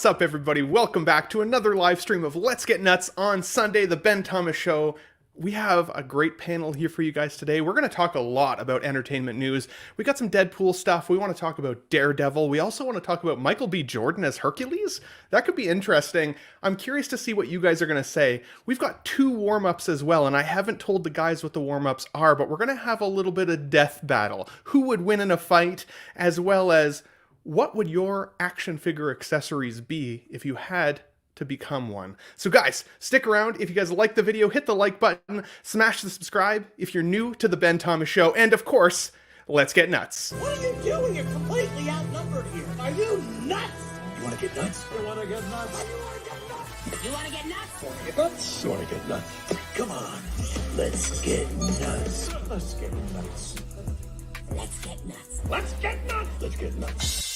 What's up, everybody? Welcome back to another live stream of Let's Get Nuts on Sunday, the Ben Thomas Show. We have a great panel here for you guys today. We're going to talk a lot about entertainment news. We got some Deadpool stuff. We want to talk about Daredevil. We also want to talk about Michael B. Jordan as Hercules. That could be interesting. I'm curious to see what you guys are going to say. We've got 2 warm-ups as well, and I haven't told the guys what the warm-ups are, but we're going to have a little bit of death battle. Who would win in a fight, as well as what would your action figure accessories be if you had to become one? So guys, stick around. If you guys like the video, hit the like button, smash the subscribe if you're new to the Ben Thomas Show, and of course, let's get nuts. What are you doing? You're completely outnumbered here. Are you nuts? You want to get nuts? You want to get nuts? You want to get nuts? You want to get nuts? You want to get nuts? Come on, let's get nuts. Let's get nuts. Let's get nuts. Let's get nuts. Let's get nuts.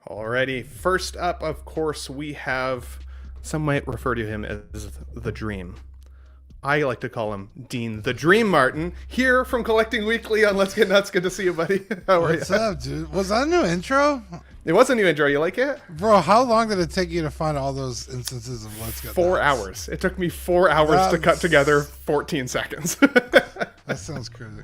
Alrighty, first up, of course, we have, some might refer to him as the Dream. I like to call him Dean the Dream Martin, here from Collecting Weekly on Let's Get Nuts. Good to see you, buddy. How are you? What's up, dude? Was that a new intro? It was a new intro. You like it? Bro, how long did it take you to find all those instances of Let's Get 4 Nuts? hours. It took me 4 hours to cut together 14 seconds. That sounds crazy.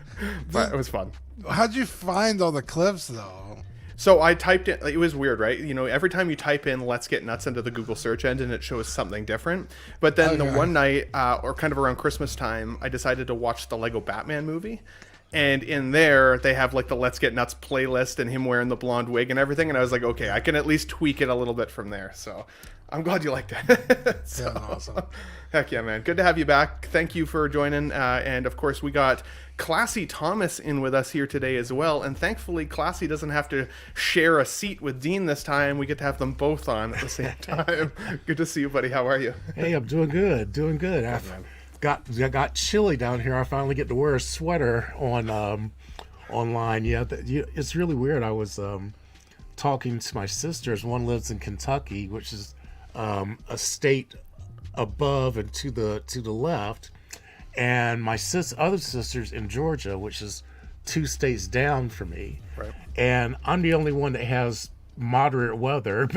But it was fun. How'd you find all the clips, though? So I typed in, it was weird, right? You know, every time you type in Let's Get Nuts into the Google search engine, it shows something different. But then the one night, or kind of around Christmas time, I decided to watch the Lego Batman movie. And in there, they have like the Let's Get Nuts playlist and him wearing the blonde wig and everything. And I was like, okay, I can at least tweak it a little bit from there. So I'm glad you liked it. So, Yeah, awesome. Heck yeah, man. Good to have you back. Thank you for joining. And of course, we got Classy Thomas in with us here today as well. And thankfully, Classy doesn't have to share a seat with Dean this time. We get to have them both on at the same time. Good to see you, buddy. How are you? Hey, I'm doing good. Doing good. I got chilly down here. I finally get to wear a sweater on online. Yeah, it's really weird. I was talking to my sisters. One lives in Kentucky, which is a state above and to the left, and my other sisters in Georgia, which is 2 states down from me. Right. And I'm the only one that has moderate weather.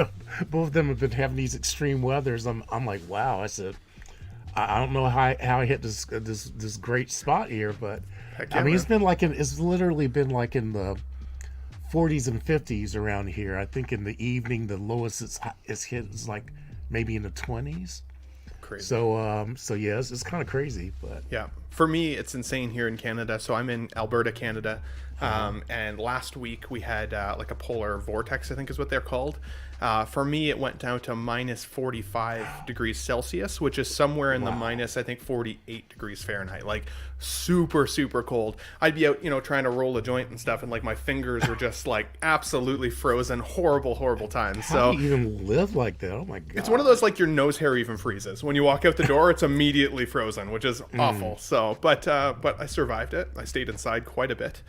Both of them have been having these extreme weathers. I'm like, wow. I said, I don't know how I hit this great spot here, but I mean, it's literally been like in the 40s and 50s around here. I think in the evening, the lowest it's hit is like maybe in the 20s. Crazy. So yeah, it's kind of crazy, but yeah, for me, it's insane here in Canada. So I'm in Alberta, Canada. And last week we had like a polar vortex, I think is what they're called. For me, it went down to minus 45 degrees Celsius, which is somewhere in the minus, I think, 48 degrees Fahrenheit. Like super, super cold. I'd be out, trying to roll a joint and stuff, and like my fingers were just like absolutely frozen. Horrible, horrible times. How do you even live like that? Oh my God. It's one of those like your nose hair even freezes. When you walk out the door, it's immediately frozen, which is awful. So, but I survived it. I stayed inside quite a bit.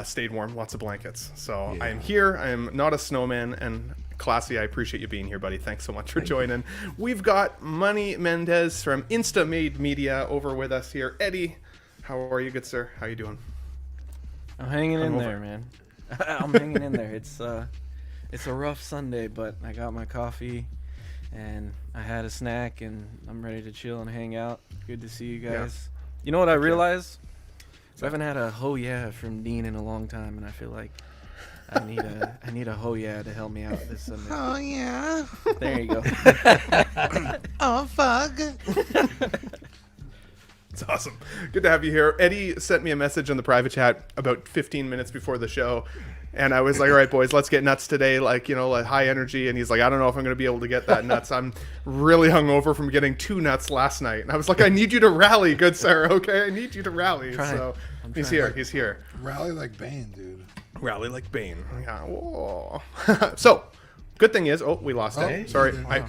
Stayed warm, lots of blankets. So I am here. I am not a snowman, and Classy, I appreciate you being here, buddy. Thanks so much for joining. We've got Money Mendez from Instamade Media over with us here. Eddie, how are you, good sir? How you doing? I'm hanging in there, man. I'm hanging in there. It's a rough Sunday, but I got my coffee and I had a snack and I'm ready to chill and hang out. Good to see you guys. Yeah. You know what I realized? I haven't had a ho yeah from Dean in a long time, and I feel like I need a ho yeah to help me out this Sunday. Oh, yeah. There you go. Oh, fuck. It's awesome. Good to have you here. Eddie sent me a message in the private chat about 15 minutes before the show, and I was like, all right, boys, let's get nuts today, like, like high energy. And he's like, I don't know if I'm going to be able to get that nuts. I'm really hungover from getting 2 nuts last night. And I was like, I need you to rally, good sir, okay? I need you to rally. So he's here. He's here. Rally like Bane, dude. Rally like Bane. Yeah. Whoa. So, good thing is, we lost it. Sorry, I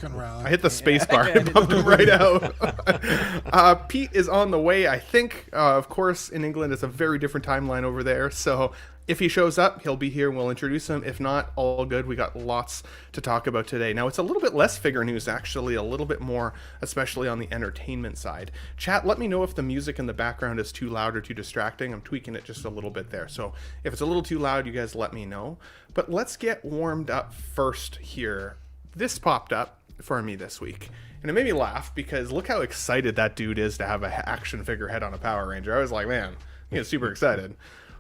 hit the space bar and bumped him right out. Pete is on the way. I think, of course, in England, it's a very different timeline over there. So If he shows up, he'll be here and we'll introduce him. If not, all good. We got lots to talk about today. Now, it's a little bit less figure news, actually, a little bit more, especially on the entertainment side. Chat, let me know if the music in the background is too loud or too distracting. I'm tweaking it just a little bit there. So if it's a little too loud, you guys let me know. But let's get warmed up first here. This popped up for me this week. And it made me laugh because look how excited that dude is to have an action figure head on a Power Ranger. I was like, man, he is super excited.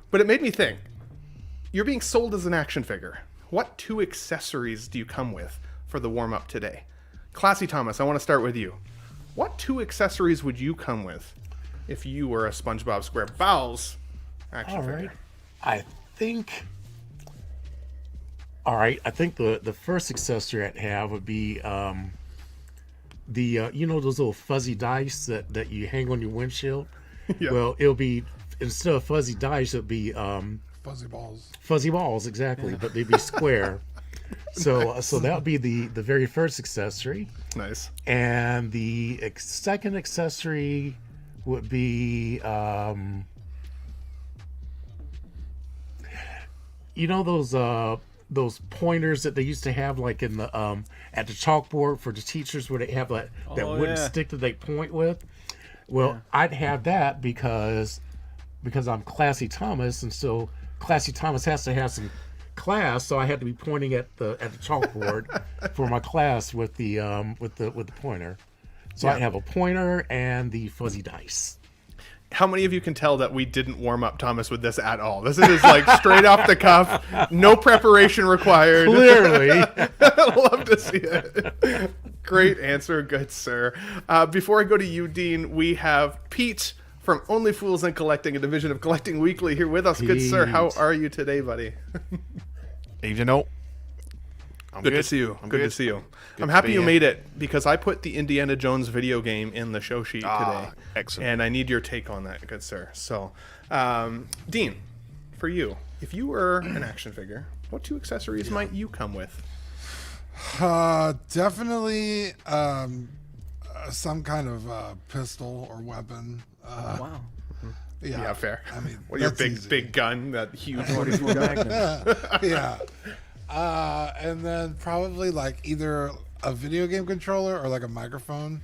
But it made me think. You're being sold as an action figure. What 2 accessories do you come with for the warm-up today? Classy Thomas, I want to start with you. What 2 accessories would you come with if you were a SpongeBob SquarePants action figure? I think the first accessory I'd have would be you know those little fuzzy dice that you hang on your windshield? Yeah. Well, it'll be, instead of fuzzy dice, it'll be Fuzzy balls. fuzzy balls, exactly, but they'd be square. So that would be the very first accessory. Nice. And the second accessory would be you know those pointers that they used to have like in the at the chalkboard for the teachers, where they have that wooden stick that they point with. Well, I'd have that because I'm Classy Thomas, and so Classy Thomas has to have some class, so I had to be pointing at the chalkboard for my class with the pointer. So I'd have a pointer and the fuzzy dice. How many of you can tell that we didn't warm up Thomas with this at all? This is like straight off the cuff, no preparation required. Clearly. Love to see it. Great answer, good sir. Before I go to you, Dean, we have Pete from Only Fools and Collecting, a division of Collecting Weekly, here with us. Good sir, how are you today, buddy? Evening all. I'm Good to see you. Good to see you. I'm happy you made it because I put the Indiana Jones video game in the show sheet today. Excellent. And I need your take on that, good sir. So, Dean, for you, if you were an action figure, what 2 accessories might you come with? Definitely some kind of pistol or weapon. Wow. Yeah, fair. I mean, Well, your that's big easy. gun, that huge 44 Magnum. Yeah. And then probably like either a video game controller or like a microphone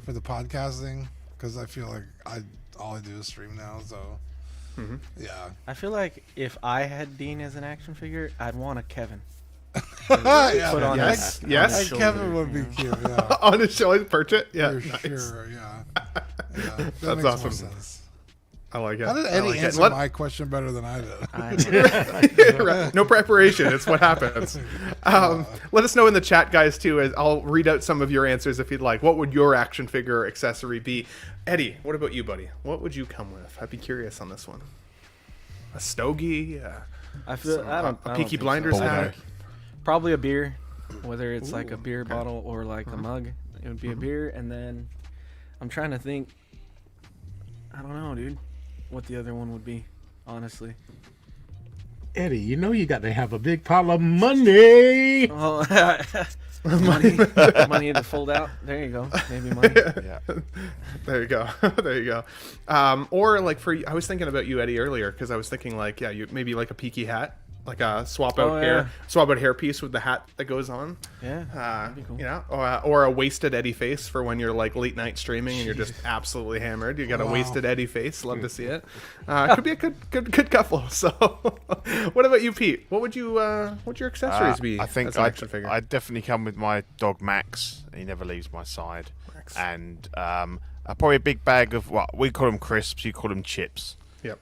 for the podcasting, because I feel like all I do is stream now. So yeah. I feel like if I had Dean as an action figure, I'd want a Kevin. Yeah, Put on Yes, his- yes. on his Kevin shoulder, would be you know? cute. Yeah. On his show, perch it. Yeah, For nice. sure. Yeah. That That's makes awesome. more sense. I like it. How did I Eddie like it. answer Let- my question better than I did? I No preparation. It's what happens. Let us know in the chat, guys, too. As I'll read out some of your answers if you'd like. What would your action figure accessory be? Eddie, what about you, buddy? What would you come with? I'd be curious on this one. A stogie? I feel I don't. A I don't Peaky think Blinders so. hat? Probably a beer, whether it's like a beer okay. bottle or like a mug. It would be a beer, and then I'm trying to think. I don't know, dude. What the other one would be, honestly. Eddie, you know you got to have a big pile of money. Oh, money to fold out. There you go. Maybe money. Yeah. There you go. There you go. Or like I was thinking about you, Eddie, earlier, because I was thinking like, yeah, you maybe like a peaky hat, like a swap out hairpiece with the hat that goes on. Yeah, that'd be cool. You know, or a wasted Eddie face for when you're like late night streaming and you're just absolutely hammered. You got a wasted Eddie face. Love to see it. Could be a good couple. So, what about you, Pete? What would you what'd your accessories be? I think as an action figure? I'd definitely come with my dog Max. He never leaves my side. Max. And probably a big bag of what we call them crisps. You call them chips. Yep.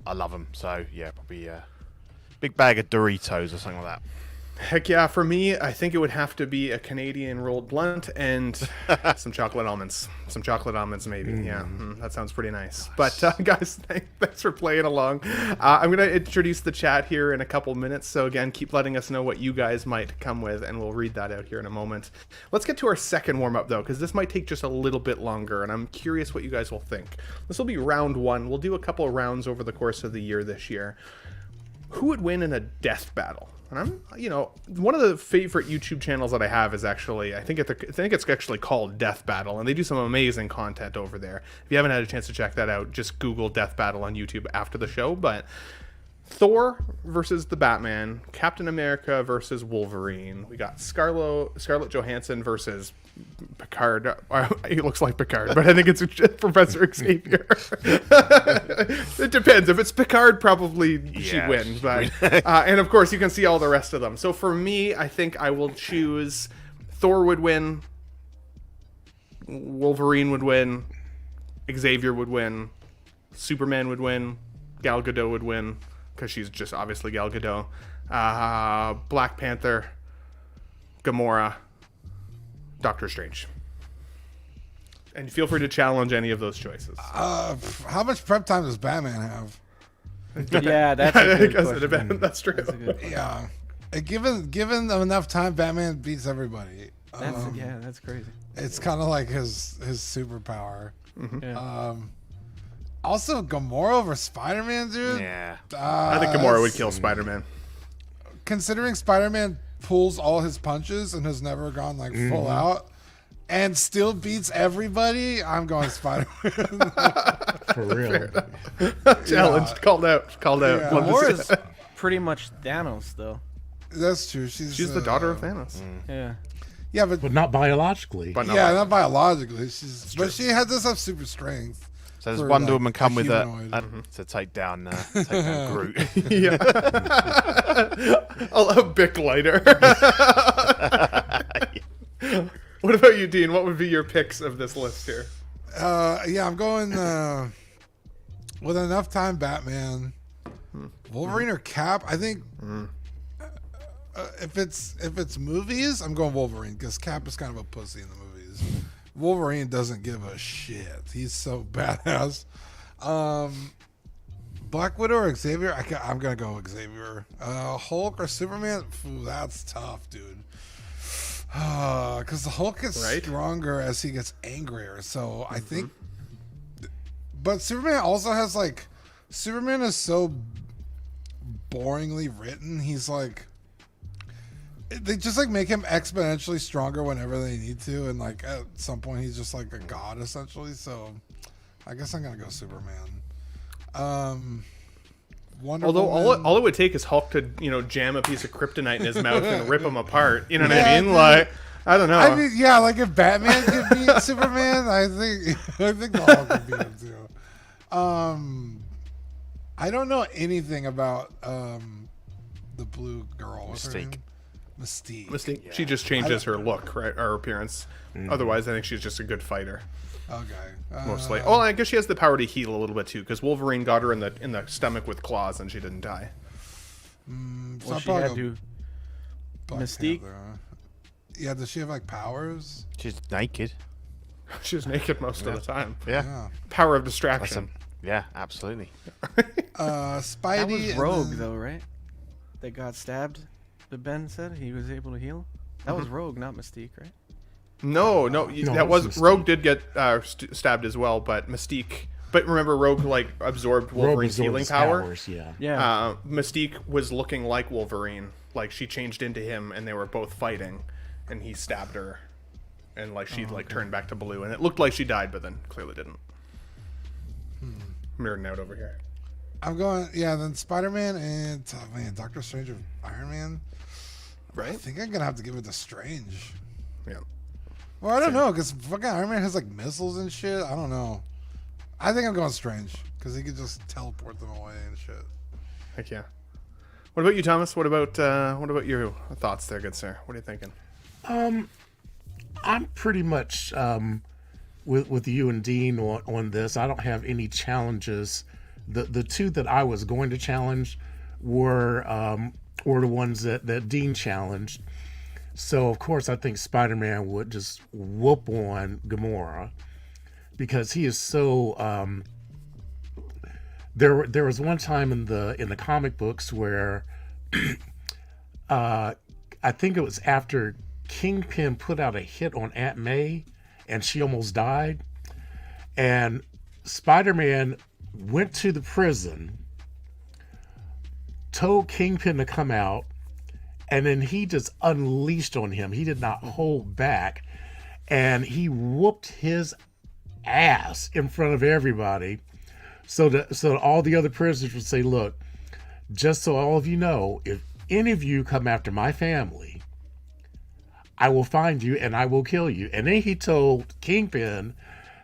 I love them. So yeah, probably a big bag of Doritos or something like that. Heck yeah, for me, I think it would have to be a Canadian rolled blunt and some chocolate almonds. Some chocolate almonds, maybe. Yeah, that sounds pretty nice. But guys, thanks for playing along. I'm going to introduce the chat here in a couple minutes. So again, keep letting us know what you guys might come with, and we'll read that out here in a moment. Let's get to our second warm-up, though, because this might take just a little bit longer, and I'm curious what you guys will think. This will be round 1. We'll do a couple of rounds over the course of the year this year. who would win in a death battle? And one of the favorite YouTube channels that I have is actually, I think it's actually called Death Battle, and they do some amazing content over there. If you haven't had a chance to check that out, just Google Death Battle on YouTube after the show. But Thor versus the Batman, Captain America versus Wolverine. We got Scarlett Johansson versus Picard. He looks like Picard, but I think it's Professor Xavier. It depends. If it's Picard, probably she wins. But and of course, you can see all the rest of them. So for me, I think I will choose Thor would win, Wolverine would win, Xavier would win, Superman would win, Gal Gadot would win, because she's just obviously Gal Gadot. Black Panther, Gamora, Doctor Strange. And feel free to challenge any of those choices. How much prep time does Batman have? Yeah, that's a good question. That's true. That's a good question. Yeah. Given enough time, Batman beats everybody. That's crazy. It's kind of like his superpower. Yeah. Also, Gamora over Spider-Man, dude. Yeah. I think Gamora would kill Spider-Man. Considering Spider-Man pulls all his punches and has never gone like full out and still beats everybody, I'm going Spider-Man. For real. Challenged. Called out. Yeah. Gamora's pretty much Thanos, though. That's true. She's the daughter of Thanos. Yeah. Yeah, but Not biologically. But not biologically. But she does have super strength. So does For, Wonder like, Woman come a with humanoid. to take down Groot? Yeah. A Bic lighter. What about you, Dean? What would be your picks of this list here? I'm going with enough time. Batman, Wolverine, or Cap. I think if it's movies, I'm going Wolverine because Cap is kind of a pussy in the movies. Wolverine doesn't give a shit. He's so badass. Black Widow or Xavier? I'm gonna go with Xavier. Hulk or Superman? Ooh, that's tough, dude. Because the Hulk gets stronger as he gets angrier. So I think, but Superman also has like, Superman is so boringly written. He's like, they just like make him exponentially stronger whenever they need to, and like at some point he's just like a god essentially. So I guess I'm gonna go Superman. Wonder Although Woman, all it would take is Hulk to jam a piece of kryptonite in his mouth and rip him apart. You know what I mean? Like, I don't know. I mean, yeah, like if Batman could beat Superman, I think the Hulk could beat him too. I don't know anything about the blue girl. What's her name? Mystique. Yeah. She just changes her look, right? Her appearance. Otherwise, I think she's just a good fighter. Okay. Mostly. Oh, I guess she has the power to heal a little bit too, because Wolverine got her in the stomach with claws and she didn't die. Well, she had to. Mystique. Panther. Yeah. Does she have like powers? She's naked. She's naked most of the time. Yeah. Power of distraction. Yeah, absolutely. Spidey. That was and Rogue, then- though, right? That got stabbed. That Ben said he was able to heal. That was Rogue, not Mystique, right? No, No, that it was was Mystique. Rogue did get stabbed as well, but Mystique. But remember, Rogue absorbed Wolverine's Rogue healing absorbs power. powers, yeah. Yeah. Mystique was looking like Wolverine, like she changed into him, and they were both fighting, and he stabbed her, and she turned back to blue, and it looked like she died, but then clearly didn't. Mirrored out over here. I'm going. Yeah. Then Spider-Man and Doctor Strange or Iron Man. I Right? think I'm gonna have to give it to Strange. Yeah. Well, I don't know because fucking Iron Man has like missiles and shit. I don't know. I think I'm going Strange because he could just teleport them away and shit. Heck yeah. What about you, Thomas? What about your thoughts there, good sir? What are you thinking? I'm pretty much with you and Dean on this. I don't have any challenges. The two that I was going to challenge were the ones that Dean challenged. So of course I think Spider-Man would just whoop on Gamora because he is so. There was one time in the comic books where I think it was after Kingpin put out a hit on Aunt May and she almost died, and Spider-Man went to the prison, told Kingpin to come out, and then he just unleashed on him. He did not hold back, and he whooped his ass in front of everybody. So all the other prisoners would say, look, just so all of you know, if any of you come after my family, I will find you and I will kill you. And then he told Kingpin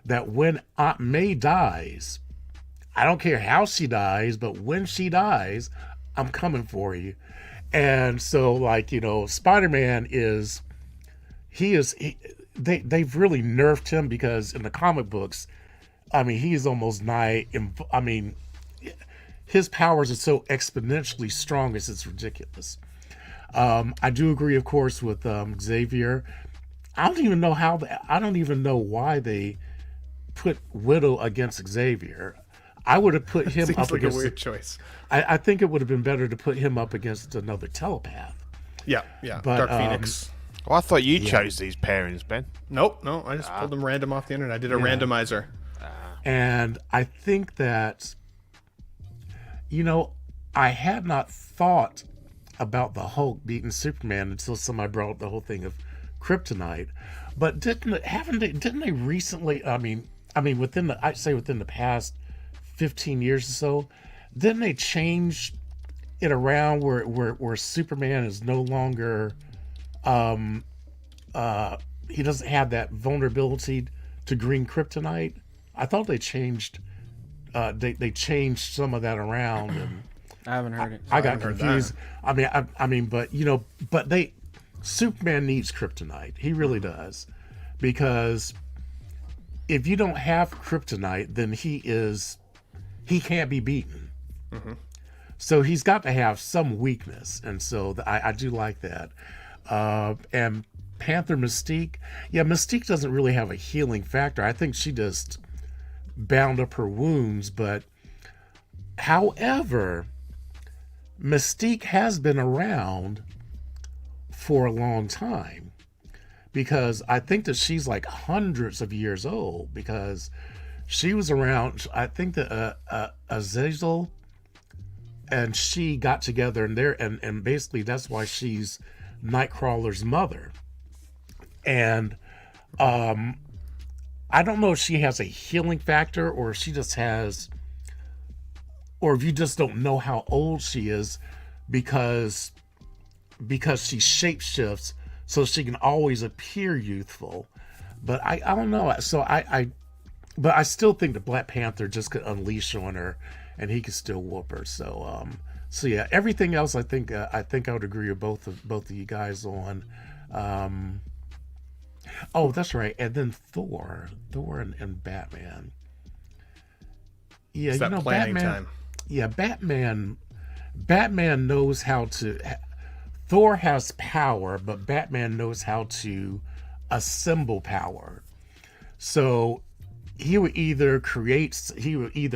that when Aunt May dies, I don't care how she dies, but when she dies, I'm coming for you. And so, like, you know, Spider-Man they've really nerfed him, because in the comic books, I mean, he's almost nigh, I mean, his powers are so exponentially strong, it's ridiculous. I do agree, of course, with Xavier. I don't even know why they put Widow against Xavier. I would have put him Seems up like against a weird choice. I think it would have been better to put him up against another telepath. Yeah. But, Dark Phoenix. Well, I thought you chose these pairings, Ben. Nope, no, I just pulled them random off the internet. I did a randomizer. And I think that, you know, I had not thought about the Hulk beating Superman until somebody brought up the whole thing of kryptonite. But didn't they recently, I mean within the past 15 years or so, didn't they change it around where Superman is no longer he doesn't have that vulnerability to green kryptonite? I thought they changed they changed some of that around, and I haven't heard it. I got confused. I mean, but you know, Superman needs kryptonite. He really does, because if you don't have kryptonite, then he can't be beaten. Mm-hmm. So he's got to have some weakness, and so I do like that. And Panther Mystique, Mystique doesn't really have a healing factor. I think she just bound up her wounds, but however, Mystique has been around for a long time, because I think that she's like hundreds of years old, because she was around, I think that Azazel and she got together, and basically that's why she's Nightcrawler's mother. And I don't know if she has a healing factor, or if she just has, or if you just don't know how old she is, because she shapeshifts so she can always appear youthful. But I don't know. So but I still think the Black Panther just could unleash on her, and he could still whoop her. So yeah, everything else I think I would agree with both of you guys on. Oh, that's right. And then Thor and Batman. Yeah, It's that planning Batman. time. Yeah, Batman knows how to. Thor has power, but Batman knows how to assemble power. So he would either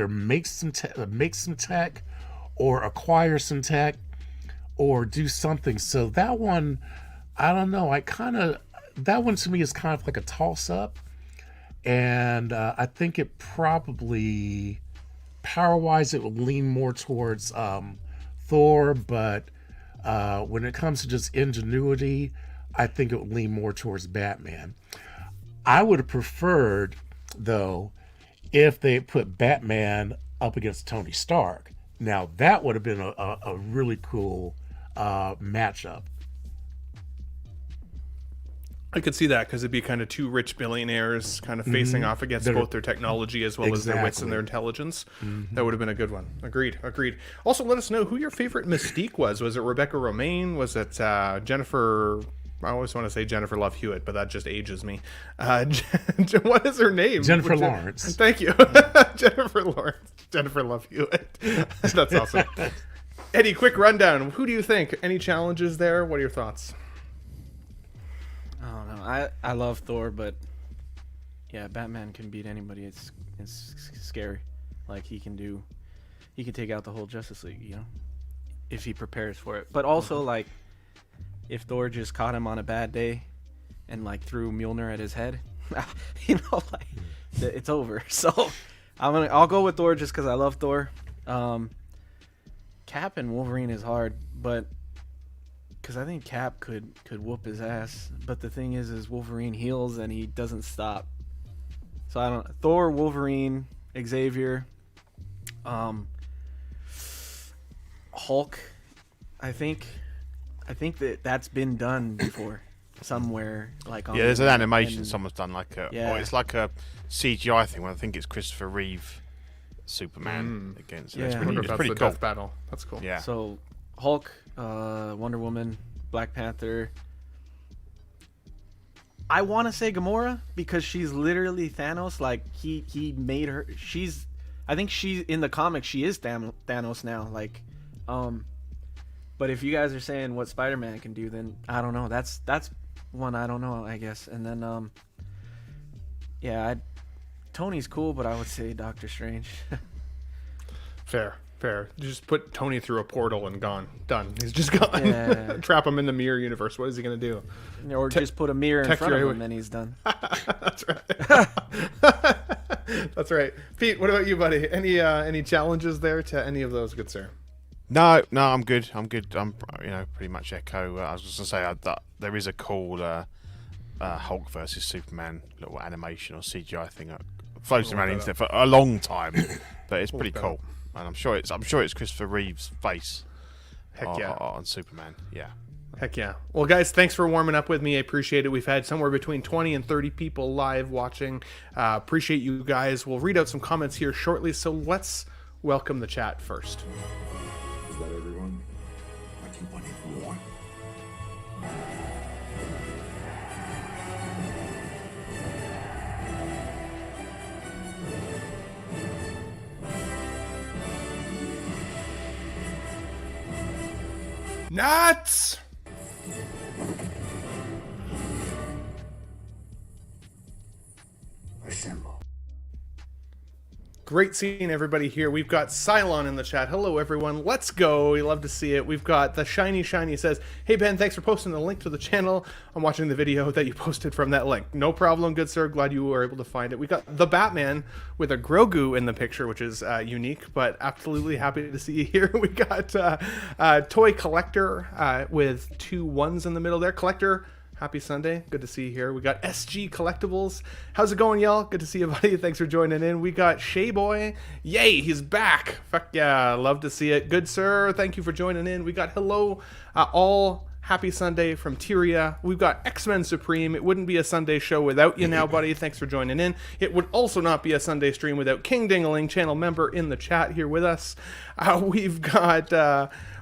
make some tech, or acquire some tech, or do something. So that one, I don't know. That one to me is kind of like a toss-up, and I think it probably, power-wise, it would lean more towards Thor, but when it comes to just ingenuity, I think it would lean more towards Batman. I would have preferred, though, if they put Batman up against Tony Stark. Now, that would have been a really cool matchup. I could see that, because it'd be kind of two rich billionaires kind of facing off against both their technology as well as their wits and their intelligence. That would have been a good one. Agreed. Also, let us know who your favorite Mystique was. Was it Rebecca Romaine? Was it Jennifer? I always want to say Jennifer Love Hewitt, but that just ages me. What is her name? Jennifer Lawrence. Thank you. Jennifer Lawrence. Jennifer Love Hewitt. That's awesome. Eddie, quick rundown. Who do you think? Any challenges there? What are your thoughts? I don't know. I love Thor, but yeah, Batman can beat anybody. It's scary. Like, he can take out the whole Justice League, you know, if he prepares for it. But also, like, if Thor just caught him on a bad day and like threw Mjolnir at his head, you know, like, it's over. So I'll go with Thor just because I love Thor. Cap and Wolverine is hard, but because I think Cap could whoop his ass. But the thing is Wolverine heals and he doesn't stop. So I don't. Thor, Wolverine, Xavier, Hulk. I think that's been done before somewhere. Like on there's an animation and, someone's done like a. Yeah. Or it's like a CGI thing. Where I think it's Christopher Reeve, Superman against. Yeah. It's I I wonder pretty, if it's that's pretty the cool. death battle. That's cool. Yeah. So Hulk, Wonder Woman, Black Panther. I want to say Gamora because she's literally Thanos. Like he made her. I think she's in the comics. She is Thanos now. Like, but if you guys are saying what Spider-Man can do, then I don't know. That's one I don't know. I guess. And then Tony's cool, but I would say Doctor Strange. Fair. Just put Tony through a portal and gone. Done. He's just gone. Yeah. Trap him in the mirror universe. What is he going to do? Or just put a mirror in tech front of your- him, and he's done. That's right. That's right. Pete, what about you, buddy? Any challenges there to any of those, good sir? No, I'm good. I'm pretty much echo. I was just gonna say that there is a cool Hulk versus Superman little animation or CGI thing floating around the internet for a long time, but it's pretty cool. And I'm sure it's Christopher Reeve's face. Heck yeah. On Superman. Yeah. Heck yeah. Well, guys, thanks for warming up with me. I appreciate it. We've had somewhere between 20 and 30 people live watching. Appreciate you guys. We'll read out some comments here shortly, so let's welcome the chat first. Is that everyone? I keep wanting more. Nuts! Assemble. Great seeing everybody here. We've got Cylon in the chat. Hello, everyone. Let's go. We love to see it. We've got the Shiny says, hey, Ben, thanks for posting the link to the channel. I'm watching the video that you posted from that link. No problem, good sir. Glad you were able to find it. We got the Batman with a Grogu in the picture, which is unique, but absolutely happy to see you here. We got Toy Collector with 2 1s in the middle there. Collector, happy Sunday. Good to see you here. We got SG Collectibles. How's it going, y'all? Good to see you, buddy. Thanks for joining in. We got Shea Boy. Yay, he's back. Fuck yeah. Love to see it. Good, sir. Thank you for joining in. We got hello, all. Happy Sunday from Tyria. We've got X-Men Supreme. It wouldn't be a Sunday show without you now, buddy. Thanks for joining in. It would also not be a Sunday stream without King Dingaling, channel member in the chat here with us. We've got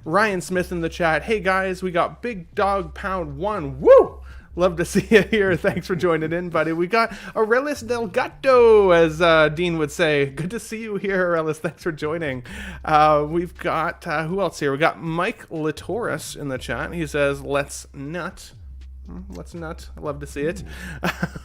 Ryan Smith in the chat. Hey, guys, we got Big Dog Pound 1. Woo! Love to see you here. Thanks for joining in, buddy. We got Aurelius Del Gato, as Dean would say. Good to see you here, Aurelius. Thanks for joining. We've got, who else here? We got Mike Latoris in the chat. He says, let's nut. Let's nut. I love to see it.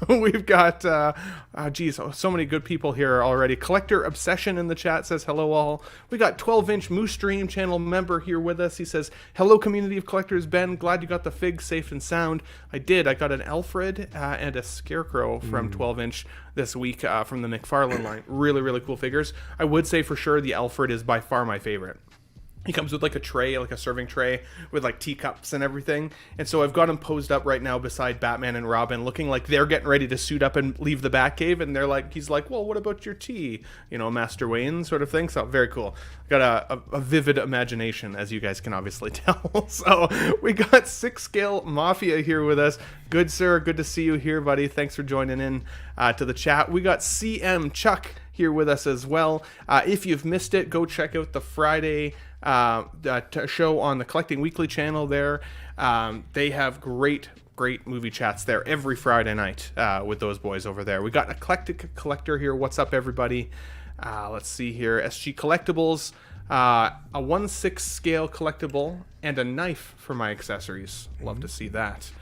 We've got, so many good people here already. Collector Obsession in the chat says, hello all. We got 12-inch Moose Stream channel member here with us. He says, hello community of collectors. Ben, glad you got the fig safe and sound. I did. I got an Alfred and a Scarecrow from 12-inch this week from the McFarlane line. Really, really cool figures. I would say for sure the Alfred is by far my favorite. He comes with like a tray, like a serving tray with like teacups and everything. And so I've got him posed up right now beside Batman and Robin, looking like they're getting ready to suit up and leave the Batcave. And he's like, well, what about your tea? You know, Master Wayne sort of thing. So very cool. Got a vivid imagination, as you guys can obviously tell. So we got 6 Scale Mafia here with us. Good, sir. Good to see you here, buddy. Thanks for joining in to the chat. We got CM Chuck here with us as well. If you've missed it, go check out the Friday show on the Collecting Weekly channel there. They have great movie chats there every Friday night with those boys over there. We got Eclectic Collector here. What's up, everybody? Let's see here. SG Collectibles, a 1/6 scale collectible, and a knife for my accessories. Love to see that.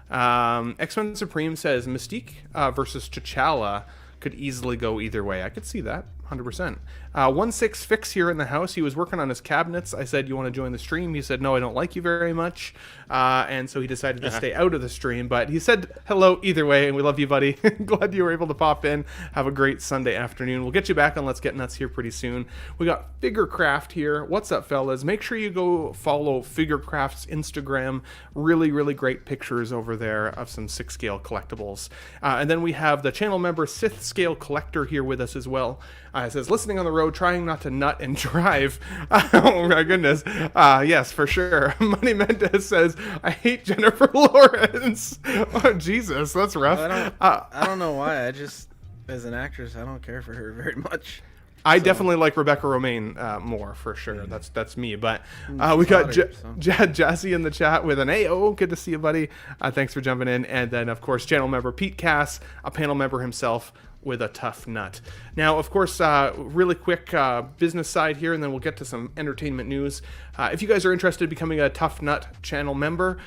X-Men Supreme says Mystique versus T'Challa could easily go either way. I could see that 100%. 1-6 Fix here in the house. He was working on his cabinets. I said, you want to join the stream? He said, no, I don't like you very much. And so he decided to stay out of the stream. But he said hello either way, and we love you, buddy. Glad you were able to pop in. Have a great Sunday afternoon. We'll get you back on Let's Get Nuts here pretty soon. We got Figurecraft here. What's up, fellas? Make sure you go follow Figurecraft's Instagram. Really, really great pictures over there of some 6-scale collectibles. And then we have the channel member Sith Scale Collector here with us as well. It says, listening on the road, trying not to nut and drive. Oh my goodness. Yes, for sure. Money Manta says, I hate Jennifer Lawrence. Oh, Jesus, that's rough. I don't know why. I just, as an actress, I don't care for her very much. I definitely like Rebecca Romaine more, for sure. That's me. But we got Jazzy in the chat with an AO. Good to see you, buddy. Thanks for jumping in. And then, of course, channel member Pete Cass, a panel member himself, with a tough nut. Now, of course, really quick business side here, and then we'll get to some entertainment news. If you guys are interested in becoming a Tough Nut channel member,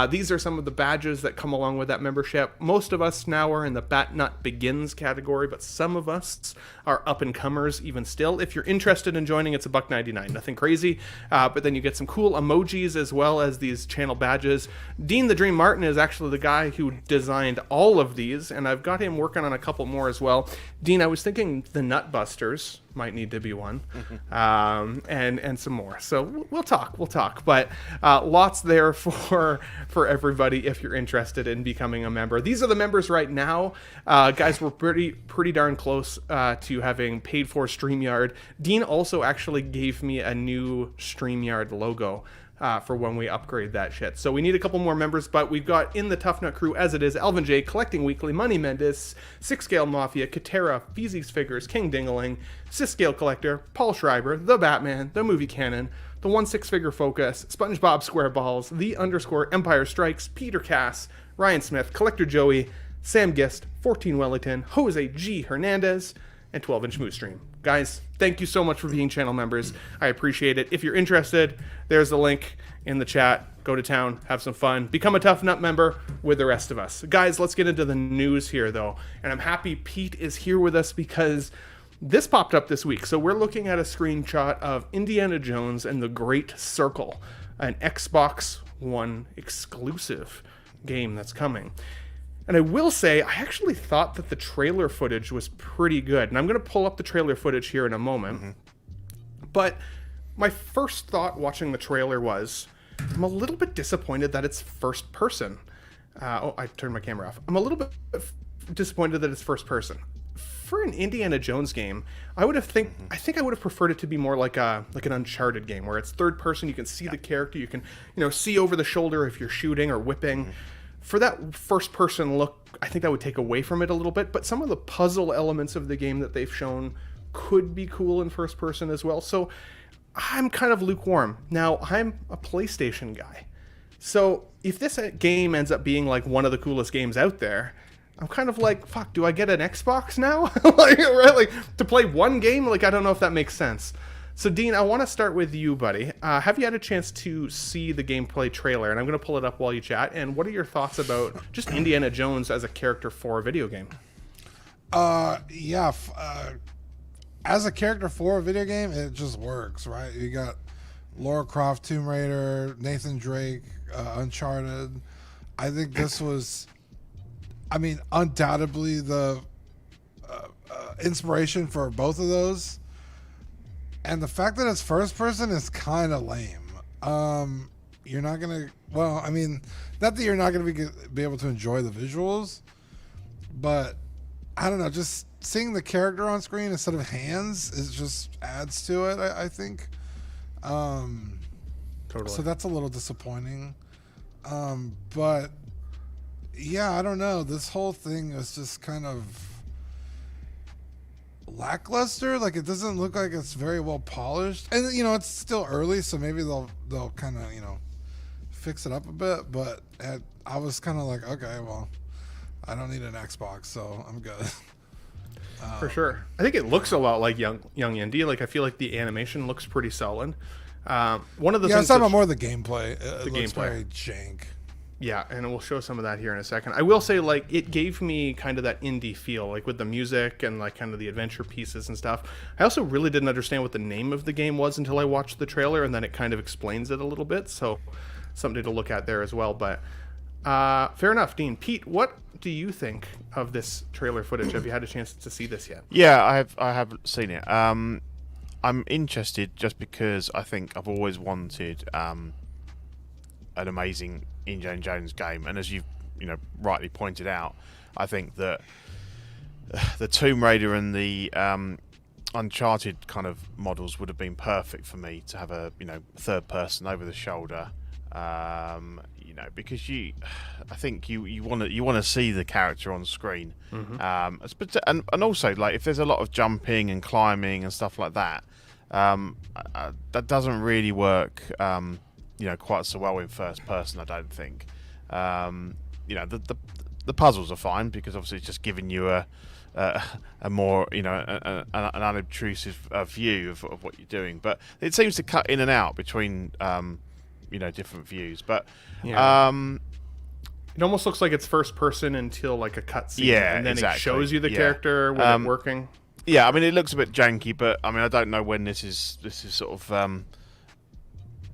these are some of the badges that come along with that membership. Most of us now are in the Bat Nut Begins category, but some of us are up-and-comers even still. If you're interested in joining, it's $1.99. Nothing crazy, but then you get some cool emojis as well as these channel badges. Dean the Dream Martin is actually the guy who designed all of these, and I've got him working on a couple more as well. Dean, I was thinking the Nutbusters might need to be one, and some more. So we'll talk. But lots there for everybody if you're interested in becoming a member. These are the members right now, guys. We're pretty darn close to having paid for StreamYard. Dean also actually gave me a new StreamYard logo. For when we upgrade that shit. So we need a couple more members, but we've got in the Tough Nut crew as it is, Alvin J, Collecting Weekly, Money Mendes, 6-Scale Mafia, Katera, Feezy's Figures, King Dingaling, 6-Scale Collector, Paul Schreiber, The Batman, The Movie Canon, The 1-6 Figure Focus, SpongeBob SquareBalls, The _ Empire Strikes, Peter Cass, Ryan Smith, Collector Joey, Sam Gist, 14 Wellington, Jose G. Hernandez, and 12-inch Moose Stream. Guys, thank you so much for being channel members. I appreciate it. If you're interested, there's the link in the chat. Go to town, have some fun, become a Tough Nut member with the rest of us. Guys, let's get into the news here, though. And I'm happy Pete is here with us because this popped up this week. So we're looking at a screenshot of Indiana Jones and the Great Circle, an Xbox One exclusive game that's coming. And I will say, I actually thought that the trailer footage was pretty good. And I'm going to pull up the trailer footage here in a moment. But my first thought watching the trailer was, I'm a little bit disappointed that it's first person. I turned my camera off. I'm a little bit disappointed that it's first person. For an Indiana Jones game, I think I would have preferred it to be more like an Uncharted game, where it's third person. You can see the character. You can see over the shoulder if you're shooting or whipping. For that first-person look, I think that would take away from it a little bit, but some of the puzzle elements of the game that they've shown could be cool in first-person as well, so I'm kind of lukewarm. Now, I'm a PlayStation guy, so if this game ends up being like one of the coolest games out there, I'm kind of like, fuck, do I get an Xbox now? Like, to play one game? Like, I don't know if that makes sense. So, Dean, I want to start with you, buddy. Have you had a chance to see the gameplay trailer? And I'm going to pull it up while you chat. And what are your thoughts about just Indiana Jones as a character for a video game? As a character for a video game, it just works, right? You got Lara Croft, Tomb Raider, Nathan Drake, Uncharted. I think this was, undoubtedly the inspiration for both of those. And the fact that it's first person is kind of lame. You're not going to... Well, not that you're not going to be able to enjoy the visuals, but I don't know, just seeing the character on screen instead of hands just adds to it, I think. Totally. So that's a little disappointing. But, yeah, I don't know. This whole thing is just kind of lackluster. Like, it doesn't look like it's very well polished, and it's still early, so maybe they'll kind of fix it up a bit. But I was kind of like, okay, well, I don't need an Xbox, so I'm good. For sure. I think it looks a lot like young Indy. Like, I feel like the animation looks pretty solid. One of the things it's not more the gameplay. It looks very jank. Yeah, and we'll show some of that here in a second. I will say, like, it gave me kind of that indie feel, like with the music and like kind of the adventure pieces and stuff. I also really didn't understand what the name of the game was until I watched the trailer, and then it kind of explains it a little bit. So something to look at there as well. But fair enough, Dean. Pete, what do you think of this trailer footage? Have you had a chance to see this yet? Yeah, I have seen it. I'm interested just because I think I've always wanted an amazing Indiana Jones game, and as you've rightly pointed out, I think that the Tomb Raider and the Uncharted kind of models would have been perfect for me to have a third person over the shoulder, because I think you want to see the character on screen, and also like if there's a lot of jumping and climbing and stuff like that, that doesn't really work quite so well in first person, I don't think. The puzzles are fine because obviously it's just giving you a more an unobtrusive view of what you're doing, but it seems to cut in and out between different views. But it almost looks like it's first person until like a cutscene, and then exactly. it shows you the character when it's working. Yeah, I mean it looks a bit janky, but I mean I don't know when this is sort of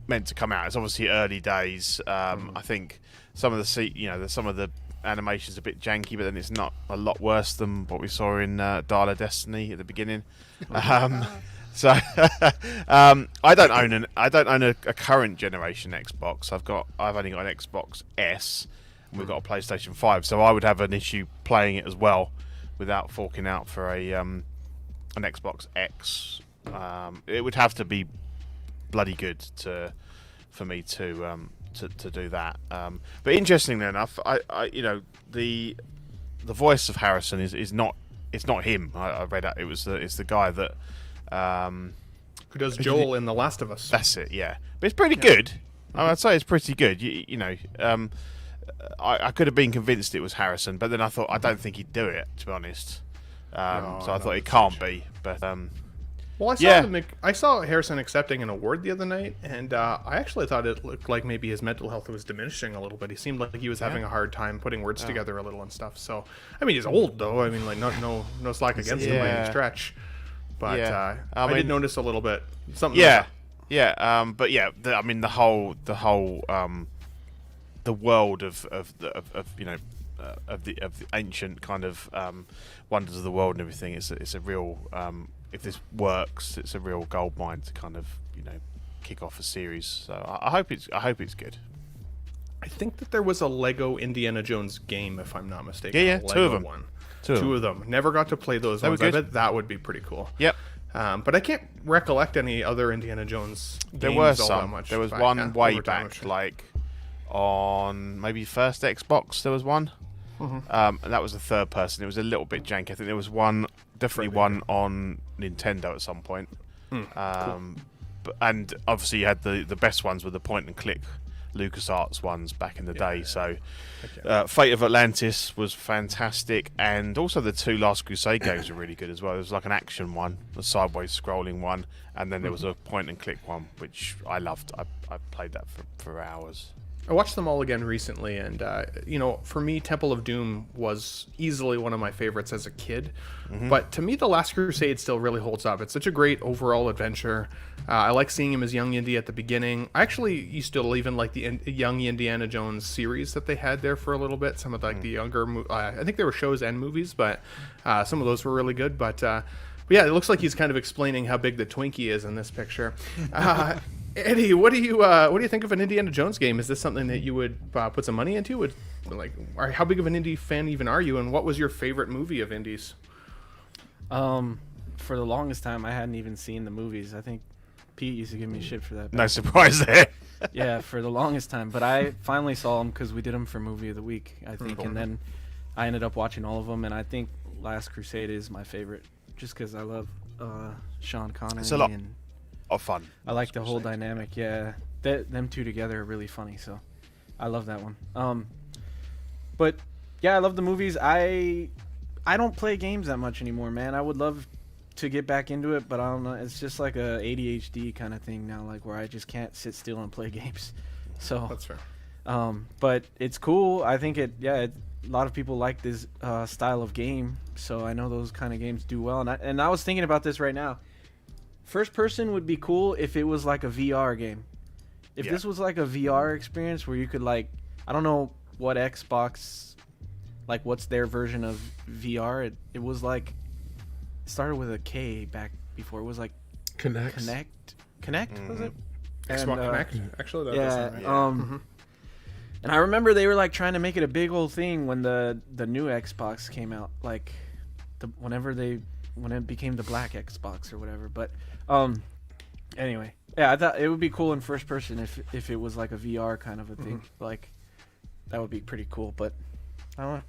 meant to come out. It's obviously early days. I think some of the animation's a bit janky, but then it's not a lot worse than what we saw in Dial of Destiny at the beginning. So I don't own a current generation Xbox. I've only got an Xbox S, and we've got a PlayStation 5. So I would have an issue playing it as well without forking out for an Xbox X. It would have to be bloody good for me to do that. But interestingly enough, the voice of Harrison is not him. I read it. It's the guy that who does Joel in The Last of Us. That's it. Yeah, but it's pretty good. I'd say it's pretty good. I could have been convinced it was Harrison, but then I thought I don't think he'd do it, to be honest. So I thought it can't be. But well, I saw Harrison accepting an award the other night, and I actually thought it looked like maybe his mental health was diminishing a little bit. He seemed like he was having a hard time putting words together a little and stuff. So, I mean, he's old though. I mean, like no slack against him by any stretch. But I did notice a little bit something. Yeah, but yeah, I mean, the whole the world of the ancient kind of wonders of the world and everything. It's a real. If this works, it's a real goldmine to kind of kick off a series. So I hope it's good. I think that there was a Lego Indiana Jones game, if I'm not mistaken. Yeah, two of them. Two of them. Never got to play those ones. I bet that would be pretty cool. Yep. But I can't recollect any other Indiana Jones games there were all some. that much. There was one way back, like on maybe first Xbox. There was one. And that was a third person. It was a little bit janky. I think there was definitely one on Nintendo at some point. Cool. And obviously you had the best ones were the point and click LucasArts ones back in the day. So Fate of Atlantis was fantastic, and also the two Last Crusade games were really good as well. There was like an action one, a sideways scrolling one, and then there was a point and click one, which I loved. I played that for hours. I watched them all again recently, and for me, Temple of Doom was easily one of my favorites as a kid. But to me, The Last Crusade still really holds up. It's such a great overall adventure. I like seeing him as young Indy at the beginning. I actually used to even like the Young Indiana Jones series that they had there for a little bit. Some of the younger, I think there were shows and movies, but some of those were really good. But yeah, it looks like he's kind of explaining how big the Twinkie is in this picture. Eddie, what do you think of an Indiana Jones game? Is this something that you would put some money into? How big of an Indy fan even are you? And what was your favorite movie of Indy's? For the longest time, I hadn't even seen the movies. I think Pete used to give me shit for that. No surprise there. Yeah, for the longest time. But I finally saw them because we did them for Movie of the Week, I think. And then I ended up watching all of them. And I think Last Crusade is my favorite just because I love Sean Connery. It's a lot of fun. I like the whole dynamic. Yeah, them two together are really funny. So I love that one. But yeah, I love the movies. I don't play games that much anymore, man. I would love to get back into it, but I don't know. It's just like a ADHD kind of thing now, like where I just can't sit still and play games. So That's fair. But it's cool. I think a lot of people like this style of game, so I know those kind of games do well. And I was thinking about this right now. First person would be cool if it was like a VR game. If this was like a VR experience where you could I don't know what Xbox, what's their version of VR. It was it started with a K back before. It was like Connect, was it? Xbox Connect. Actually, that doesn't right. And I remember they were trying to make it a big old thing when the new Xbox came out, when it became the black Xbox or whatever. But anyway, yeah, I thought it would be cool in first person if it was like a VR kind of a thing. That would be pretty cool. But I don't know.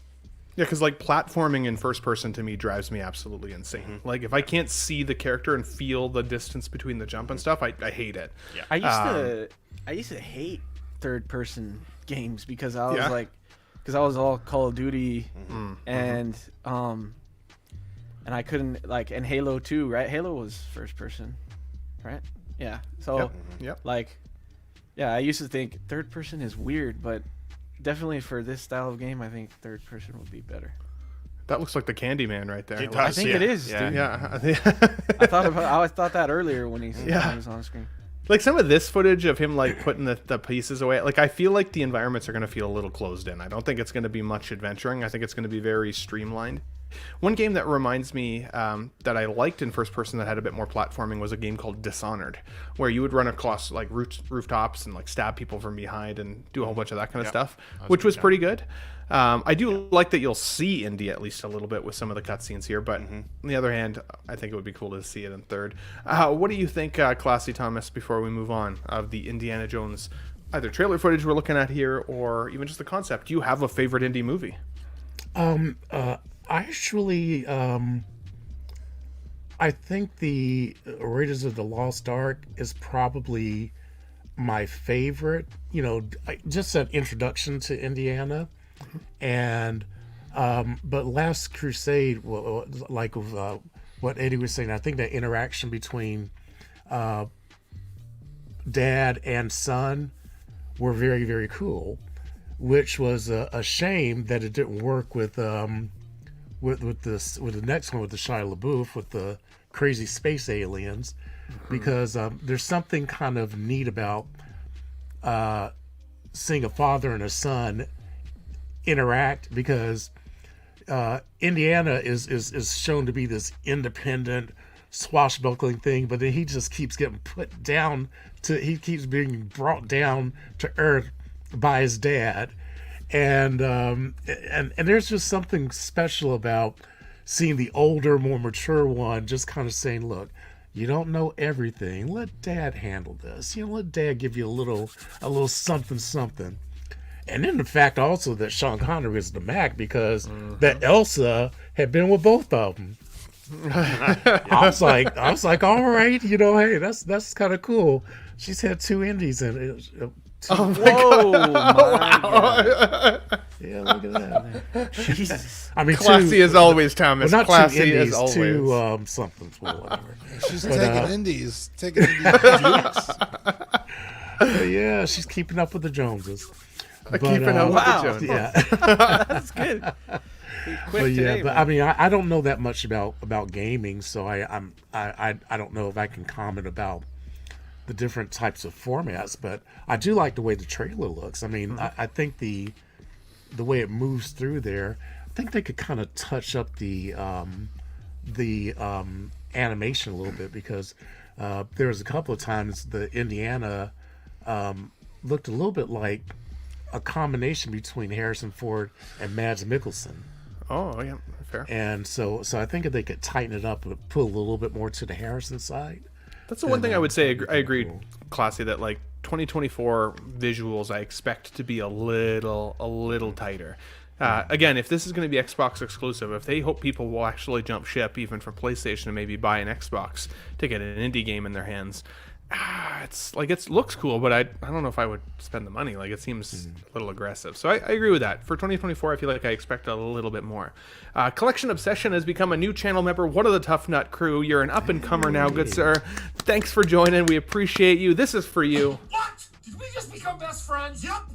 Yeah, because platforming in first person to me drives me absolutely insane. If I can't see the character and feel the distance between the jump and stuff, I hate it. Yeah. I used to hate third person games because I was because I was all Call of Duty and I couldn't and Halo 2, right? Halo was first person, right? Yeah. So I used to think third person is weird, but definitely for this style of game, I think third person would be better. That looks like the Candyman right there. It I does, think it is, yeah. dude. Yeah. I thought that earlier when he was on screen. Some of this footage of him putting the pieces away, I feel like the environments are going to feel a little closed in. I don't think it's going to be much adventuring. I think it's going to be very streamlined. One game that reminds me that I liked in first person that had a bit more platforming was a game called Dishonored, where you would run across rooftops and stab people from behind and do a whole bunch of that kind of stuff, which was pretty good. I do like that you'll see Indy at least a little bit with some of the cutscenes here, but on the other hand, I think it would be cool to see it in third. What do you think, Classy Thomas, before we move on, of the Indiana Jones either trailer footage we're looking at here or even just the concept? Do you have a favorite indie movie? Actually, I think the Raiders of the Lost Ark is probably my favorite. Just an introduction to Indiana, and but Last Crusade, what Eddie was saying, I think that interaction between dad and son were very, very cool, which was a shame that it didn't work with the next one with the Shia LaBeouf with the crazy space aliens, because there's something kind of neat about seeing a father and a son interact, because Indiana is shown to be this independent, swashbuckling thing, but then he just keeps getting he keeps being brought down to earth by his dad. And there's just something special about seeing the older, more mature one just kind of saying, look, you don't know everything. Let dad handle this. Let dad give you a little something. And then the fact also that Sean Connery is the Mac, because that Elsa had been with both of them. I was like, all right, hey, that's kind of cool. She's had 2 indies in it. Oh my God. Yeah, look at that. Jesus. I mean, Classy as always, Thomas. Well, not Classy 2 indies, as always. 2 somethings, whatever. She's taking indies. Dukes. But yeah, she's keeping up with the Joneses. Keeping up with the Joneses. Yeah. That's good. But today, I mean, I don't know that much about gaming, so I don't know if I can comment about the different types of formats, but I do like the way the trailer looks. I mean, I think the way it moves through there, I think they could kind of touch up the animation a little bit, because there was a couple of times the Indiana looked a little bit like a combination between Harrison Ford and Mads Mikkelsen. Oh, yeah, fair. And so I think if they could tighten it up and put a little bit more to the Harrison side. That's the one thing I would say. I agree, Classy, that 2024 visuals I expect to be a little tighter. Again, if this is going to be Xbox exclusive, if they hope people will actually jump ship even from PlayStation and maybe buy an Xbox to get an indie game in their hands, it looks cool, but I don't know if I would spend the money. It seems a little aggressive. So I agree with that. For 2024, I feel like I expect a little bit more. Collection Obsession has become a new channel member. What are the Tough Nut Crew? You're an up-and-comer now, good sir. Thanks for joining. We appreciate you. This is for you. What? Did we just become best friends? Yup.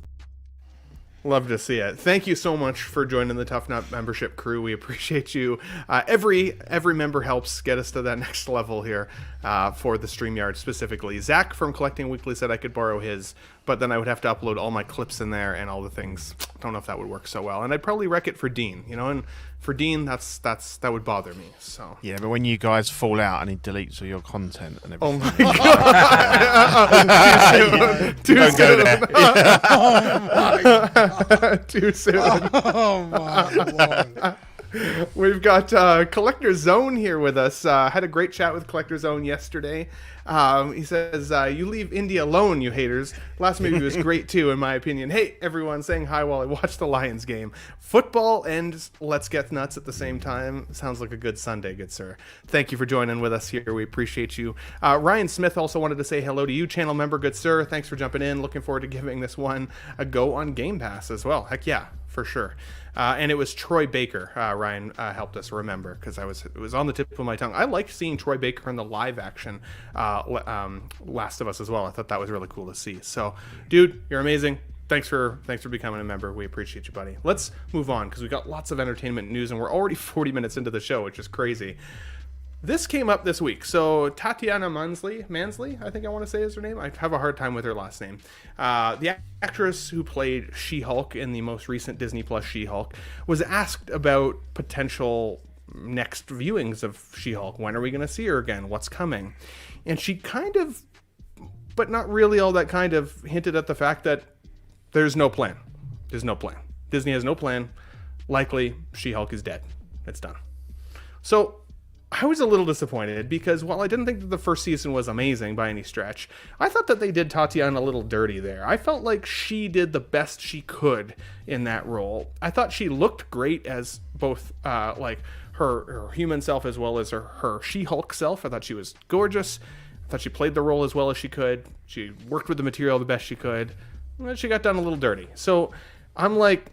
Love to see it. Thank you so much for joining the Tough Nut membership crew. We appreciate you. Every member helps get us to that next level here for the StreamYard specifically. Zach from Collecting Weekly said I could borrow his, but then I would have to upload all my clips in there and all the things. Don't know if that would work so well. And I'd probably wreck it for Dean, and for Dean, that would bother me. So Yeah, but when you guys fall out and he deletes all your content and everything. oh my god! Too soon. Don't go there. Oh my Too soon. Oh my lord. We've got Collector Zone here with us. Had a great chat with Collector Zone yesterday. He says, you leave India alone, you haters. Last movie was great too, in my opinion. Hey, everyone, saying hi while I watch the Lions game. Football and Let's Get Nuts at the same time. Sounds like a good Sunday, good sir. Thank you for joining with us here. We appreciate you. Ryan Smith also wanted to say hello to you, channel member, good sir. Thanks for jumping in. Looking forward to giving this one a go on Game Pass as well. Heck yeah, for sure. And it was Troy Baker. Ryan helped us remember because it was on the tip of my tongue. I liked seeing Troy Baker in the live action Last of Us as well. I thought that was really cool to see. So, dude, you're amazing. Thanks for becoming a member. We appreciate you, buddy. Let's move on because we got lots of entertainment news and we're already 40 minutes into the show, which is crazy. This came up this week. So Tatiana Mansley, I think I want to say is her name. I have a hard time with her last name. The actress who played She-Hulk in the most recent Disney Plus She-Hulk was asked about potential next viewings of She-Hulk. When are we going to see her again? What's coming? And she kind of, but not really all that kind of, hinted at the fact that there's no plan. There's no plan. Disney has no plan. Likely, She-Hulk is dead. It's done. So I was a little disappointed because while I didn't think that the first season was amazing by any stretch, I thought that they did Tatiana a little dirty there. I felt like she did the best she could in that role. I thought she looked great as both like her human self as well as her She-Hulk self. I thought she was gorgeous. I thought she played the role as well as she could. She worked with the material the best she could. And she got done a little dirty. So I'm like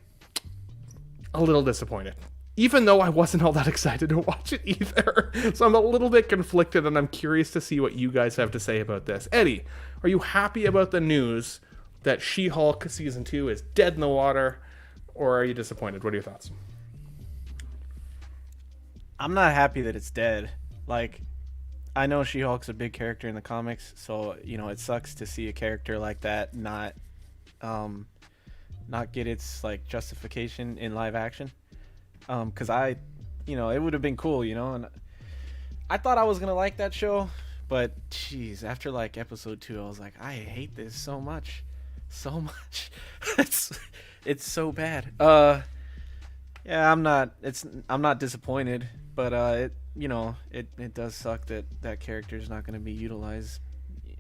a little disappointed. Even though I wasn't all that excited to watch it either. So I'm a little bit conflicted, and I'm curious to see what you guys have to say about this. Eddie, are you happy about the news that She-Hulk Season 2 is dead in the water, or are you disappointed? What are your thoughts? I'm not happy that it's dead. Like, I know She-Hulk's a big character in the comics, so, it sucks to see a character like that not get its, justification in live action. Because it would have been cool, and I thought I was going to like that show, but geez, after episode 2, I was like, I hate this so much. It's so bad. Yeah, I'm not disappointed, but it does suck that character is not going to be utilized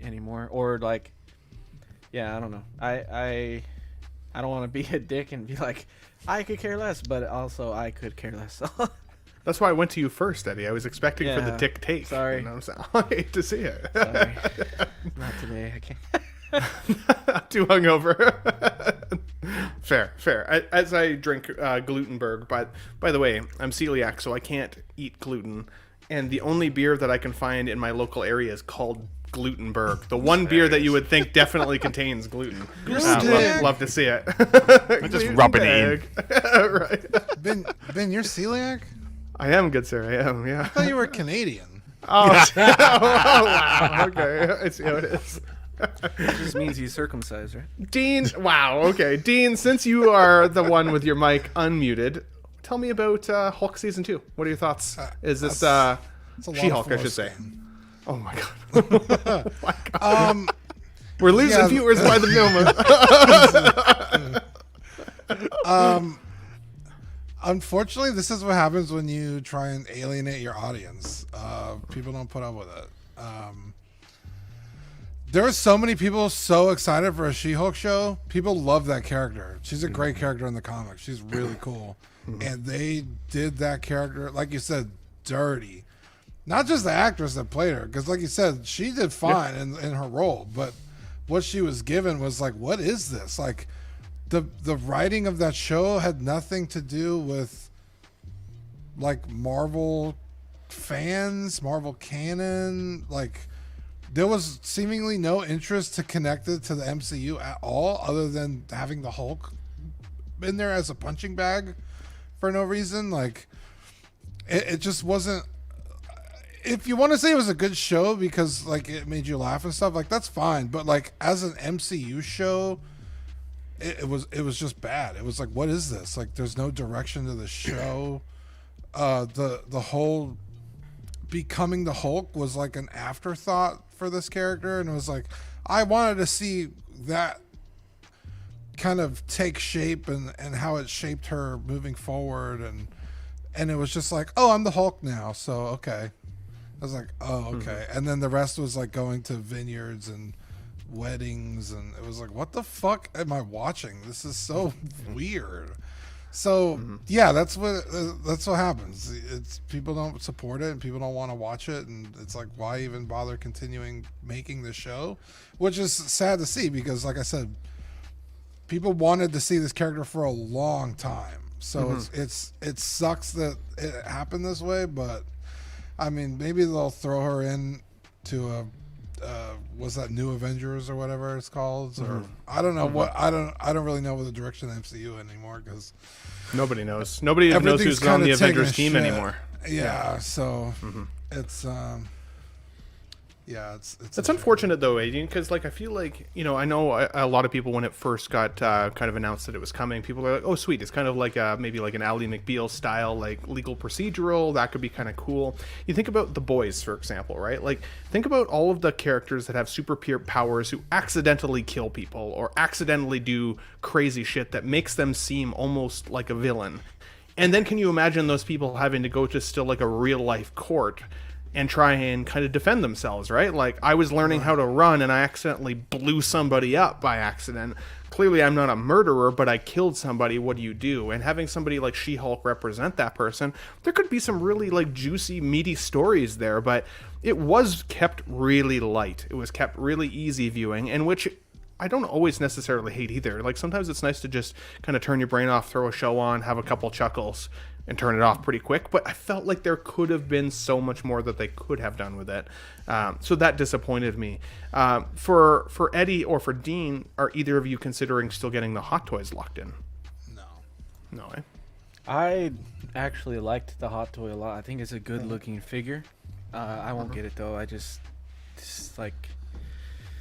anymore, or yeah, I don't know. I don't want to be a dick and be like, I could care less, but also I could care less. That's why I went to you first, Eddie. I was expecting for the dick take. Sorry. And I was like, I hate to see it. Sorry. Not today. I can't. Too hungover. Fair. As I drink Glutenberg, by the way, I'm celiac, so I can't eat gluten. And the only beer that I can find in my local area is called Glutenberg, the one beer that you would think definitely contains gluten. Love to see it. Just rubbing it in. Right. Ben, you're celiac? I am, good sir. I am, yeah. I thought you were Canadian. Oh, wow. Okay. I see how it is. It just means he's circumcised, right? Dean, wow. Okay. Dean, since you are the one with your mic unmuted, tell me about Hulk Season 2. What are your thoughts? Is this She-Hulk, I should say? Oh my god. My god. We're losing viewers by the moment. Unfortunately, this is what happens when you try and alienate your audience. People don't put up with it. There are so many people so excited for a She-Hulk show. People love that character. She's a great character in the comics. She's really cool. And they did that character, like you said, dirty. Not just the actress that played her, because like you said, she did fine in her role, but what she was given was like, what is this? Like, the writing of that show had nothing to do with like Marvel fans, Marvel canon. Like, there was seemingly no interest to connect it to the MCU at all, other than having the Hulk in there as a punching bag for no reason. Like, it just wasn't. If you want to say it was a good show because like it made you laugh and stuff, like that's fine. But like as an MCU show, it was just bad. It was like, what is this? Like, there's no direction to the show. The whole becoming the Hulk was like an afterthought for this character, and it was like I wanted to see that kind of take shape and how it shaped her moving forward, and it was just like, oh, I'm the Hulk now, so okay. I was like, oh, okay. And then the rest was like going to vineyards and weddings, and it was like, what the fuck am I watching? This is so weird. So yeah, that's what happens. It's people don't support it and people don't want to watch it, and it's like, why even bother continuing making the show? Which is sad to see because, like I said, people wanted to see this character for a long time. So it sucks that it happened this way, but I mean, maybe they'll throw her in to a was that New Avengers or whatever it's called, or I don't know what I don't really know what the direction of the MCU anymore because nobody knows. Nobody even knows who's on the Avengers team anymore. Yeah, so it's it's unfortunate though, Adrian, because like I feel like, you know, I know a lot of people when it first got kind of announced that it was coming, people are like, oh sweet, it's kind of like maybe like an Ally McBeal style like legal procedural, that could be kind of cool. You think about The Boys, for example, right? Like think about all of the characters that have super powers who accidentally kill people or accidentally do crazy shit that makes them seem almost like a villain. And then can you imagine those people having to go to still like a real life court and try and kind of defend themselves, right? Like, I was learning how to run and I accidentally blew somebody up by accident. Clearly, I'm not a murderer, but I killed somebody. What do you do? And having somebody like She-Hulk represent that person, there could be some really, like, juicy, meaty stories there, but it was kept really light. It was kept really easy viewing, and which I don't always necessarily hate either. Like, sometimes it's nice to just kind of turn your brain off, throw a show on, have a couple chuckles, and turn it off pretty quick. But I felt like there could have been so much more that they could have done with it. So that disappointed me. For Eddie or for Dean, are either of you considering still getting the Hot Toys locked in? No, eh? I actually liked the Hot Toy a lot. I think it's a good looking figure. I won't get it though. It's like,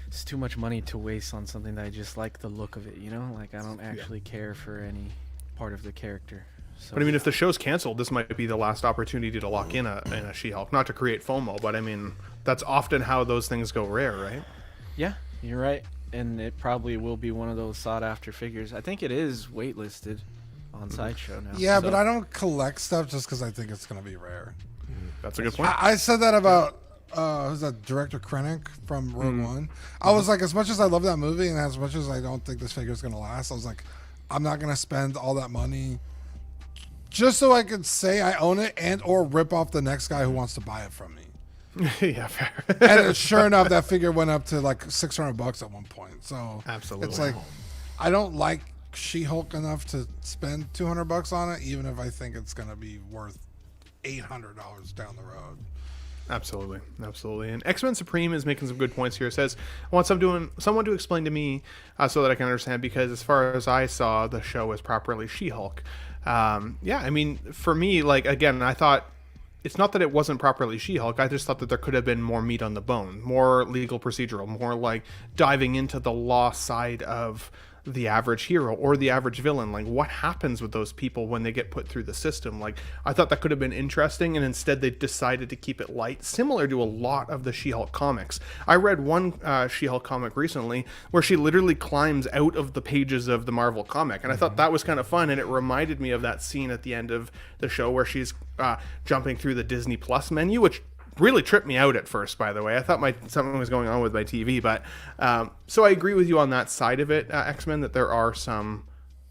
it's too much money to waste on something that I just like the look of it, you know? Like, I don't actually care for any part of the character. So, but I mean, if the show's canceled, this might be the last opportunity to lock in a She-Hulk. Not to create FOMO, but I mean, that's often how those things go rare, right? Yeah, you're right. And it probably will be one of those sought-after figures. I think it is waitlisted on Sideshow now. Yeah, so. But I don't collect stuff just because I think it's going to be rare. That's a good point. I said that about who's that, Director Krennic from Rogue One. I was like, as much as I love that movie and as much as I don't think this figure is going to last, I was like, I'm not going to spend all that money just so I could say I own it and or rip off the next guy who wants to buy it from me. Yeah, fair. And sure enough, that figure went up to like $600 at one point. So absolutely, it's like, I don't like She-Hulk enough to spend $200 on it, even if I think it's going to be worth $800 down the road. Absolutely. And X-Men Supreme is making some good points here. It says, I want someone to explain to me so that I can understand, because as far as I saw, the show was properly She-Hulk. Yeah, I mean, for me, like, again, I thought it's not that it wasn't properly She-Hulk. I just thought that there could have been more meat on the bone, more legal procedural, more like diving into the law side of the average hero or the average villain. Like, what happens with those people when they get put through the system? Like, I thought that could have been interesting, and instead they decided to keep it light, similar to a lot of the She-Hulk comics. I read one She-Hulk comic recently where she literally climbs out of the pages of the Marvel comic, and I thought that was kind of fun, and it reminded me of that scene at the end of the show where she's jumping through the Disney Plus menu, which really tripped me out at first, by the way. I thought something was going on with my TV, but so I agree with you on that side of it, X-Men, that there are some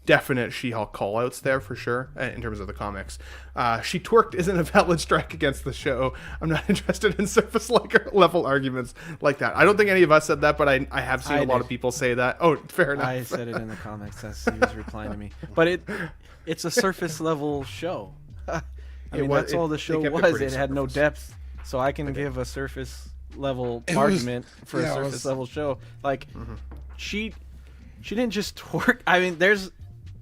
definite She-Hulk call-outs there for sure in terms of the comics. She twerked isn't a valid strike against the show. I'm not interested in surface level arguments like that. I don't think any of us said that, but I have seen a lot of people say that. Oh, fair enough. I said it in the comics as he was replying to me. But it's a surface level show. I mean, that's all the show was. It had no depth. So I can give a surface level argument for a surface level show. Like, she didn't just twerk. I mean, there's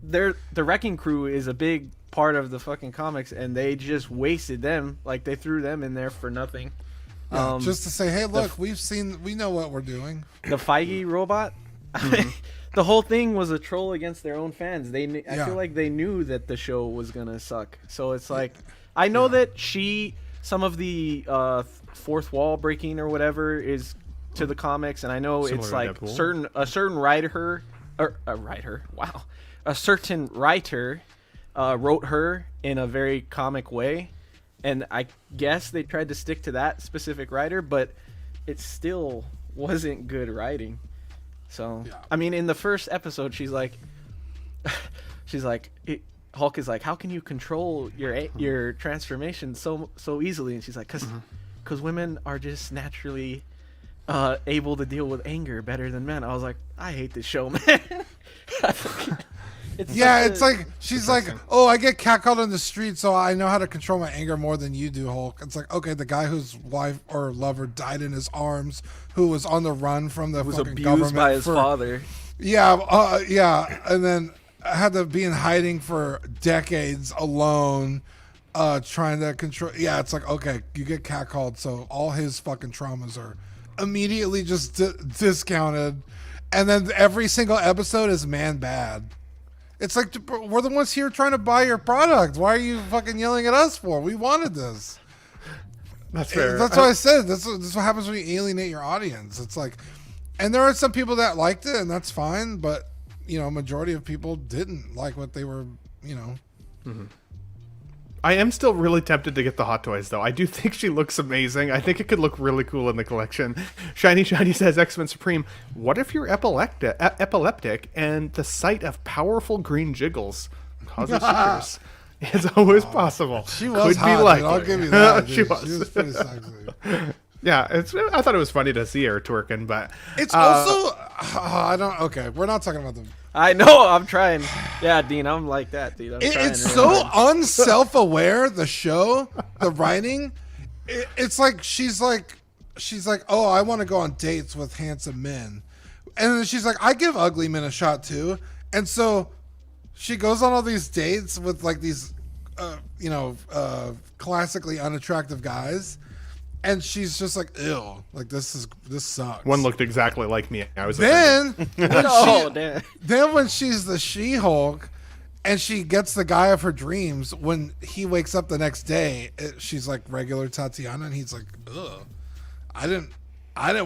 the Wrecking Crew is a big part of the fucking comics, and they just wasted them. Like, they threw them in there for nothing. Yeah, just to say, hey, look, we know what we're doing. The Feige robot, the whole thing was a troll against their own fans. I feel like they knew that the show was gonna suck. So it's like, I know that some of the fourth wall breaking or whatever is to the comics, and I know Similar it's to like Deadpool. a certain writer, a certain writer wrote her in a very comic way. And I guess they tried to stick to that specific writer, but it still wasn't good writing. So, I mean, in the first episode, she's like, Hulk is like, how can you control your transformation so easily? And she's like, because women are just naturally able to deal with anger better than men. I was like, I hate this show, man. It's like she's like, oh, I get catcalled on the street, so I know how to control my anger more than you do, Hulk. It's like, okay, the guy whose wife or lover died in his arms, who was on the run from the fucking abused government by his father. Yeah, and then I had to be in hiding for decades alone, trying to control. Yeah, it's like, okay, you get catcalled, so all his fucking traumas are immediately just discounted, and then every single episode is man bad. It's like, we're the ones here trying to buy your product. Why are you fucking yelling at us for? We wanted this. That's fair. That's what I said. This is what happens when you alienate your audience. It's like, and there are some people that liked it, and that's fine. But, majority of people didn't like what they were, I am still really tempted to get the Hot Toys, though. I do think she looks amazing. I think it could look really cool in the collection. Shiny says, X-Men Supreme, what if you're epileptic and the sight of powerful green jiggles causes seizures? It's always possible. She was could hot, be like dude. I'll give you that. Dude. She was pretty sexy. Yeah, I thought it was funny to see her twerking, but it's also okay, we're not talking about the. I know, I'm trying. Yeah, Dean, I'm like that, dude. It's so unself-aware, the show, the writing. It's like she's like, oh, I want to go on dates with handsome men, and then she's like, I give ugly men a shot too, and so she goes on all these dates with like these, classically unattractive guys. And she's just like, ew, like this sucks. one looked exactly like me. I was Then damn. then when she's the She-Hulk and she gets the guy of her dreams, when he wakes up the next day, she's like regular Tatiana, and he's like, ugh, I didn't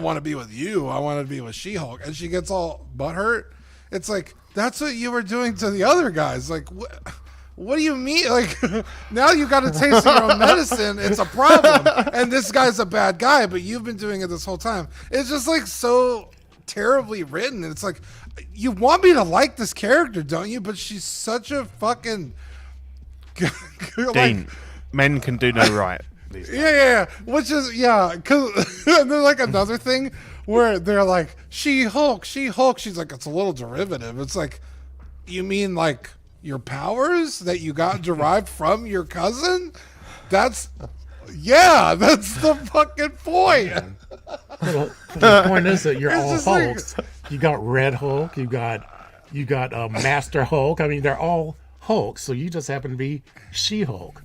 want to be with you. I wanted to be with She-Hulk. And she gets all butthurt. It's like, that's what you were doing to the other guys. Like, what do you mean? Like, now you got to taste your own medicine. It's a problem. And this guy's a bad guy, but you've been doing it this whole time. It's just like so terribly written. It's like, you want me to like this character, don't you? But she's such a fucking Dean, men can do no right. These days. Yeah. Which is, because and then like another thing where they're like, She-Hulk. She's like, it's a little derivative. It's like, you mean like your powers that you got derived from your cousin? That's the fucking point. Well, the point is that you're It's all just like- Hulks. You got Red Hulk. You got Master Hulk. I mean, they're all Hulks. So you just happen to be She-Hulk.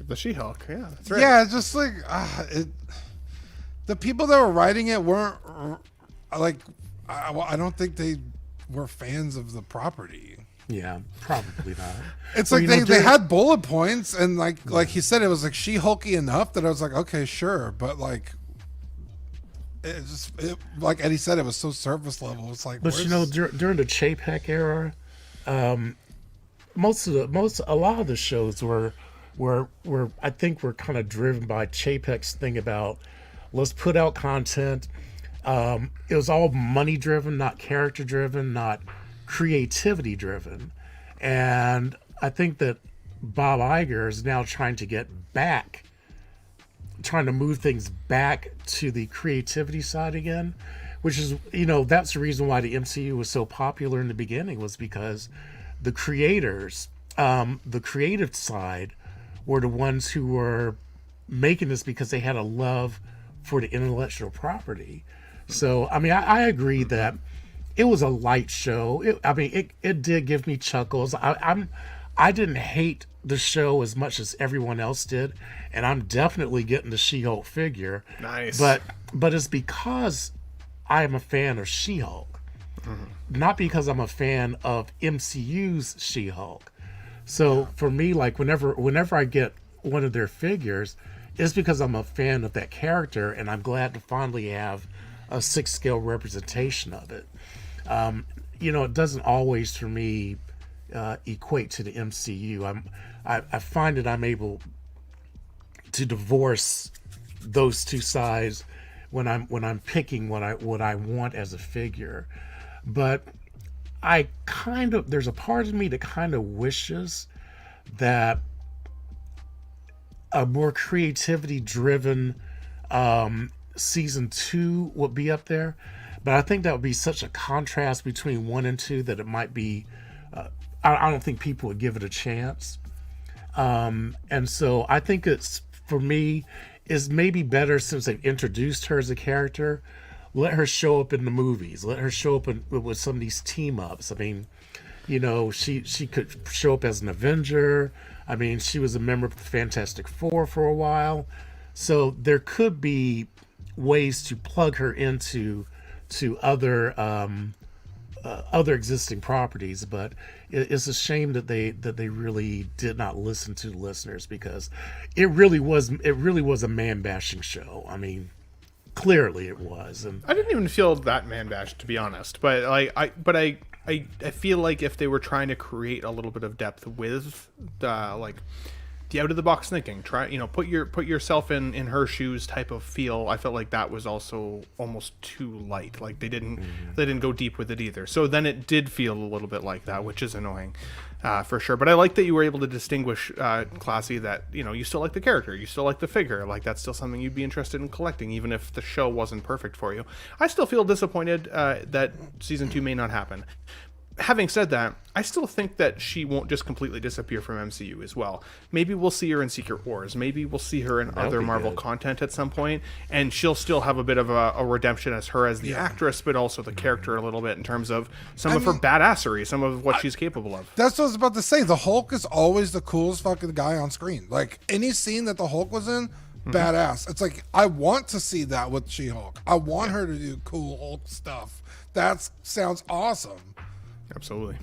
the She-Hulk. Yeah, that's right. Yeah, it's just like the people that were writing it weren't like, I don't think they were fans of the property. Yeah, probably not. It's Well, like they had bullet points, and like he said, it was like She-Hulky enough that I was like, okay, sure, but like like Eddie said, it was so surface level. It's like, But during the Chapek era, a lot of the shows were I think were kind of driven by Chapek's thing about, let's put out content. It was all money driven, not character driven, not creativity driven. And I think that Bob Iger is now trying to move things back to the creativity side again, which is, that's the reason why the MCU was so popular in the beginning, was because the creators, the creative side, were the ones who were making this because they had a love for the intellectual property. So, I mean, I agree that it was a light show. It did give me chuckles. I didn't hate the show as much as everyone else did, and I'm definitely getting the She-Hulk figure. Nice. But it's because I am a fan of She-Hulk, not because I'm a fan of MCU's She-Hulk. So for me, like whenever I get one of their figures, it's because I'm a fan of that character, and I'm glad to finally have a 6-scale representation of it. It doesn't always for me equate to the MCU. I find that I'm able to divorce those two sides when I'm picking what I want as a figure. But there's a part of me that kind of wishes that a more creativity driven season 2 would be up there, but I think that would be such a contrast between 1 and 2 that it might be I don't think people would give it a chance. And so I think it's, for me, is maybe better, since they've introduced her as a character, let her show up in the movies, let her show up with some of these team ups. I mean, she could show up as an Avenger. I mean, she was a member of the Fantastic Four for a while. So there could be ways to plug her into other existing properties, but it's a shame that they really did not listen to the listeners, because it really was a man bashing show. I mean, clearly it was, and I didn't even feel that man bashed, to be honest. But I feel like if they were trying to create a little bit of depth with the out of the box thinking, put yourself in her shoes type of feel, I felt like that was also almost too light. Like they didn't go deep with it either. So then it did feel a little bit like that, which is annoying, for sure. But I like that you were able to distinguish, Classy, that you still like the character, you still like the figure, like that's still something you'd be interested in collecting, even if the show wasn't perfect for you. I still feel disappointed that season 2 may not happen. Having said that, I still think that she won't just completely disappear from MCU as well. Maybe we'll see her in Secret Wars. Maybe we'll see her in other Marvel content at some point, and she'll still have a bit of a redemption as the actress, but also the character a little bit in terms of some of her badassery, some of what she's capable of. That's what I was about to say. The Hulk is always the coolest fucking guy on screen. Like, any scene that the Hulk was in, badass. It's like, I want to see that with She-Hulk. I want her to do cool Hulk stuff. That sounds awesome. Absolutely.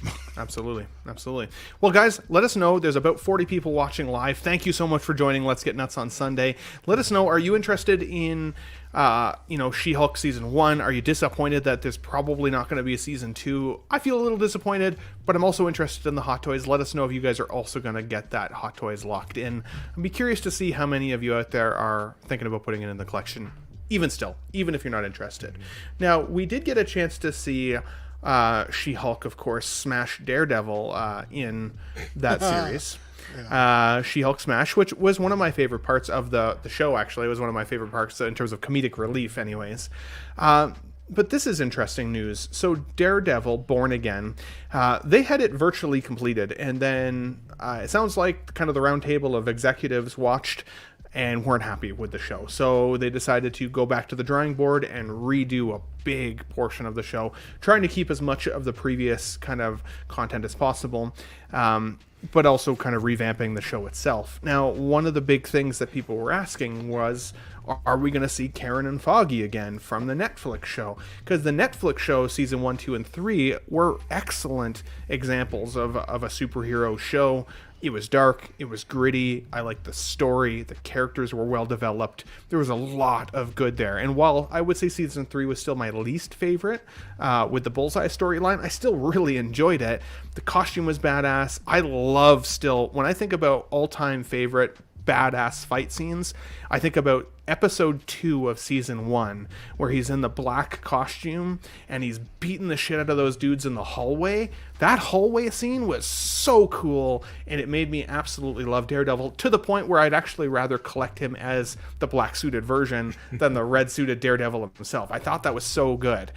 Well, guys, let us know. There's about 40 people watching live. Thank you so much for joining Let's Get Nuts on Sunday. Let us know, are you interested in She-Hulk season 1? Are you disappointed that there's probably not going to be a season 2? I feel a little disappointed, but I'm also interested in the Hot Toys. Let us know if you guys are also going to get that Hot Toys locked in. I'd be curious to see how many of you out there are thinking about putting it in the collection, even if you're not interested. Now, we did get a chance to see She-Hulk, of course, smash Daredevil in that series. She-Hulk smash, which was one of my favorite parts of the show, actually. It was one of my favorite parts in terms of comedic relief anyways. But this is interesting news. So Daredevil Born Again, they had it virtually completed, and then it sounds like kind of the round table of executives watched and weren't happy with the show. So they decided to go back to the drawing board and redo a big portion of the show, trying to keep as much of the previous kind of content as possible, but also kind of revamping the show itself. Now, one of the big things that people were asking was, are we going to see Karen and Foggy again from the Netflix show? Because the Netflix show, season 1, 2, and 3, were excellent examples of a superhero show. It was dark, it was gritty, I liked the story, the characters were well developed, there was a lot of good there. And while I would say season 3 was still my least favorite, with the Bullseye storyline, I still really enjoyed it. The costume was badass. I love still, when I think about all-time favorite badass fight scenes, I think about episode 2 of season 1, where he's in the black costume and he's beating the shit out of those dudes in the hallway. That hallway scene was so cool, and it made me absolutely love Daredevil, to the point where I'd actually rather collect him as the black suited version than the red suited Daredevil himself. I thought that was so good.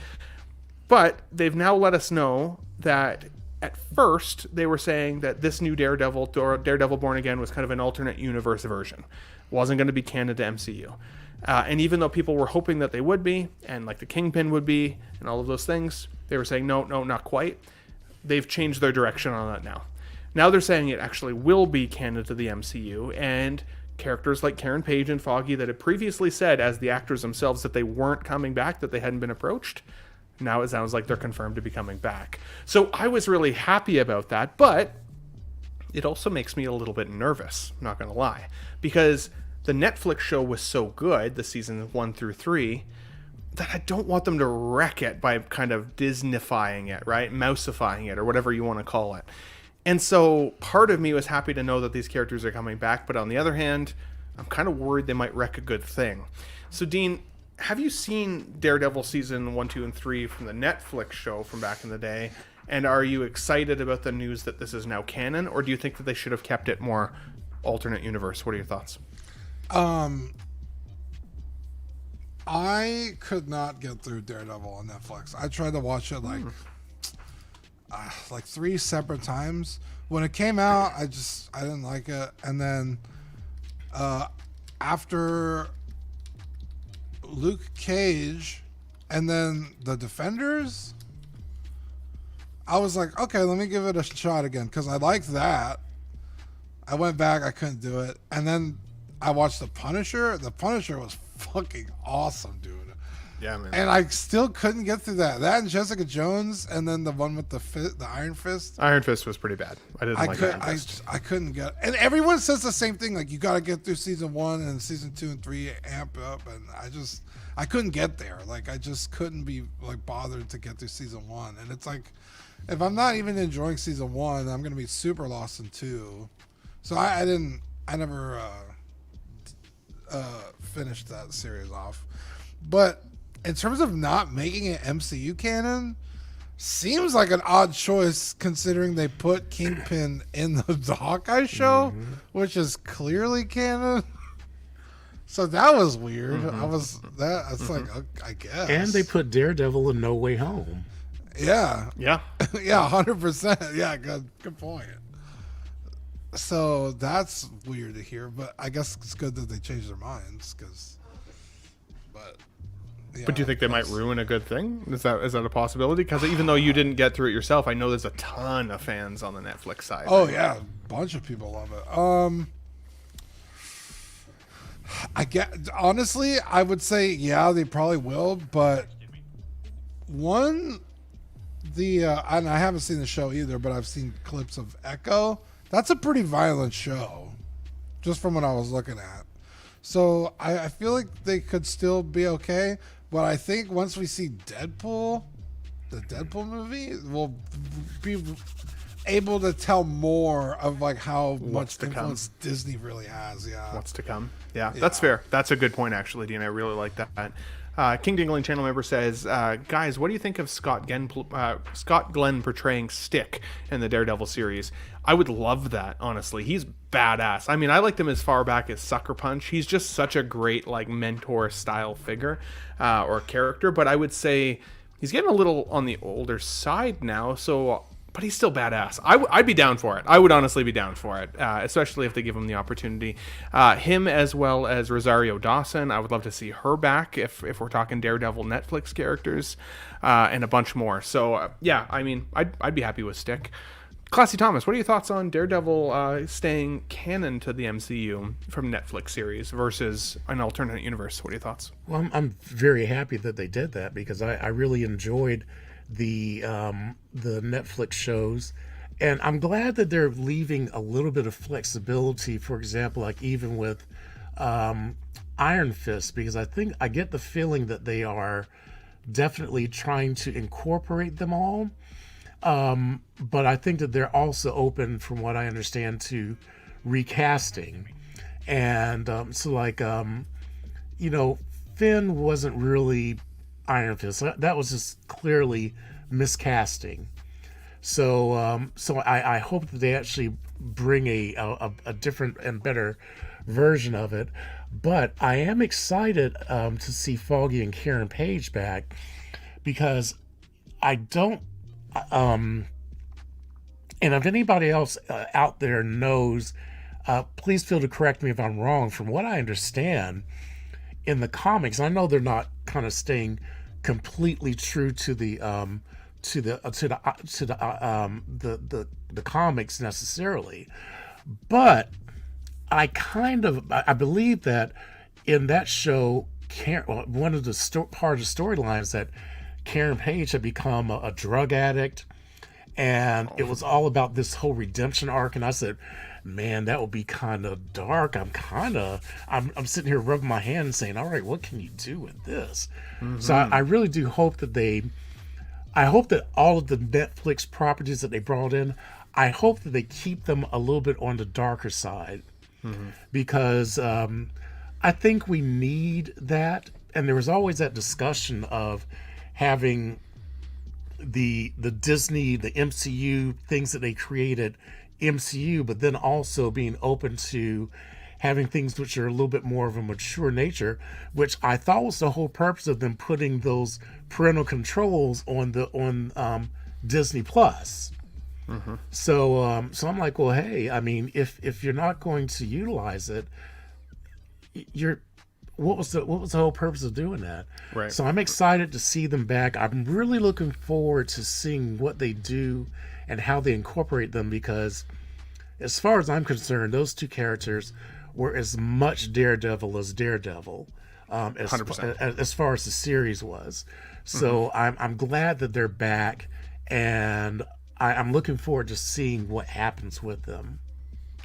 But they've now let us know that at first, they were saying that this new Daredevil Born Again, was kind of an alternate universe version. Wasn't going to be canon to MCU. And even though people were hoping that they would be, and like the Kingpin would be, and all of those things, they were saying, no, not quite. They've changed their direction on that now. Now they're saying it actually will be canon to the MCU, and characters like Karen Page and Foggy that had previously said, as the actors themselves, that they weren't coming back, that they hadn't been approached, now it sounds like they're confirmed to be coming back. So I was really happy about that, but it also makes me a little bit nervous, not going to lie, because the Netflix show was so good, the season 1 through 3, that I don't want them to wreck it by kind of Disneyfying it, right? Mousifying it, or whatever you want to call it. And so part of me was happy to know that these characters are coming back, but on the other hand, I'm kind of worried they might wreck a good thing. So Dean, have you seen Daredevil season 1, 2, and 3 from the Netflix show from back in the day? And are you excited about the news that this is now canon, or do you think that they should have kept it more alternate universe? What are your thoughts? I could not get through Daredevil on Netflix. I tried to watch it like 3 separate times. When it came out, I didn't like it. And then after Luke Cage and then the Defenders, I was like, okay, let me give it a shot again, because I liked that. I went back, I couldn't do it. And then I watched The Punisher. The Punisher was fucking awesome, dude. Yeah, man. And I still couldn't get through that. That and Jessica Jones, and then the one with the Iron Fist. Iron Fist was pretty bad. I didn't like Iron Fist. I couldn't get. And everyone says the same thing. Like, you got to get through season 1 and season 2 and 3 amp up. And I couldn't get there. Like, I just couldn't be like bothered to get through season 1. And it's like, if I'm not even enjoying season 1, I'm gonna be super lost in 2. So I never finished that series off. But in terms of not making it MCU canon, seems like an odd choice considering they put Kingpin in the Hawkeye show, which is clearly canon. So that was weird. I guess. And they put Daredevil in No Way Home. Yeah. Yeah. Yeah, 100%. Yeah, good point. So that's weird to hear, but I guess it's good that they changed their minds, But do you think they might ruin a good thing? Is that a possibility? Because even though you didn't get through it yourself, I know there's a ton of fans on the Netflix side. Oh yeah, a bunch of people love it. Honestly, I would say yeah, they probably will. But and I haven't seen the show either, but I've seen clips of Echo. That's a pretty violent show, just from what I was looking at. So I feel like they could still be okay. But I think once we see Deadpool, the Deadpool movie, we'll be able to tell more of like how much influence Disney really has. Yeah. What's to come. Yeah, that's fair. That's a good point, actually, Dean. I really like that. King Dingling channel member says, guys, what do you think of Scott Glenn portraying Stick in the Daredevil series? I would love that, honestly. He's badass. I mean, I liked him as far back as Sucker Punch. He's just such a great like mentor style figure or character, but I would say he's getting a little on the older side now, but he's still badass. I'd be down for it. I would honestly be down for it, especially if they give him the opportunity. Him as well as Rosario Dawson. I would love to see her back if we're talking Daredevil Netflix characters, and a bunch more. So yeah, I mean, I'd be happy with Stick. Classy Thomas, what are your thoughts on Daredevil staying canon to the MCU from Netflix series versus an alternate universe? What are your thoughts? Well, I'm very happy that they did that, because I really enjoyed the Netflix shows, and I'm glad that they're leaving a little bit of flexibility. For example, like even with Iron Fist, because I get the feeling that they are definitely trying to incorporate them all. But I think that they're also open, from what I understand, to recasting. And Finn wasn't really Iron Fist. That was just clearly miscasting. So I hope that they actually bring a different and better version of it. But I am excited to see Foggy and Karen Page back, because I don't. And if anybody else out there knows, please feel to correct me if I'm wrong. From what I understand, in the comics, I know they're not kind of staying completely true to the the comics necessarily, but I believe that in that show, one of the part of the storylines that Karen Page had become a drug addict, and it was all about this whole redemption arc. And I said, man, that would be kind of dark. I'm sitting here rubbing my hand and saying, all right, what can you do with this? So I really do hope that I hope that all of the Netflix properties that they brought in, I hope that they keep them a little bit on the darker side, because I think we need that. And there was always that discussion of having the Disney, the MCU things that they created MCU, but then also being open to having things which are a little bit more of a mature nature, which I thought was the whole purpose of them putting those parental controls on Disney Plus. So I'm like, well, hey, I mean, if you're not going to utilize it, what was the whole purpose of doing that? Right. So I'm excited to see them back. I'm really looking forward to seeing what they do and how they incorporate them, because as far as I'm concerned, those two characters were as much Daredevil as Daredevil, 100%. as far as the series was. So I'm glad that they're back, and I'm looking forward to seeing what happens with them.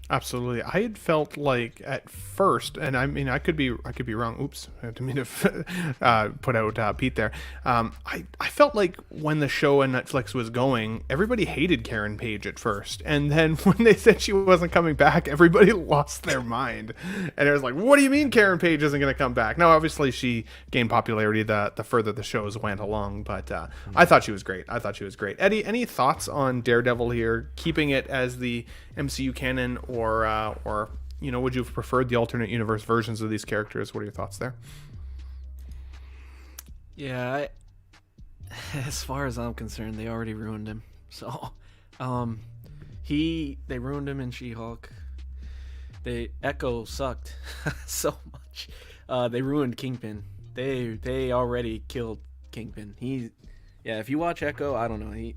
Absolutely. I had felt like at first, and I mean, I could be wrong. Oops, I didn't mean to put out Pete there. I felt like when the show on Netflix was going, everybody hated Karen Page at first, and then when they said she wasn't coming back, everybody lost their mind, and it was like, what do you mean Karen Page isn't going to come back? Now, obviously, she gained popularity the further the shows went along, but I thought she was great. Eddie, any thoughts on Daredevil here, keeping it as the MCU canon, or would you have preferred the alternate universe versions of these characters? What are your thoughts there? Yeah, as far as I'm concerned, they already ruined him. So, they ruined him in She-Hulk. Echo sucked so much. They ruined Kingpin. They already killed Kingpin. If you watch Echo, I don't know.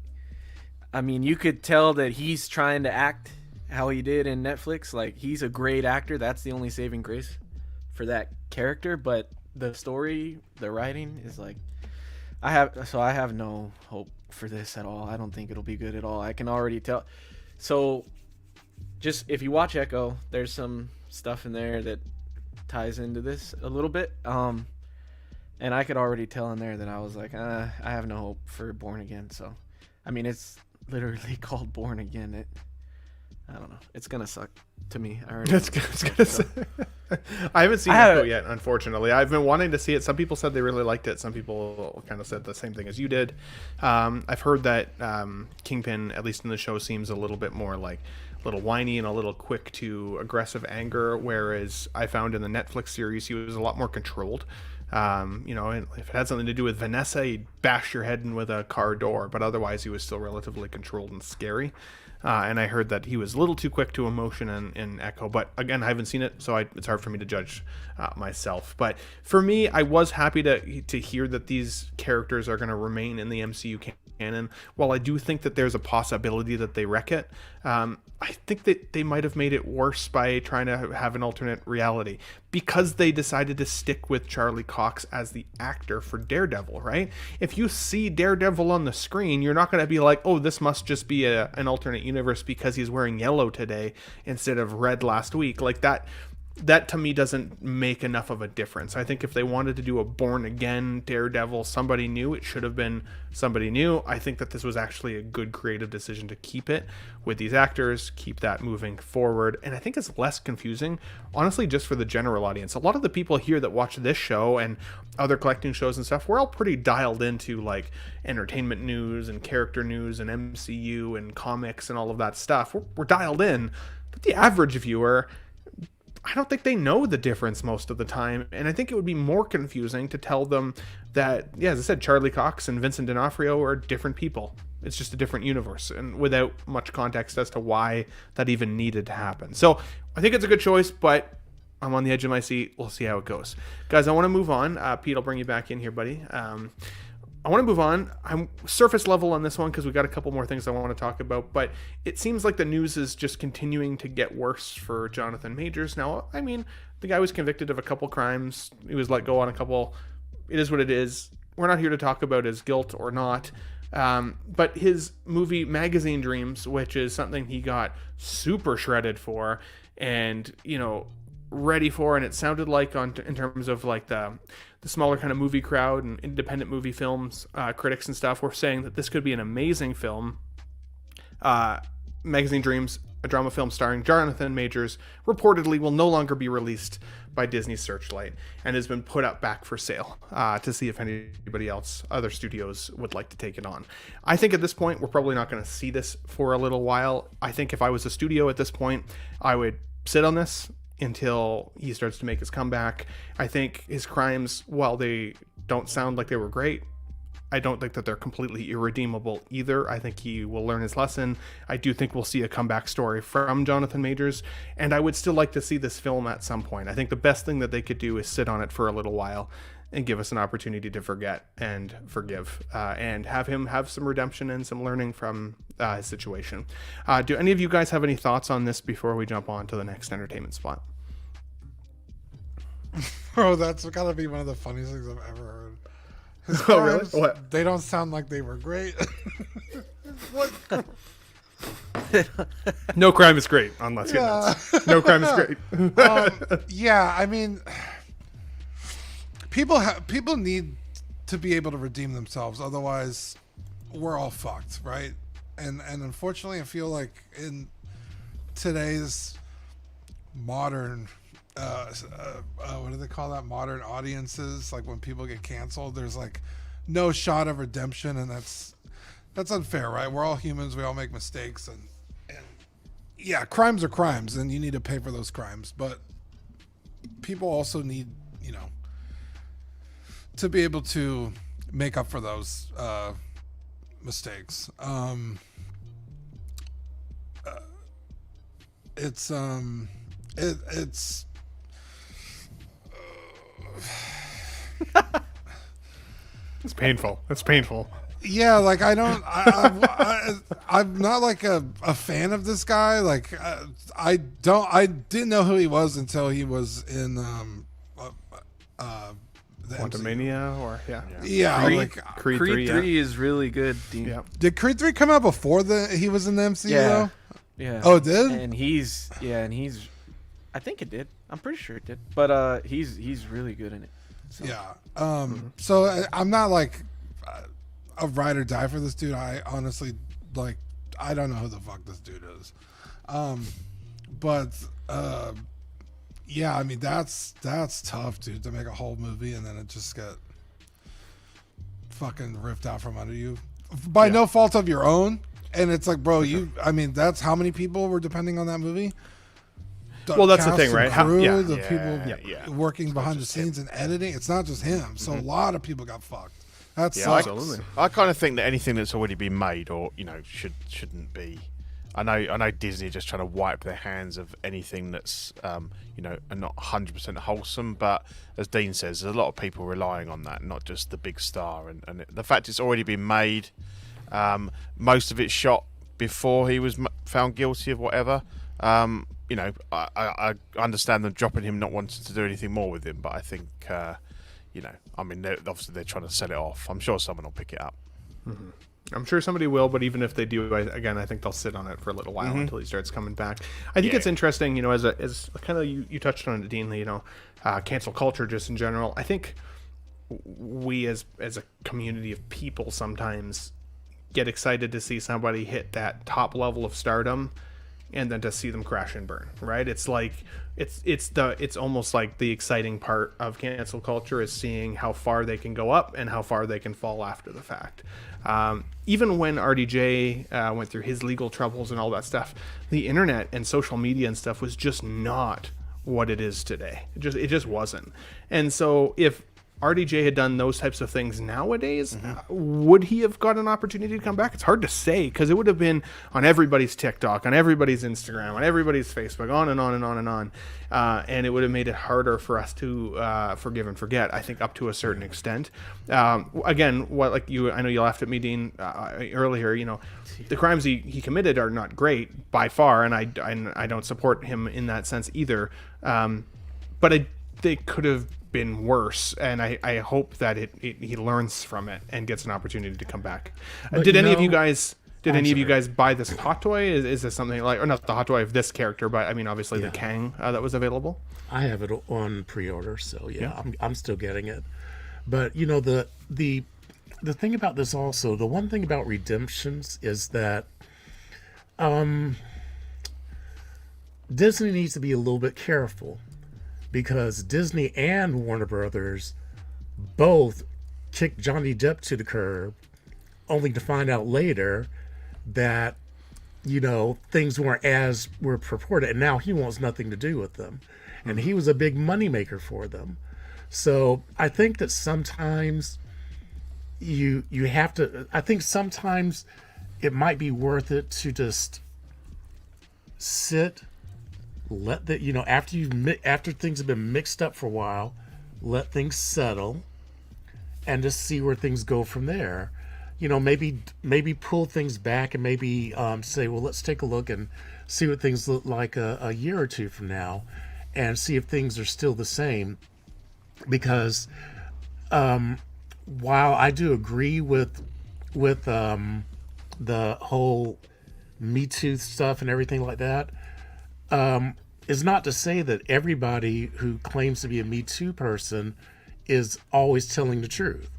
I mean, you could tell that he's trying to act how he did in Netflix. Like, he's a great actor. That's the only saving grace for that character. But the story, the writing is like, I have no hope for this at all. I don't think it'll be good at all. I can already tell. So, just if you watch Echo, there's some stuff in there that ties into this a little bit. And I could already tell in there that I was like, I have no hope for Born Again. So, I mean, it's literally called Born Again. I don't know. It's gonna suck to me. I haven't seen Echo yet, unfortunately. I've been wanting to see it. Some people said they really liked it. Some people kind of said the same thing as you did. I've heard that Kingpin, at least in the show, seems a little bit more like a little whiny and a little quick to aggressive anger, whereas I found in the Netflix series he was a lot more controlled. And if it had something to do with Vanessa, he'd bash your head in with a car door, but otherwise he was still relatively controlled and scary. And I heard that he was a little too quick to emotion in Echo, but again, I haven't seen it, so it's hard for me to judge myself. But for me, I was happy to hear that these characters are going to remain in the MCU canon. While I do think that there's a possibility that they wreck it, I think that they might have made it worse by trying to have an alternate reality, because they decided to stick with Charlie Cox as the actor for Daredevil, right? If you see Daredevil on the screen, you're not going to be like, oh, this must just be an alternate universe because he's wearing yellow today instead of red last week. Like that to me doesn't make enough of a difference. I think if they wanted to do a Born Again Daredevil, somebody new, it should have been somebody new. I think that this was actually a good creative decision to keep it with these actors, keep that moving forward. And I think it's less confusing, honestly, just for the general audience. A lot of the people here that watch this show and other collecting shows and stuff, we're all pretty dialed into like entertainment news and character news and MCU and comics and all of that stuff. We're dialed in, but the average viewer, I don't think they know the difference most of the time, and I think it would be more confusing to tell them that, as I said, Charlie Cox and Vincent D'Onofrio are different people. It's just a different universe, and without much context as to why that even needed to happen. So I think it's a good choice, but I'm on the edge of my seat. We'll see how it goes. Guys, I want to move on. Pete, I'll bring you back in here, buddy. I want to move on. I'm surface level on this one because we got a couple more things I want to talk about, but it seems like the news is just continuing to get worse for Jonathan Majors. Now, I mean, the guy was convicted of a couple crimes. He was let go on a couple. It is what it is. We're not here to talk about his guilt or not. But his movie Magazine Dreams, which is something he got super shredded for and, you know, ready for, and it sounded like in terms of like the smaller kind of movie crowd and independent movie films, critics and stuff were saying that this could be an amazing film. Magazine Dreams, a drama film starring Jonathan Majors, reportedly will no longer be released by Disney's Searchlight and has been put up back for sale to see if anybody else, other studios, would like to take it on. I think at this point, we're probably not going to see this for a little while. I think if I was a studio at this point, I would sit on this until he starts to make his comeback. I think his crimes, while they don't sound like they were great, I don't think that they're completely irredeemable either. I think he will learn his lesson. I do think we'll see a comeback story from Jonathan Majors, and I would still like to see this film at some point. I think the best thing that they could do is sit on it for a little while and give us an opportunity to forget and forgive, and have him have some redemption and some learning from his situation. Do any of you guys have any thoughts on this before we jump on to the next entertainment spot? Bro, that's gotta be one of the funniest things I've ever heard. His Oh, really? crimes, What? They don't sound like they were great. What? No crime is great on Let's Get Nuts. No crime is great. Yeah, I mean, people need to be able to redeem themselves. Otherwise, we're all fucked, right? And unfortunately, I feel like in today's modern what do they call that, modern audiences, like when people get canceled, there's like no shot of redemption, and that's unfair, right? We're all humans, we all make mistakes, and yeah, crimes are crimes, and you need to pay for those crimes, but people also need, you know, to be able to make up for those mistakes. It's It's painful. It's painful. yeah, like I'm not like a fan of this guy. Like I didn't know who he was until he was in the Quantumania, or yeah, Creed, like Creed 3, 3 is really good, Dean. yeah. did Creed 3 come out before he was in the MCU Yeah. though? Yeah. Oh, it did? And he's I think it did. I'm pretty sure it did. But he's really good in it. So. Yeah. So I'm not like a ride or die for this dude. I honestly, like, I don't know who the fuck this dude is. But yeah, I mean that's tough, dude, to make a whole movie and then it just get fucking ripped out from under you by no fault of your own. And it's like, bro, I mean, that's how many people were depending on that movie. Well, that's the Cast thing, and right? Crew, the Yeah. people working behind the scenes and editing. It's not just him. So a lot of people got fucked. That Yeah, sucks. Absolutely. I kind of think that anything that's already been made, or shouldn't be. I know Disney are just trying to wipe their hands of anything that's not 100% wholesome. But as Dean says, there's a lot of people relying on that, not just the big star. And the fact it's already been made, most of it shot before he was found guilty of whatever. I understand them dropping him, not wanting to do anything more with him. But I think, obviously they're trying to sell it off. I'm sure someone will pick it up. Mm-hmm. I'm sure somebody will, but even if they do, I think they'll sit on it for a little while until he starts coming back. I think it's interesting, as kind of you touched on it, Dean, cancel culture just in general. I think we as a community of people sometimes get excited to see somebody hit that top level of stardom and then to see them crash and burn, right? It's like it's almost like the exciting part of cancel culture is seeing how far they can go up and how far they can fall after the fact. Even when RDJ went through his legal troubles and all that stuff, the internet and social media and stuff was just not what it is today. It just wasn't. And so if RDJ had done those types of things nowadays, would he have got an opportunity to come back? It's hard to say, because it would have been on everybody's TikTok, on everybody's Instagram, on everybody's Facebook, on and on and on and on. And it would have made it harder for us to forgive and forget, I think, up to a certain extent. Again, I know you laughed at me, Dean, earlier. You know, the crimes he committed are not great by far, and I don't support him in that sense either. But they could have been worse, and I hope that he learns from it and gets an opportunity to come back. Did any of you guys buy this hot toy? Is this something like, or not the hot toy of this character, but I mean obviously the Kang that was available? I have it on pre-order, so yeah. I'm still getting it. But you know, the thing about this also, the one thing about redemptions is that Disney needs to be a little bit careful, because Disney and Warner Brothers both kicked Johnny Depp to the curb, only to find out later that, you know, things weren't as were purported, and now he wants nothing to do with them. And he was a big moneymaker for them. So I think that sometimes you have to, I think sometimes it might be worth it to just sit, let the, you know, after things have been mixed up for a while, let things settle and just see where things go from there. You know, maybe pull things back and maybe say, well, let's take a look and see what things look like a year or two from now, and see if things are still the same. Because while I do agree with the whole Me Too stuff and everything like that, is not to say that everybody who claims to be a Me Too person is always telling the truth.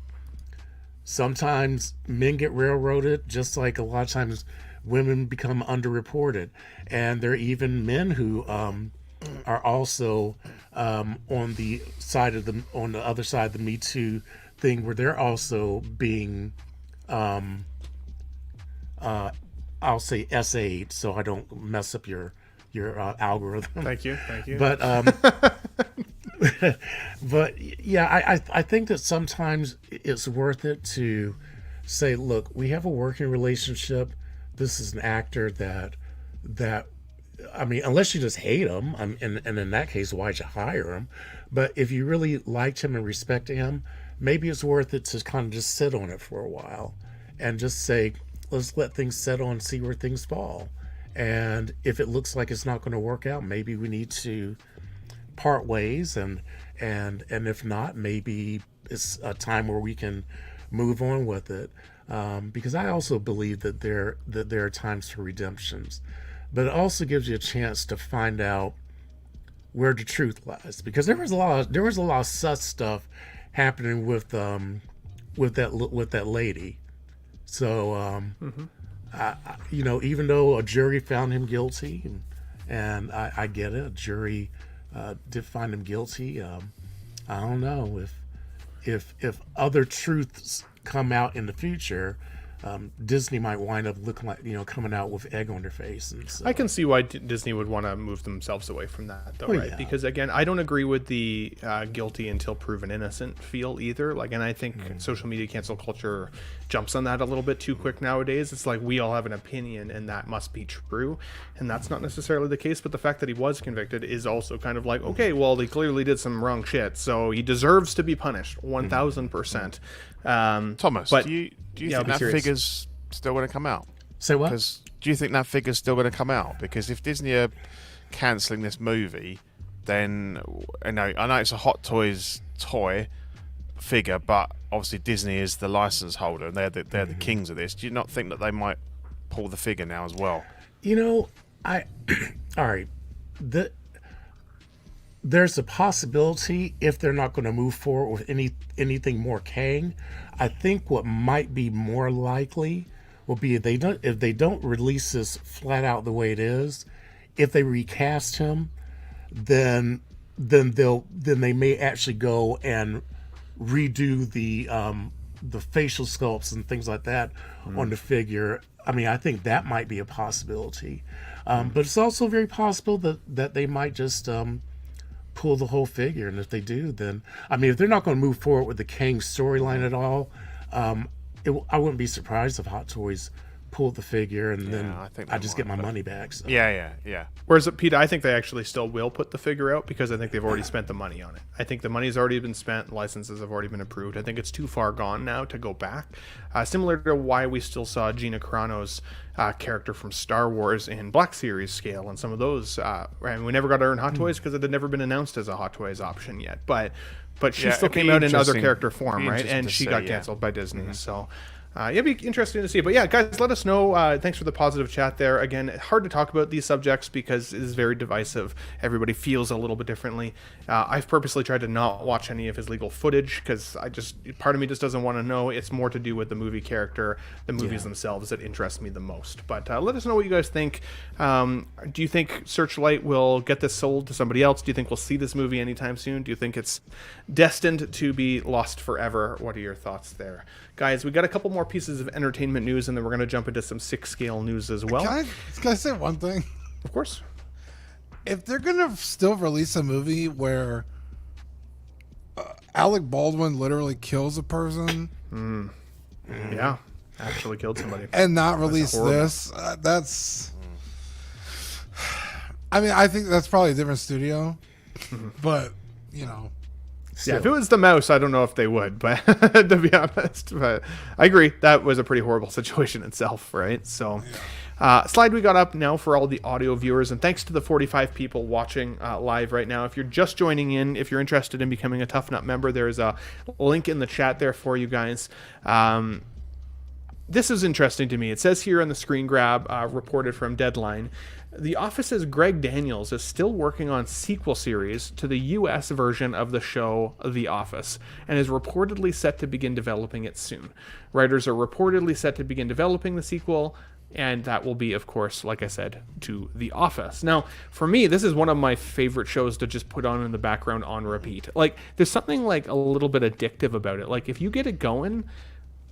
Sometimes men get railroaded, just like a lot of times women become underreported. And there are even men who are also on the other side of the Me Too thing, where they're also being I'll say SA'd, so I don't mess up your algorithm. Thank you. But but yeah, I think that sometimes it's worth it to say, look, we have a working relationship. This is an actor that I mean, unless you just hate him, and in that case, why'd you hire him? But if you really liked him and respected him, maybe it's worth it to kind of just sit on it for a while and just say, let's let things settle and see where things fall. And if it looks like it's not going to work out, maybe we need to part ways, and if not, maybe it's a time where we can move on with it. Because I also believe that there are times for redemptions, but it also gives you a chance to find out where the truth lies. Because there was a lot of sus stuff happening with that lady. So you know, even though a jury found him guilty, and I get it, a jury did find him guilty. I don't know if other truths come out in the future, Disney might wind up looking like, you know, coming out with egg on their face. And so, I can see why Disney would want to move themselves away from that, though, right? Yeah. Because again, I don't agree with the guilty until proven innocent feel either. Like, and I think social media cancel culture jumps on that a little bit too quick nowadays. It's like we all have an opinion, and that must be true, and that's not necessarily the case. But the fact that he was convicted is also kind of like, okay, well, he clearly did some wrong shit, so he deserves to be punished 1,000%. Thomas, but do you yeah, think I'll be that serious. figure's still going to come out? say what? Because do you think that figure's still going to come out? Because if Disney are cancelling this movie, then I know it's a Hot Toys toy figure, but obviously Disney is the license holder, and they're the kings of this. Do you not think that they might pull the figure now as well? You know, all right. There's a possibility, if they're not going to move forward with anything more Kang. I think what might be more likely will be if they don't release this flat out the way it is, if they recast him, then they may actually go and redo the facial sculpts and things like that on the figure. I mean, I think that might be a possibility, but it's also very possible that they might just pull the whole figure. And if they do, then I mean, if they're not going to move forward with the Kang storyline at all, I wouldn't be surprised if Hot Toys pulled the figure and then I just get my money back. So. Yeah. Whereas, Pete, I think they actually still will put the figure out because I think they've already spent the money on it. I think the money's already been spent, licenses have already been approved. I think it's too far gone now to go back. Similar to why we still saw Gina Carano's character from Star Wars in Black Series scale and some of those. And we never got her in Hot Toys because it had never been announced as a Hot Toys option yet. But she still came out in other character form, right? And she got canceled by Disney. So it'd be interesting to see. But yeah, guys, let us know. Thanks for the positive chat there. Again, hard to talk about these subjects because it is very divisive. Everybody feels a little bit differently. I've purposely tried to not watch any of his legal footage because part of me just doesn't want to know. It's more to do with the movie character, the movies themselves that interest me the most. But let us know what you guys think. Do you think Searchlight will get this sold to somebody else? Do you think we'll see this movie anytime soon? Do you think it's destined to be lost forever? What are your thoughts there? Guys, we got a couple more pieces of entertainment news, and then we're going to jump into some 6-scale news as well. Can I say one thing? Of course. If they're going to still release a movie where Alec Baldwin literally kills a person... Yeah, actually killed somebody. And not release this, that's... I mean, I think that's probably a different studio, but, you know... Yeah, if it was the Mouse, I don't know if they would, but to be honest, but I agree that was a pretty horrible situation itself, right? So, slide we got up now for all the audio viewers, and thanks to the 45 people watching live right now. If you're just joining in, if you're interested in becoming a Tough Nut member, there's a link in the chat there for you guys. This is interesting to me. It says here on the screen grab, reported from Deadline, The Office's Greg Daniels is still working on sequel series to the U.S. version of the show The Office and is reportedly set to begin developing it soon. Writers are reportedly set to begin developing the sequel, and that will be, of course, like I said, to The Office. Now, for me, this is one of my favorite shows to just put on in the background on repeat. Like, there's something like a little bit addictive about it. Like, if you get it going...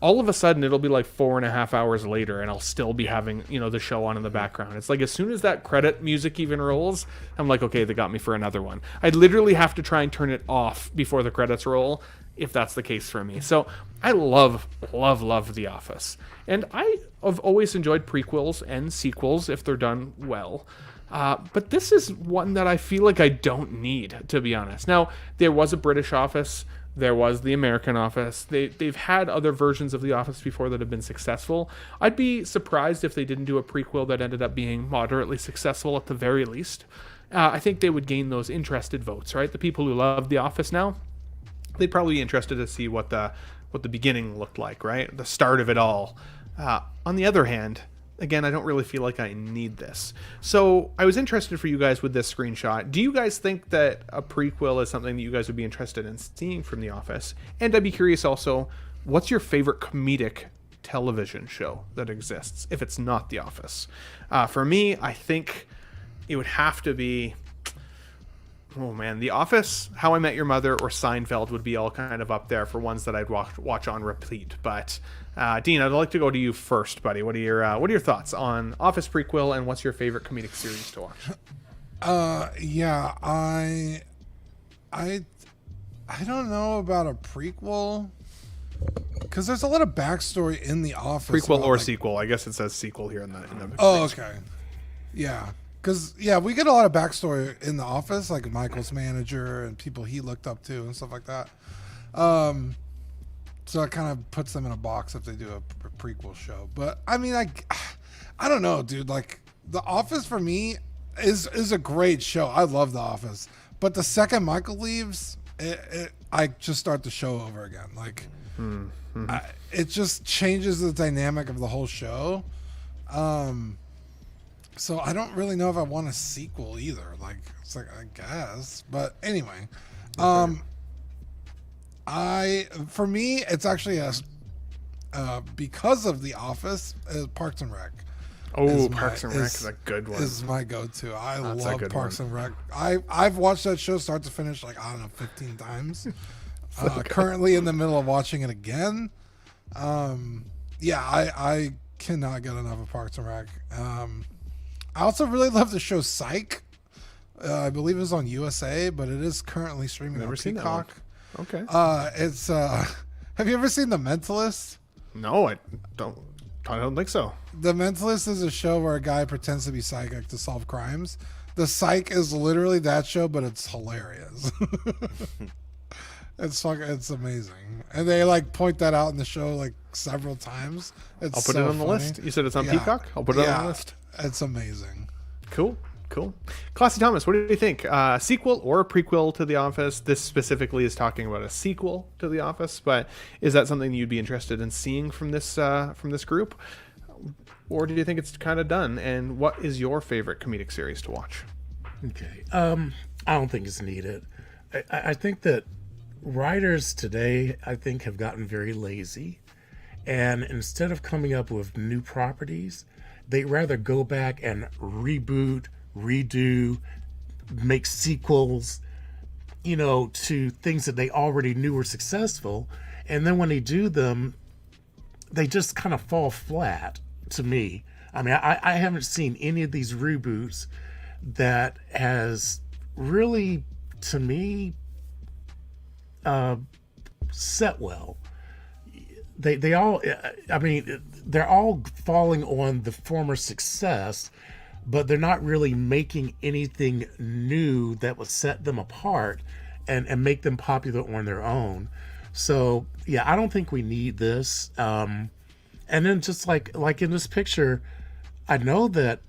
all of a sudden it'll be like 4.5 hours later and I'll still be having, the show on in the background. It's like as soon as that credit music even rolls, I'm like, okay, they got me for another one. I'd literally have to try and turn it off before the credits roll if that's the case for me. So I love The Office. And I have always enjoyed prequels and sequels if they're done well. But this is one that I feel like I don't need, to be honest. Now, there was a British Office. There was the American Office. They've had other versions of The Office before that have been successful. I'd be surprised if they didn't do a prequel that ended up being moderately successful at the very least. I think they would gain those interested votes, right? The people who love The Office now, they'd probably be interested to see what the beginning looked like, right? The start of it all. On the other hand, again, I don't really feel like I need this. So I was interested for you guys with this screenshot. Do you guys think that a prequel is something that you guys would be interested in seeing from The Office? And I'd be curious also, what's your favorite comedic television show that exists if it's not The Office? For me, I think it would have to be... oh man, The Office, How I Met Your Mother, or Seinfeld would be all kind of up there for ones that I'd watch on repeat. But Dean, I'd like to go to you first, buddy. What are your thoughts on Office prequel, and what's your favorite comedic series to watch? Yeah, I don't know about a prequel because there's a lot of backstory in The Office. Prequel or sequel? I guess it says sequel here in the. Oh, okay. Yeah. Because, we get a lot of backstory in The Office, like Michael's manager and people he looked up to and stuff like that. So it kind of puts them in a box if they do a prequel show. But, I mean, I don't know, dude. Like, The Office for me is a great show. I love The Office. But the second Michael leaves, I just start the show over again. Like, it just changes the dynamic of the whole show. So I don't really know if I want a sequel either. Like, it's like, I guess. But anyway, for me, it's actually because of The Office, Parks and Rec. Oh, Parks and Rec is a good one. Is my go-to. I love Parks and Rec. I've watched that show start to finish, like, I don't know, 15 times. Currently in the middle of watching it again. I cannot get enough of Parks and Rec. I also really love the show Psych. I believe it's on USA, but it is currently streaming Never on seen that one. Peacock. Okay. It's have you ever seen The Mentalist? No, I don't think so. The Mentalist is a show where a guy pretends to be psychic to solve crimes. The Psych is literally that show, but it's hilarious. It's amazing, and they like point that out in the show like several times. It's I'll put so it on the funny. list. You said it's on Yeah. Peacock? I'll put it on the list. It's amazing. Cool. Classy Thomas, what do you think? Sequel or a prequel to The Office? This specifically is talking about a sequel to The Office, but is that something you'd be interested in seeing from this group? Or do you think it's kind of done? And what is your favorite comedic series to watch? Okay. I don't think it's needed. I think that writers today, I think, have gotten very lazy. And instead of coming up with new properties, they rather go back and reboot, redo, make sequels, to things that they already knew were successful. And then when they do them, they just kind of fall flat to me. I mean, I haven't seen any of these reboots that has really, to me, set well. They all, I mean, they're all falling on the former success, but they're not really making anything new that would set them apart and make them popular on their own. So yeah, I don't think we need this. And then just like in this picture, I know that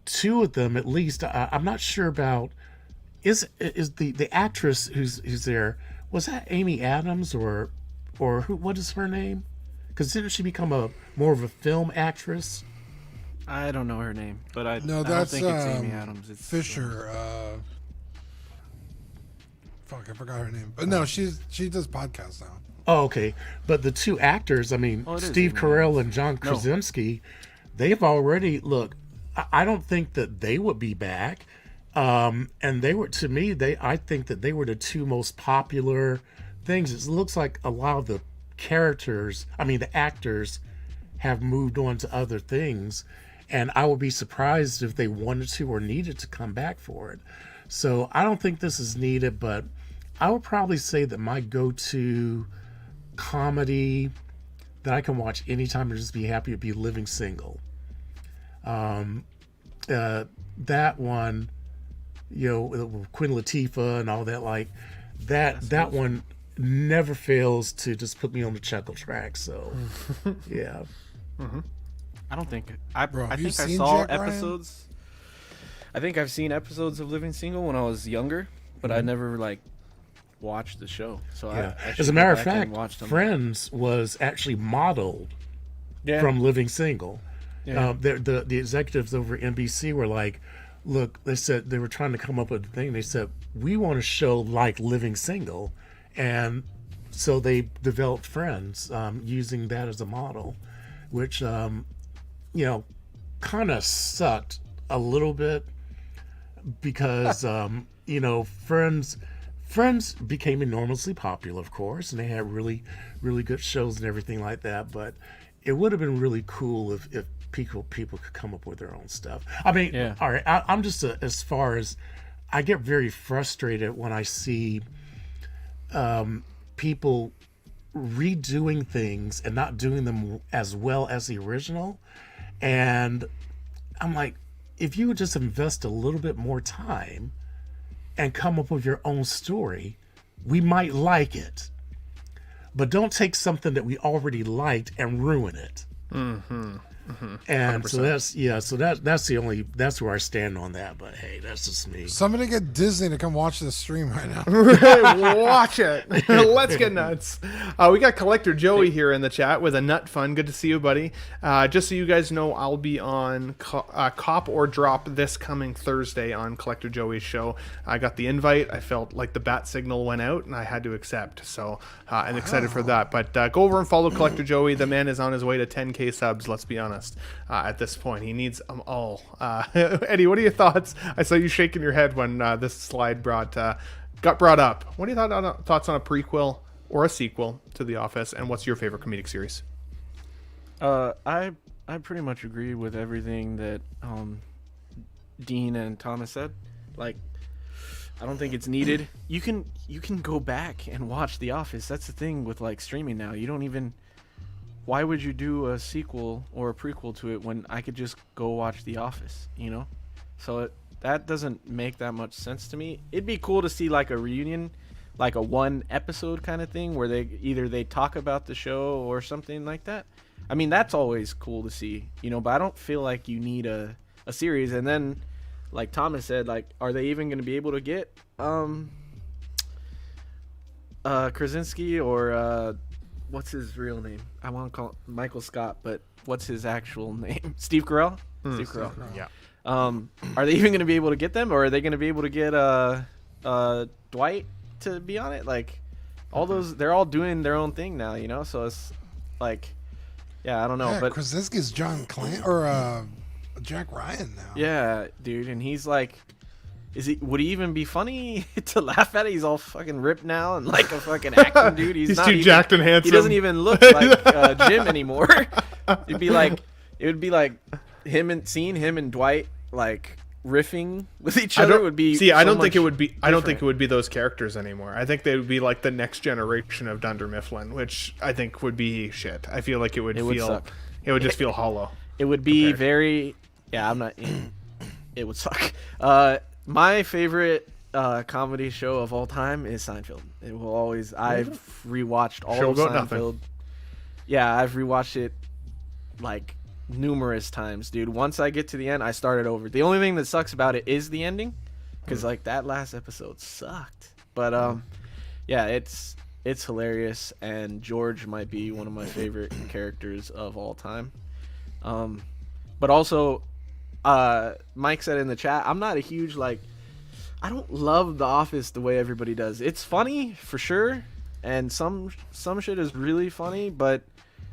two of them at least. I'm not sure about. Is the actress who's there? Was that Amy Adams or who? What is her name? Because didn't she become more of a film actress? I don't know her name, but I No, don't that's think it's Amy Adams. It's Fisher. Fuck, I forgot her name. But no, she does podcasts now. Oh, okay. But the two actors, I mean, Oh, it is Steve Amy Carell Adams. and John No. Krasinski, they've already look. I don't think that they would be back. And they were, to me, I think that they were the two most popular things. It looks like a lot of the the actors have moved on to other things, and I would be surprised if they wanted to or needed to come back for it. So I don't think this is needed, but I would probably say that my go-to comedy that I can watch anytime and just be happy would be Living Single. That one, with Queen Latifah and all that, like that one never fails to just put me on the chuckle track. So yeah. I don't think Bro, I have you think I seen saw Jack Ryan? episodes. I think I've seen episodes of Living Single when I was younger, but I never watched the show. So Yeah. I As a matter of fact, Friends was actually modeled from Living Single. Yeah. The executives over at NBC were like, look, they said they were trying to come up with a thing. They said, we want a show like Living Single. And so they developed Friends using that as a model, which, kind of sucked a little bit because, Friends became enormously popular, of course, and they had really, really good shows and everything like that. But it would have been really cool if people could come up with their own stuff. I mean, Yeah. all right, I'm just as far as I get very frustrated when I see people redoing things and not doing them as well as the original. And I'm like, if you would just invest a little bit more time and come up with your own story, we might like it. But don't take something that we already liked and ruin it. And 100%. That's where I stand on that. But hey, that's just me. Somebody get Disney to come watch this stream right now. Watch it. Let's get nuts. We got Collector Joey here in the chat with a nut fun. Good to see you, buddy. Just so you guys know, I'll be on Cop or Drop this coming Thursday on Collector Joey's show. I got the invite. I felt like the bat signal went out and I had to accept. So I'm excited for that. But go over and follow Collector Joey. The man is on his way to 10K subs, let's be honest. At this point, he needs them all. Eddie, what are your thoughts? I saw you shaking your head when this slide got brought up. What are your thoughts on a prequel or a sequel to The Office, and what's your favorite comedic series? I pretty much agree with everything that Dean and Thomas said. Like, I don't think it's needed. You can go back and watch The Office. That's the thing with like streaming now. You don't even. Why would you do a sequel or a prequel to it when I could just go watch The Office? You know, so that doesn't make that much sense to me. It'd be cool to see like a reunion, like a 1 episode kind of thing where they talk about the show or something like that. I mean, that's always cool to see, you know, but I don't feel like you need a series. And then, like Thomas said, like, are they even going to be able to get Krasinski or what's his real name? I want to call it Michael Scott, but what's his actual name? Steve Carell? Steve Carell. Yeah. Are they even going to be able to get them, or are they going to be able to get Dwight to be on it? Like, all those, they're all doing their own thing now, you know. So it's like, yeah, I don't know, but Krasinski's John Clant or Jack Ryan now. Yeah, dude, and he's like, would he even be funny to laugh at? He's all fucking ripped now and like a fucking action dude. He's not too even, jacked and handsome. He doesn't even look like Jim anymore. It would be like seeing him and Dwight like riffing with each other would be. See, I don't think it much would be. I don't think different. it would be those characters anymore. I think they would be like the next generation of Dunder Mifflin, which I think would be shit. I feel like it would suck. It would just feel hollow. It would be compared. very. Yeah, I'm not. It would suck. My favorite comedy show of all time is Seinfeld. It will always. I've rewatched all Show of about Seinfeld. nothing. Yeah, I've rewatched it like numerous times, dude. Once I get to the end, I start it over. The only thing that sucks about it is the ending, because like that last episode sucked. But yeah, it's hilarious, and George might be one of my favorite characters of all time. But also, Mike said in the chat, I'm not a huge I don't love The Office the way everybody does. It's funny for sure, and some shit is really funny, but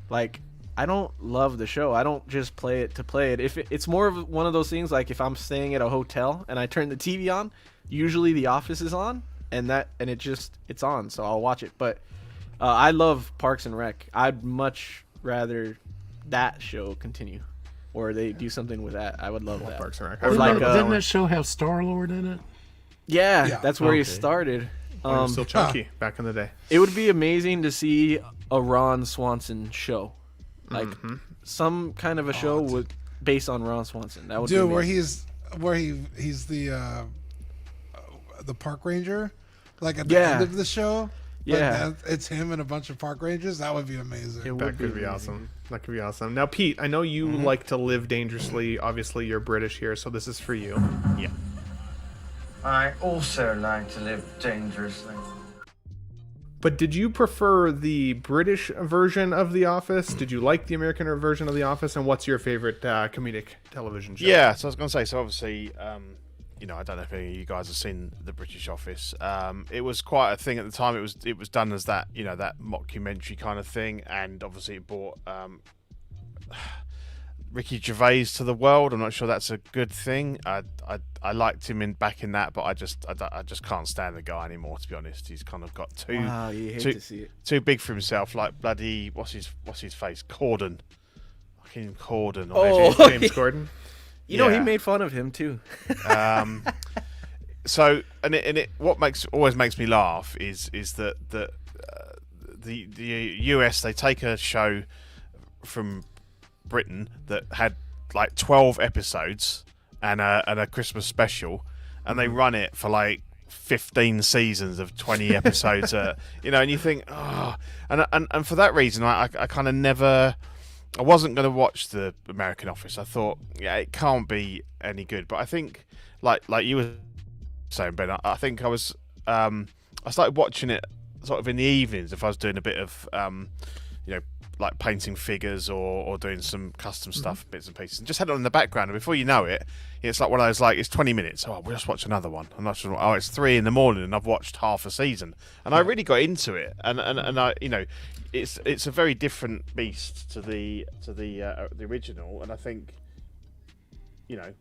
like I don't love the show. I don't just play it to play it. If it's more of one of those things, like if I'm staying at a hotel and I turn the TV on, usually The Office is on, and it's on, so I'll watch it. But I love Parks and Rec. I'd much rather that show continue, or they do something with that. I would love that. Parks and Rec. Or like Didn't that show have Star-Lord in it? yeah, that's where he Okay. started. When it was still chunky back in the day. It would be amazing to see a Ron Swanson show, like some kind of a show based on Ron Swanson. That would be Dude, amazing. where he's the park ranger, like at the end of the show. Yeah. It's him and a bunch of park rangers. That would be amazing. It That would could be amazing. awesome. That could be awesome. Now, Pete, I know you like to live dangerously. Obviously, you're British here, so this is for you. Yeah. I also like to live dangerously. But did you prefer the British version of The Office? Did you like the American version of The Office? And what's your favorite comedic television show? Yeah, so I was going to say, so obviously, you know, I don't know if any of you guys have seen the British Office. It was quite a thing at the time. It was done as that, you know, that mockumentary kind of thing, and obviously it brought Ricky Gervais to the world. I'm not sure that's a good thing. I liked him back in that, but I just can't stand the guy anymore, to be honest. He's kind of got too Wow, you hate to see it. too big for himself. Like bloody what's his face? Corden. Fucking Corden. Or Oh. James Corden. You know, he Yeah. made fun of him too. So what always makes me laugh is that the US, they take a show from Britain that had like 12 episodes and a Christmas special, and they run it for like 15 seasons of 20 episodes. You know, and you think, oh, and for that reason, I kind of never. I wasn't going to watch the American Office. I thought, yeah, it can't be any good. But I think, like you were saying, Ben, I think I started watching it sort of in the evenings if I was doing a bit of, you know, like painting figures or doing some custom stuff, bits and pieces, and just had it on in the background. And before you know it, it's like one of those, like, it's 20 minutes. Oh, we'll just watch another one. And it's 3 a.m. and I've watched half a season. And I really got into it. And I, you know, it's a very different beast to the original. And I think, you know,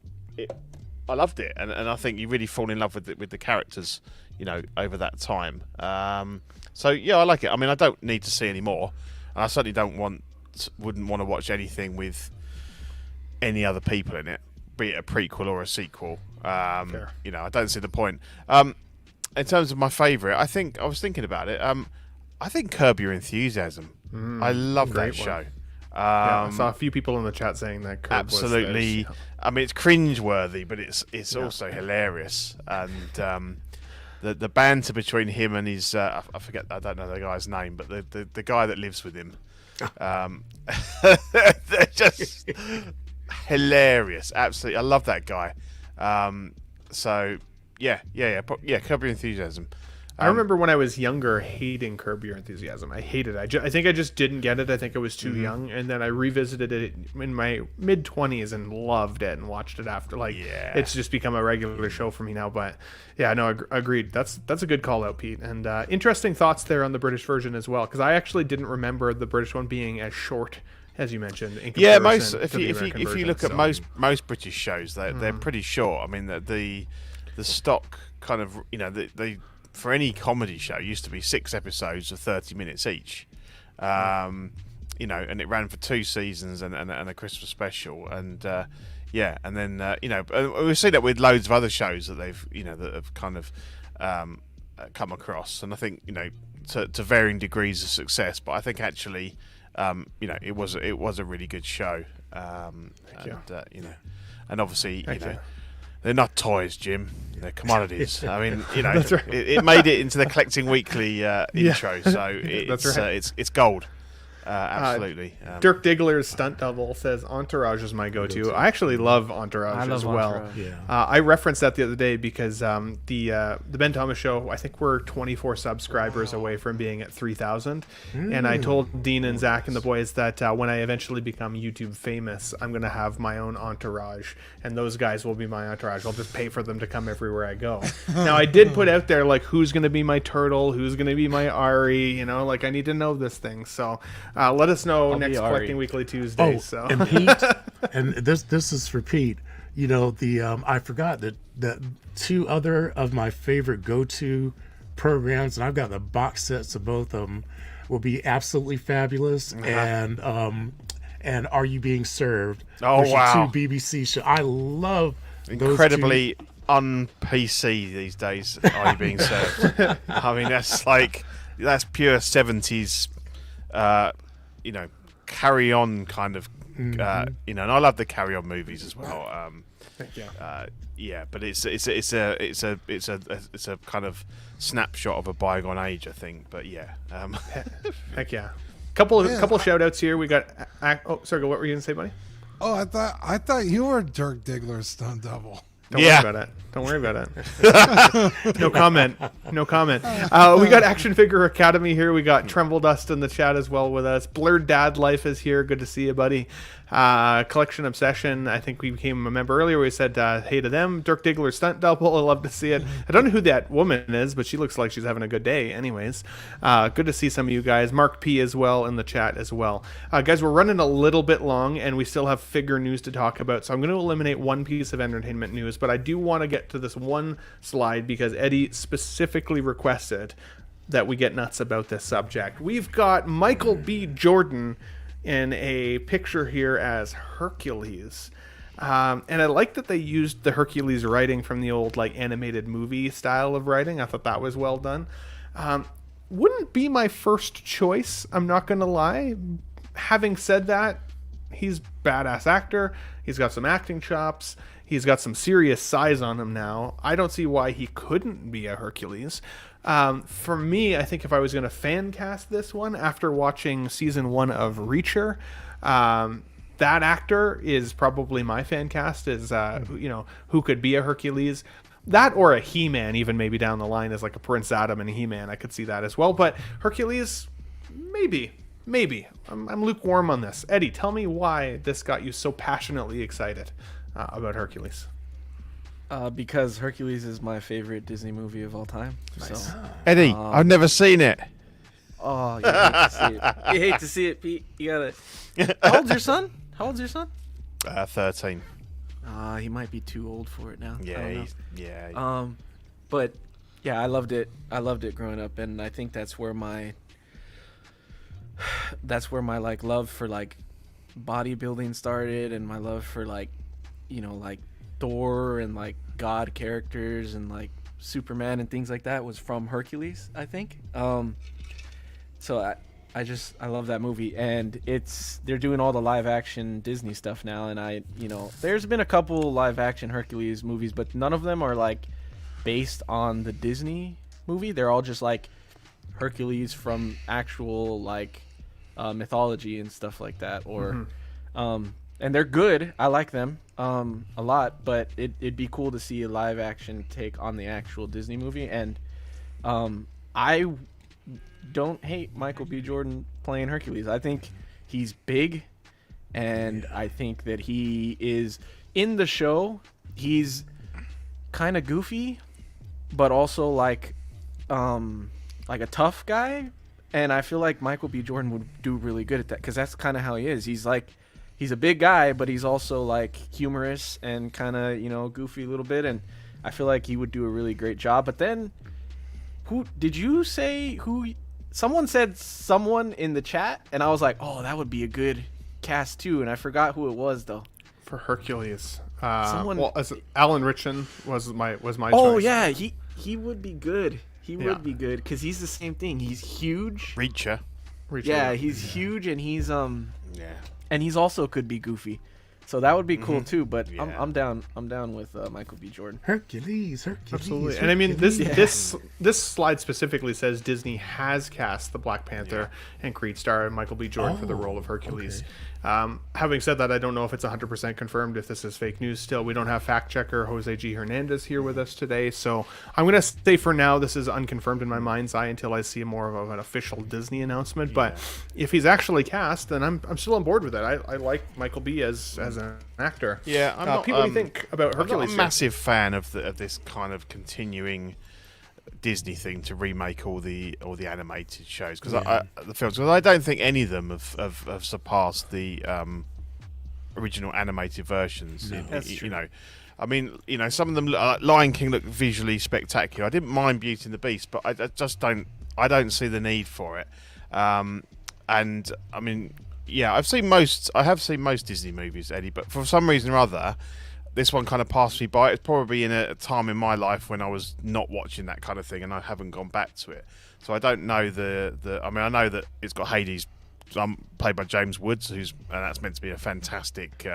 I loved it. And I think you really fall in love with the characters, you know, over that time. So yeah, I like it. I mean, I don't need to see any more. And I certainly wouldn't want to watch anything with any other people in it, be it a prequel or a sequel. Fair. You know, I don't see the point. In terms of my favourite, I was thinking about it. I think Curb Your Enthusiasm. I love that great one. show. Yeah, I saw a few people in the chat saying that Curb Absolutely. was theirs. I mean, it's cringe-worthy, but it's also hilarious. And the banter between him and his I forget, I don't know the guy's name, but the guy that lives with him, they're just hilarious. Absolutely, I love that guy. So yeah. Curb Your Enthusiasm. I remember when I was younger hating Curb Your Enthusiasm. I hated it. I think I just didn't get it. I think I was too young. And then I revisited it in my mid-20s and loved it and watched it after. It's just become a regular show for me now. But yeah, no, agreed. That's a good call out, Pete. And interesting thoughts there on the British version as well, because I actually didn't remember the British one being as short as you mentioned. In Most to the American if you version, look at so. most British shows, they're pretty short. I mean, the stock kind of, you know, they for any comedy show used to be 6 episodes of 30 minutes each. You know, and it ran for 2 seasons and a Christmas special, and and then you know, we see that with loads of other shows that they've, you know, that have kind of come across, and I think, you know, to varying degrees of success, but I think actually, you know, it was a really good show, you know, and obviously, you know, they're not toys, Jim. They're commodities. I mean, you know, That's right. it made it into the Collecting Weekly intro, so That's right. it's gold. Absolutely. Dirk Diggler's stunt double says Entourage is my go-to. I actually love Entourage as well. Entourage. Yeah. I referenced that the other day because the Ben Thomas Show, I think we're 24 subscribers away from being at 3,000. And I told Dean and Zach and the boys that when I eventually become YouTube famous, I'm going to have my own entourage. And those guys will be my entourage. I'll just pay for them to come everywhere I go. Now, I did put out there, like, who's going to be my turtle? Who's going to be my Ari? You know, like, I need to know this thing. So let us know I'll next be Ari. Collecting Weekly Tuesday. Oh, So. and Pete, and this is for Pete. You know, the I forgot that 2 other of my favorite go-to programs, and I've got the box sets of both of them, will be Absolutely Fabulous and Are You Being Served? Oh, which are wow. 2 BBC shows. I love those Incredibly un-PC these days. Are You Being Served? I mean, that's pure 70s. You know, Carry On kind of. You know, and I love the Carry On movies as well. Yeah, but it's a kind of snapshot of a bygone age, I think. But yeah, Heck yeah. Couple shout outs here. We got oh, sorry, what were you gonna say, buddy? Oh, I thought you were Dirk Diggler's stunt double. Don't worry about it. Don't worry about it. No comment. No comment. We got Action Figure Academy here. We got Tremble Dust in the chat as well with us. Blurred Dad Life is here. Good to see you, buddy. Collection Obsession. I think we became a member earlier. We said hey to them. Dirk Diggler stunt double. I love to see it. I don't know who that woman is, but she looks like she's having a good day. Anyways, good to see some of you guys. Mark P as well in the chat as well. Guys, we're running a little bit long, and we still have figure news to talk about. So I'm going to eliminate one piece of entertainment news, but I do want to get to this one slide because Eddie specifically requested that we get nuts about this subject. We've got Michael B. Jordan in a picture here as Hercules. And I like that they used the Hercules writing from the old like animated movie style of writing. I thought that was well done. Wouldn't be my first choice, I'm not going to lie. Having said that, he's badass actor. He's got some acting chops. He's got some serious size on him now. I don't see why he couldn't be a Hercules. For me, I think if I was going to fan cast this one after watching season 1 of Reacher, that actor is probably my fan cast. Is who could be a Hercules? That or a He-Man, even maybe down the line as like a Prince Adam and a He-Man. I could see that as well. But Hercules, maybe. I'm lukewarm on this. Eddie, tell me why this got you so passionately excited about Hercules. Because Hercules is my favorite Disney movie of all time. Nice. So, Eddie, I've never seen it. oh, you hate to see it. You hate to see it, Pete. You gotta. How old's your son? 13. He might be too old for it now. I Yeah, don't know. yeah. But yeah, I loved it. I loved it growing up, and I think that's where my like love for like bodybuilding started, and my love for like, you know, like Thor and like God characters and like Superman and things like that was from Hercules, I think. So I love that movie, and they're doing all the live action Disney stuff now, and there's been a couple live action Hercules movies, but none of them are like based on the Disney movie. They're all just like Hercules from actual like mythology and stuff like that, or and they're good. I like them a lot, but it'd be cool to see a live action take on the actual Disney movie. And I don't hate Michael B. Jordan playing Hercules. I think he's big, and I think that he is in the show. He's kind of goofy, but also like a tough guy. And I feel like Michael B. Jordan would do really good at that, because that's kind of how he is. He's a big guy, but he's also like humorous and kind of, goofy a little bit. And I feel like he would do a really great job. But then, who did you say who? Someone said someone in the chat, and I was like, oh, that would be a good cast too. And I forgot who it was though. For Hercules, Someone. well, as Alan Ritchson was my Oh choice. yeah, he would be good. He would be good because he's the same thing. He's huge. Reacher. Yeah, he's huge, and he's Yeah. and he's also could be goofy, so that would be cool too. But Yeah. I'm down with Michael B. Jordan. Hercules. Absolutely. And I mean, this slide specifically says Disney has cast the Black Panther and Creed star Michael B. Jordan for the role of Hercules. Having said that, I don't know if it's 100% confirmed, if this is fake news still. We don't have fact checker Jose G. Hernandez here with us today, so I'm going to say for now this is unconfirmed in my mind's eye until I see more of an official Disney announcement. But if he's actually cast, then I'm still on board with it. I like Michael B. as an actor. Yeah, I'm not, Pete, what do you think about I'm Hercules? not a massive fan of this kind of continuing Disney thing to remake all the animated shows, because the films, because I don't think any of them have surpassed the original animated versions. That's true. I mean, some of them, Lion King, look visually spectacular. I didn't mind Beauty and the Beast, but I just don't see the need for it. And I mean, yeah, I have seen most Disney movies, Eddie, but for some reason or other, this one kind of passed me by. It's probably in a time in my life when I was not watching that kind of thing, and I haven't gone back to it. So I don't know I mean, I know that it's got Hades, played by James Woods, and that's meant to be a fantastic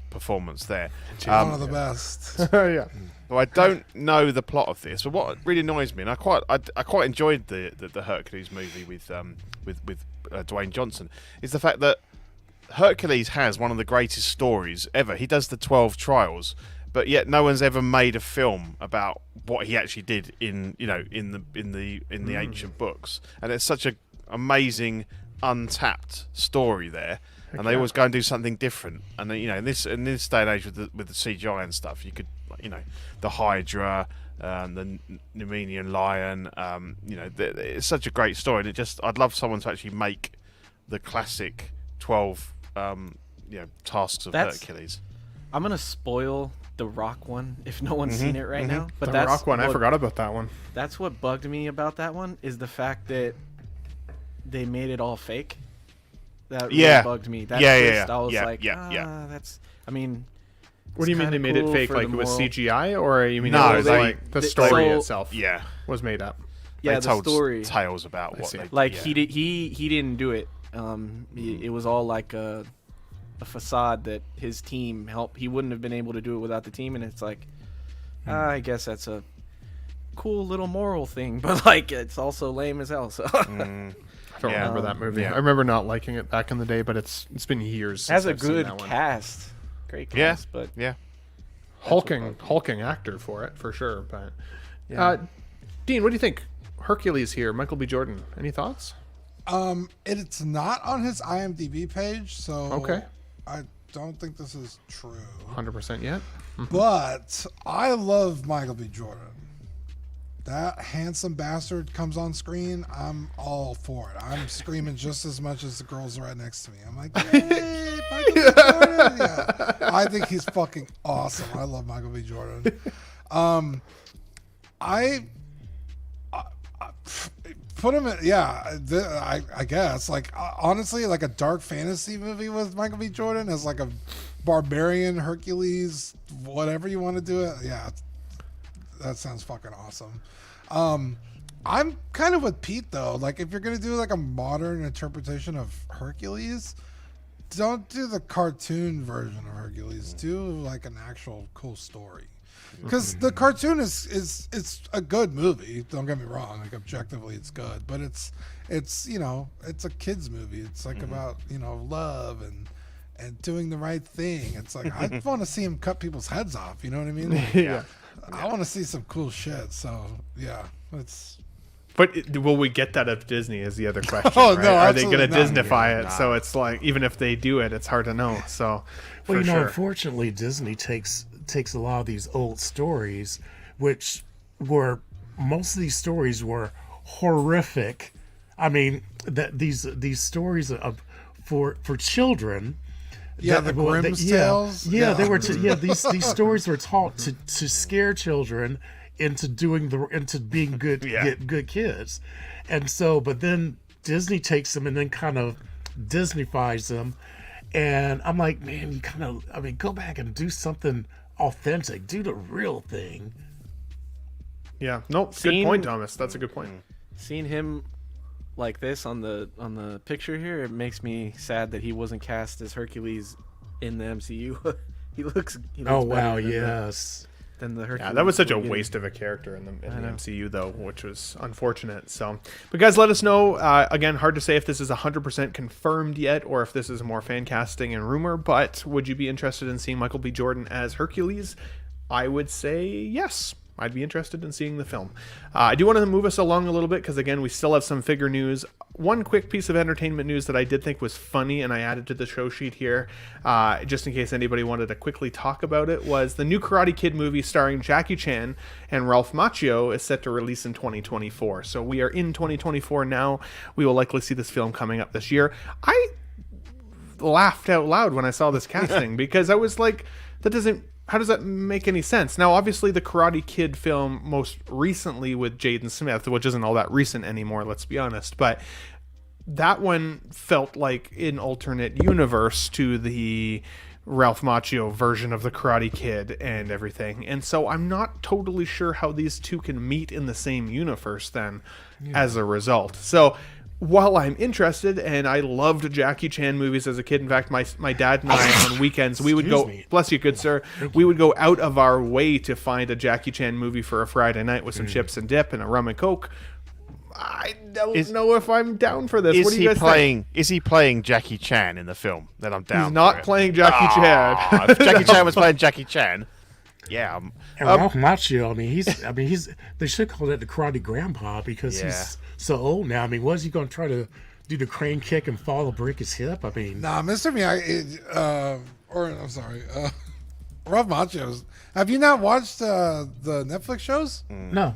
performance there. One of the best. Yeah. So I don't know the plot of this, but what really annoys me, and I quite enjoyed the Hercules movie with Dwayne Johnson, is the fact that Hercules has one of the greatest stories ever. He does the 12 trials, but yet no one's ever made a film about what he actually did in the ancient books. And it's such an amazing untapped story there. And they always go and do something different. And in this day and age with the CGI and stuff, you could, the Hydra, the Nemenian lion, it's such a great story. And I'd love someone to actually make the classic 12 tasks of Hercules. I'm gonna spoil the Rock one if no one's seen it right now. But The that's Rock one, I forgot about that one. That's what bugged me about that one, is the fact that they made it all fake. That really bugged me. That twist, I was like, that's. I mean, What do you mean they made it fake? Like it was CGI, or you mean No, it was like the story itself Yeah, was made up? Yeah, they told the story. Tales about what they like he didn't do it. It was all like a facade that his team helped. He wouldn't have been able to do it without the team, and it's like, I guess that's a cool little moral thing, but like it's also lame as hell. So I don't remember that movie. I remember not liking it back in the day, but it's been years. Has Since a I've seen good that one. cast, great cast, but hulking actor for it for sure. But Dean, what do you think? Hercules here, Michael B. Jordan. Any thoughts? It's not on his IMDb page, so Okay. I don't think this is true. 100% yet? But I love Michael B. Jordan. That handsome bastard comes on screen, I'm all for it. I'm screaming just as much as the girls right next to me. I'm like, hey, Michael B. Jordan. Yeah. I think he's fucking awesome. I love Michael B. Jordan. put him in, yeah, I guess. Like, honestly, like a dark fantasy movie with Michael B. Jordan as like a barbarian, Hercules, whatever you want to do it. Yeah, that sounds fucking awesome. I'm kind of with Pete, though. Like, if you're going to do like a modern interpretation of Hercules, don't do the cartoon version of Hercules. Do like an actual cool story. Because the cartoon is a good movie. Don't get me wrong. Like, objectively, it's good. But it's you know, it's a kid's movie. It's like about, you know, love and doing the right thing. It's like, I want to see him cut people's heads off. You know what I mean? Yeah. I want to see some cool shit. So, yeah. It's... But will we get that at Disney is the other question. Oh, right? no, Are they going to absolutely Disneyfy it? So it's like, even if they do it, it's hard to know. So, Well, for you know, sure. unfortunately, Disney takes a lot of these old stories, which were most of these stories were horrific. I mean, that these stories of for children. Yeah, the Grimm's tales. Yeah, they were. These stories were taught to scare children into being good good kids, and so but then Disney takes them and then kind of Disneyfies them, and I'm like, man, you kind of, I mean, go back and do something authentic, do the real thing. Yeah, nope. Good point, Thomas. That's a good point. Seeing him like this on the picture here, it makes me sad that he wasn't cast as Hercules in the MCU. he looks Oh better wow, than yes. than the Hercules. Yeah, that was such a we're getting. waste of a character in the know. MCU, though, which was unfortunate. So, but guys, let us know. Again, hard to say if this is 100% confirmed yet, or if this is more fan casting and rumor. But would you be interested in seeing Michael B. Jordan as Hercules? I would say yes. I'd be interested in seeing the film. I do want to move us along a little bit because, again, we still have some figure news. One quick piece of entertainment news that I did think was funny, and I added to the show sheet here, just in case anybody wanted to quickly talk about it, was the new Karate Kid movie starring Jackie Chan and Ralph Macchio is set to release in 2024. So we are in 2024 now. We will likely see this film coming up this year. I laughed out loud when I saw this casting because I was like, how does that make any sense? Now, obviously, the Karate Kid film most recently with Jaden Smith, which isn't all that recent anymore, let's be honest, but that one felt like an alternate universe to the Ralph Macchio version of the Karate Kid and everything. And so I'm not totally sure how these two can meet in the same universe then as a result. So while I'm interested, and I loved Jackie Chan movies as a kid, in fact, my dad and I on weekends, we would go, bless you, good sir, we would go out of our way to find a Jackie Chan movie for a Friday night with some chips and dip and a rum and coke. I don't know if I'm down for this. What do you guys think? Is he playing Jackie Chan in the film? Then I'm down. He's not for it. playing Jackie Chan. If Jackie Chan was playing Jackie Chan, yeah. And Ralph Macchio, he's they should call that the Karate Grandpa because he's so old now. I mean, was he going to try to do the crane kick and fall and break his hip? I mean, Nah, Mr. Miyagi, Ralph Macchio's. Have you not watched the Netflix shows? no.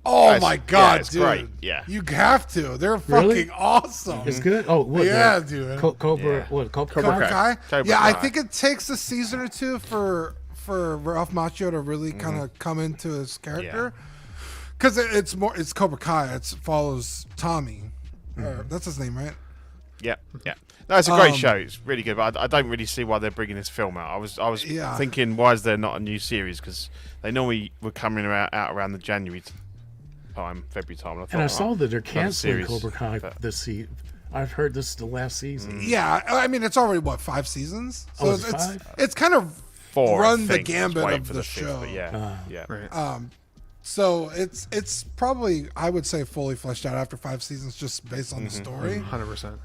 Oh It's- my god, it's dude! great, yeah. You have to. They're Really? fucking awesome. It's good. Oh, what? Yeah, the dude. Cobra. Yeah. What? Cobra Cobra Kai? Kai. Cobra Yeah, I Kai. think it takes a season or two for Ralph Macchio to really kind of come into his character. Because it's Cobra Kai. It follows Tommy. That's his name, right? Yeah, yeah. No, it's a great show. It's really good, but I don't really see why they're bringing this film out. I was Yeah. thinking, why is there not a new series? Because they normally were coming out around the January time, February time. And I thought, saw that they're another canceling series, Cobra Kai but- this season. I've heard this is the last season. Yeah, I mean it's already 5 seasons, so Oh, it's it's five? it's kind of Four, I run the think. gambit Waiting of for the fifth, show. but yeah, yeah. Right. So it's probably, I would say, fully fleshed out after 5 seasons, just based on the story. 100%.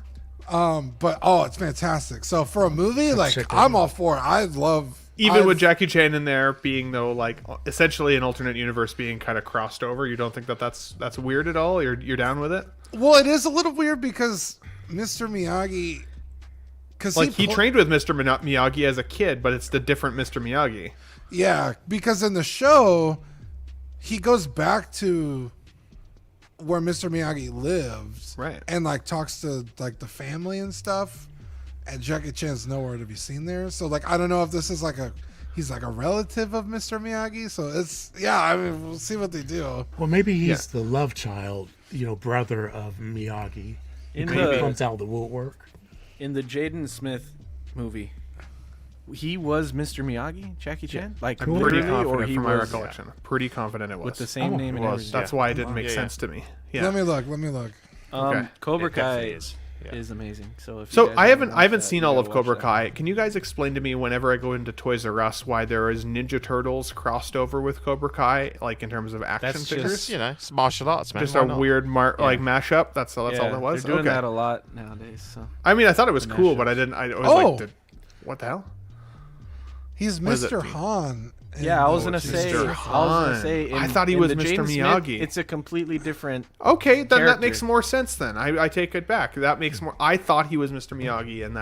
But it's fantastic. So for a movie, like check it I'm out. all for it. I love Even with Jackie Chan in there being, though, like essentially an alternate universe being kind of crossed over, you don't think that's weird at all? You're down with it? Well, it is a little weird because Mr. Miyagi, because Like he trained with Mr. Miyagi as a kid, but it's the different Mr. Miyagi. Yeah, because in the show, he goes back to where Mr. Miyagi lives, Right. and like talks to like the family and stuff. And Jackie Chan's nowhere to be seen there. So like I don't know if this is like he's like a relative of Mr. Miyagi. So it's I mean we'll see what they do. Well, maybe he's the love child brother of Miyagi. In He the comes out of the woodwork. in the Jaden Smith movie, he was Mr. Miyagi, Jackie Chan. Like I'm pretty literally, or confident he from my was recollection. Pretty confident it was. with the same name and was. everything. That's why it didn't make Yeah, sense to me. Yeah. Let me look. Okay. Cobra It definitely Kai is. Yeah. is amazing. So if you So guys I haven't watched that, seen you all gotta of Cobra watch that. Kai. Can you guys explain to me whenever I go into Toys R Us why there is Ninja Turtles crossed over with Cobra Kai, like in terms of action That's figures? just- It's martial arts, man. Just Why a not? weird like mashup. That's all Yeah, it was. They're doing Okay. that a lot nowadays. So I mean, I thought it was The cool, but mashups. I didn't. I was Oh! like, what the hell? He's What is it? Mr. Han. in yeah, I was the- gonna say. Mr. I I thought he in was the Mr. Jaden Smith, Miyagi. it's a completely different. Okay, then that Character. makes more sense. Then I take it back. That makes more. I thought he was Mr. Miyagi in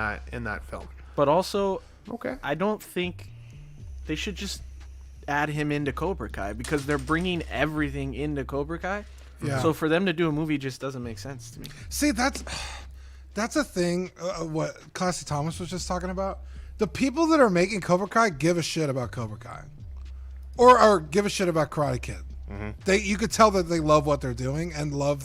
that film. But also, Okay. I don't think they should just add him into Cobra Kai because they're bringing everything into Cobra Kai. Yeah. So for them to do a movie just doesn't make sense to me. See, that's a thing. What Classy Thomas was just talking about. The people that are making Cobra Kai give a shit about Cobra Kai, or give a shit about Karate Kid. You could tell that they love what they're doing and love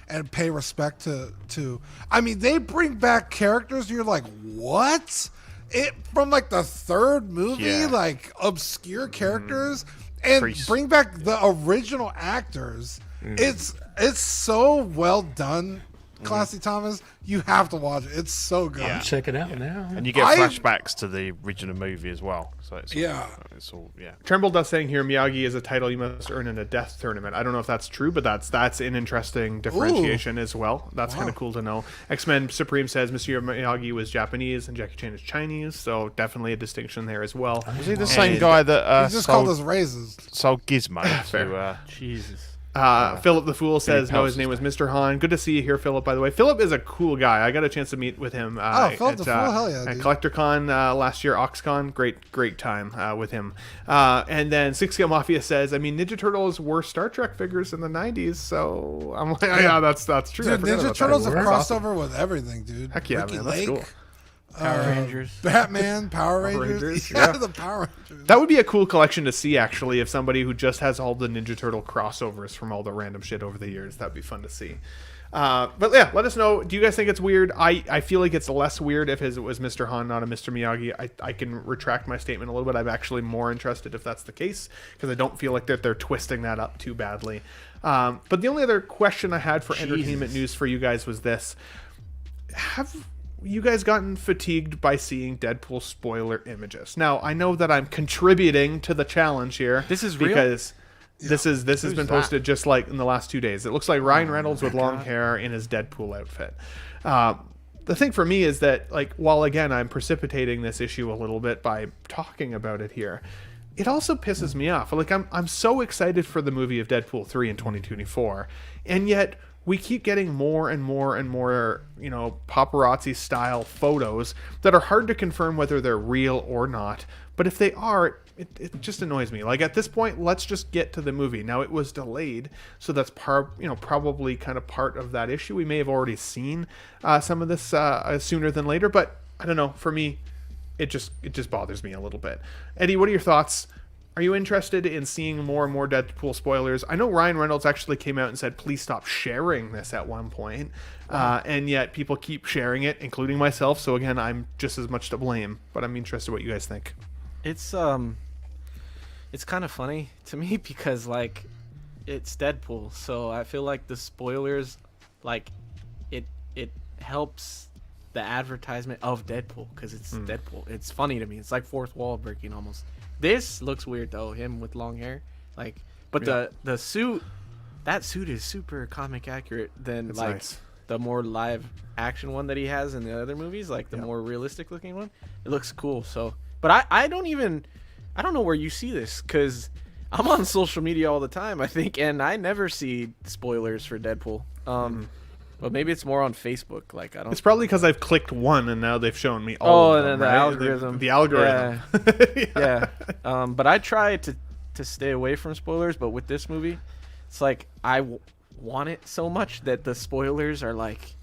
and pay respect to. I mean, they bring back characters. And you're like, what? It from like the third movie, Yeah. like obscure characters, and Priest. bring back the original actors. It's so well done. Classy Thomas, you have to watch it. It's so good. Yeah. Check it out now. And you get I- flashbacks to the original movie as well. So it's it's all Tremble does saying here Miyagi is a title you must earn in a death tournament. I don't know if that's true, but that's an interesting differentiation as well. That's kind of cool to know. X-Men Supreme says Mr. Miyagi was Japanese and Jackie Chan is Chinese, so definitely a distinction there as well. Was he the same And, guy that He just called sold, us raises. sold Gizmo Fair. to Jesus. Philip the Fool says no, his Pels's name was Mr. Han. Good to see you here, Philip, by the way. Philip is a cool guy. I got a chance to meet with him Philip the Fool? Hell yeah, at dude. CollectorCon last year, OxCon. Great time with him. And then Six Scale Mafia says, I mean, Ninja Turtles were Star Trek figures in the 90s, so I'm like, yeah, that's true. I Dude, forgot Ninja about Turtles that. have That's crossed awesome. over with everything, dude. Heck yeah, Ricky man, that's Lake, cool. Power Rangers. Batman, Power Rangers. Rangers, Yeah, yeah. the Power Rangers. That would be a cool collection to see, actually, if somebody who just has all the Ninja Turtle crossovers from all the random shit over the years. That'd be fun to see. But yeah, let us know. Do you guys think it's weird? I feel like it's less weird if it was Mr. Han, not a Mr. Miyagi. I can retract my statement a little bit. I'm actually more interested if that's the case, because I don't feel like that they're twisting that up too badly. But the only other question I had for entertainment news for you guys was this. Have you guys gotten fatigued by seeing Deadpool spoiler images? Now, I know that I'm contributing to the challenge here. This is real? because this has been posted just like in the last 2 days. It looks like Ryan Reynolds with long hair in his Deadpool outfit. The thing for me is that, like, while again I'm precipitating this issue a little bit by talking about it here, it also pisses me off. Like, I'm so excited for the movie of Deadpool 3 in 2024, and yet we keep getting more and more and more, paparazzi style photos that are hard to confirm whether they're real or not. But if they are, it just annoys me. Like, at this point, let's just get to the movie. Now, it was delayed, so that's probably kind of part of that issue. We may have already seen some of this sooner than later, but I don't know. For me, it just bothers me a little bit. Eddie, what are your thoughts? Are you interested in seeing more and more Deadpool spoilers? I know Ryan Reynolds actually came out and said, please stop sharing this at one point. And yet people keep sharing it, including myself. So again, I'm just as much to blame, but I'm interested in what you guys think. It's kind of funny to me because, like, it's Deadpool, so I feel like the spoilers, like, it helps the advertisement of Deadpool because it's Deadpool. It's funny to me. It's like fourth wall breaking almost. This looks weird though, him with long hair, like, but the suit, that suit is super comic accurate than It's like nice. the more live action one that he has in the other movies, like the more realistic looking one. It looks cool. So, but I don't know where you see this because I'm on social media all the time, I think, and I never see spoilers for Deadpool. But maybe it's more on Facebook. Like, I don't. It's probably because I've clicked one and now they've shown me all of and them, then the right? algorithm. The algorithm. Yeah. But I try to stay away from spoilers. But with this movie, it's like I want it so much that the spoilers are like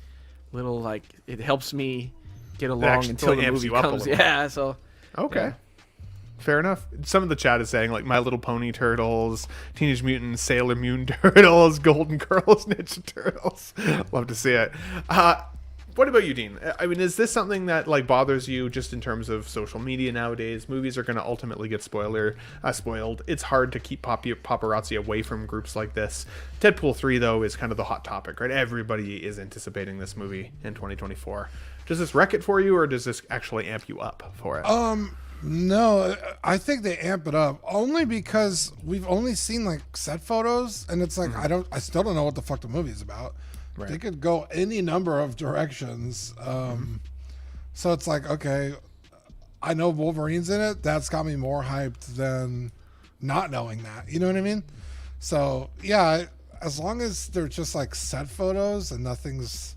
little, like, it helps me get along actually until the amps movie you up a comes. little. Yeah. So Okay. Yeah. Fair enough. Some of the chat is saying like My Little Pony Turtles, Teenage Mutant Sailor Moon Turtles, Golden Girls, Ninja Turtles. Love to see it. What about you, Dean? I mean, is this something that like bothers you just in terms of social media nowadays? Movies are going to ultimately get spoiled. It's hard to keep paparazzi away from groups like this. Deadpool 3, though, is kind of the hot topic, right? Everybody is anticipating this movie in 2024. Does this wreck it for you, or does this actually amp you up for it? No, I think they amp it up only because we've only seen like set photos, and it's like I still don't know what the fuck the movie is about. Right. They could go any number of directions. So it's like, okay, I know Wolverine's in it. That's got me more hyped than not knowing that. You know what I mean? So yeah, as long as they're just like set photos and nothing's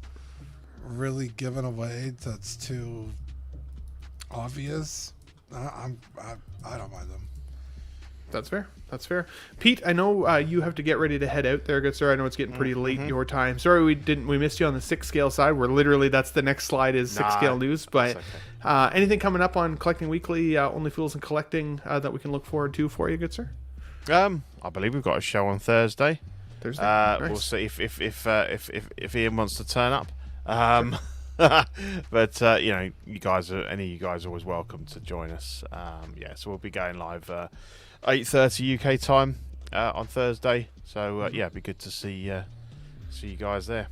really given away that's too obvious, I don't mind them. That's fair. That's fair. Pete, I know you have to get ready to head out there, good sir. I know it's getting pretty late your time. Sorry we missed you on the 6 scale side, where literally that's the next slide is 6 scale news. But okay. Anything coming up on Collecting Weekly, Only Fools and Collecting, that we can look forward to for you, good sir? I believe we've got a show on Thursday. Nice. We'll see if Ian wants to turn up. But you know, any of you guys are always welcome to join us. So we'll be going live 8:30 UK time on Thursday. So it'd be good to see you guys there.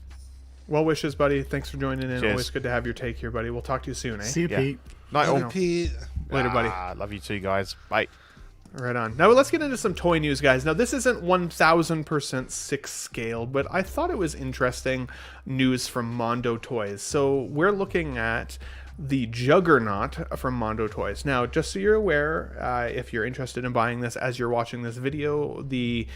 Well wishes, buddy. Thanks for joining in. Cheers. Always good to have your take here, buddy. We'll talk to you soon, eh? See you, Pete. Night all. Pete. Later, buddy. Love you too, guys. Bye. Right on. Now let's get into some toy news, guys. Now this isn't 1000% 6 scale, but I thought it was interesting news from Mondo Toys. So we're looking at the Juggernaut from Mondo Toys. Now, just so you're aware, if you're interested in buying this as you're watching this video, the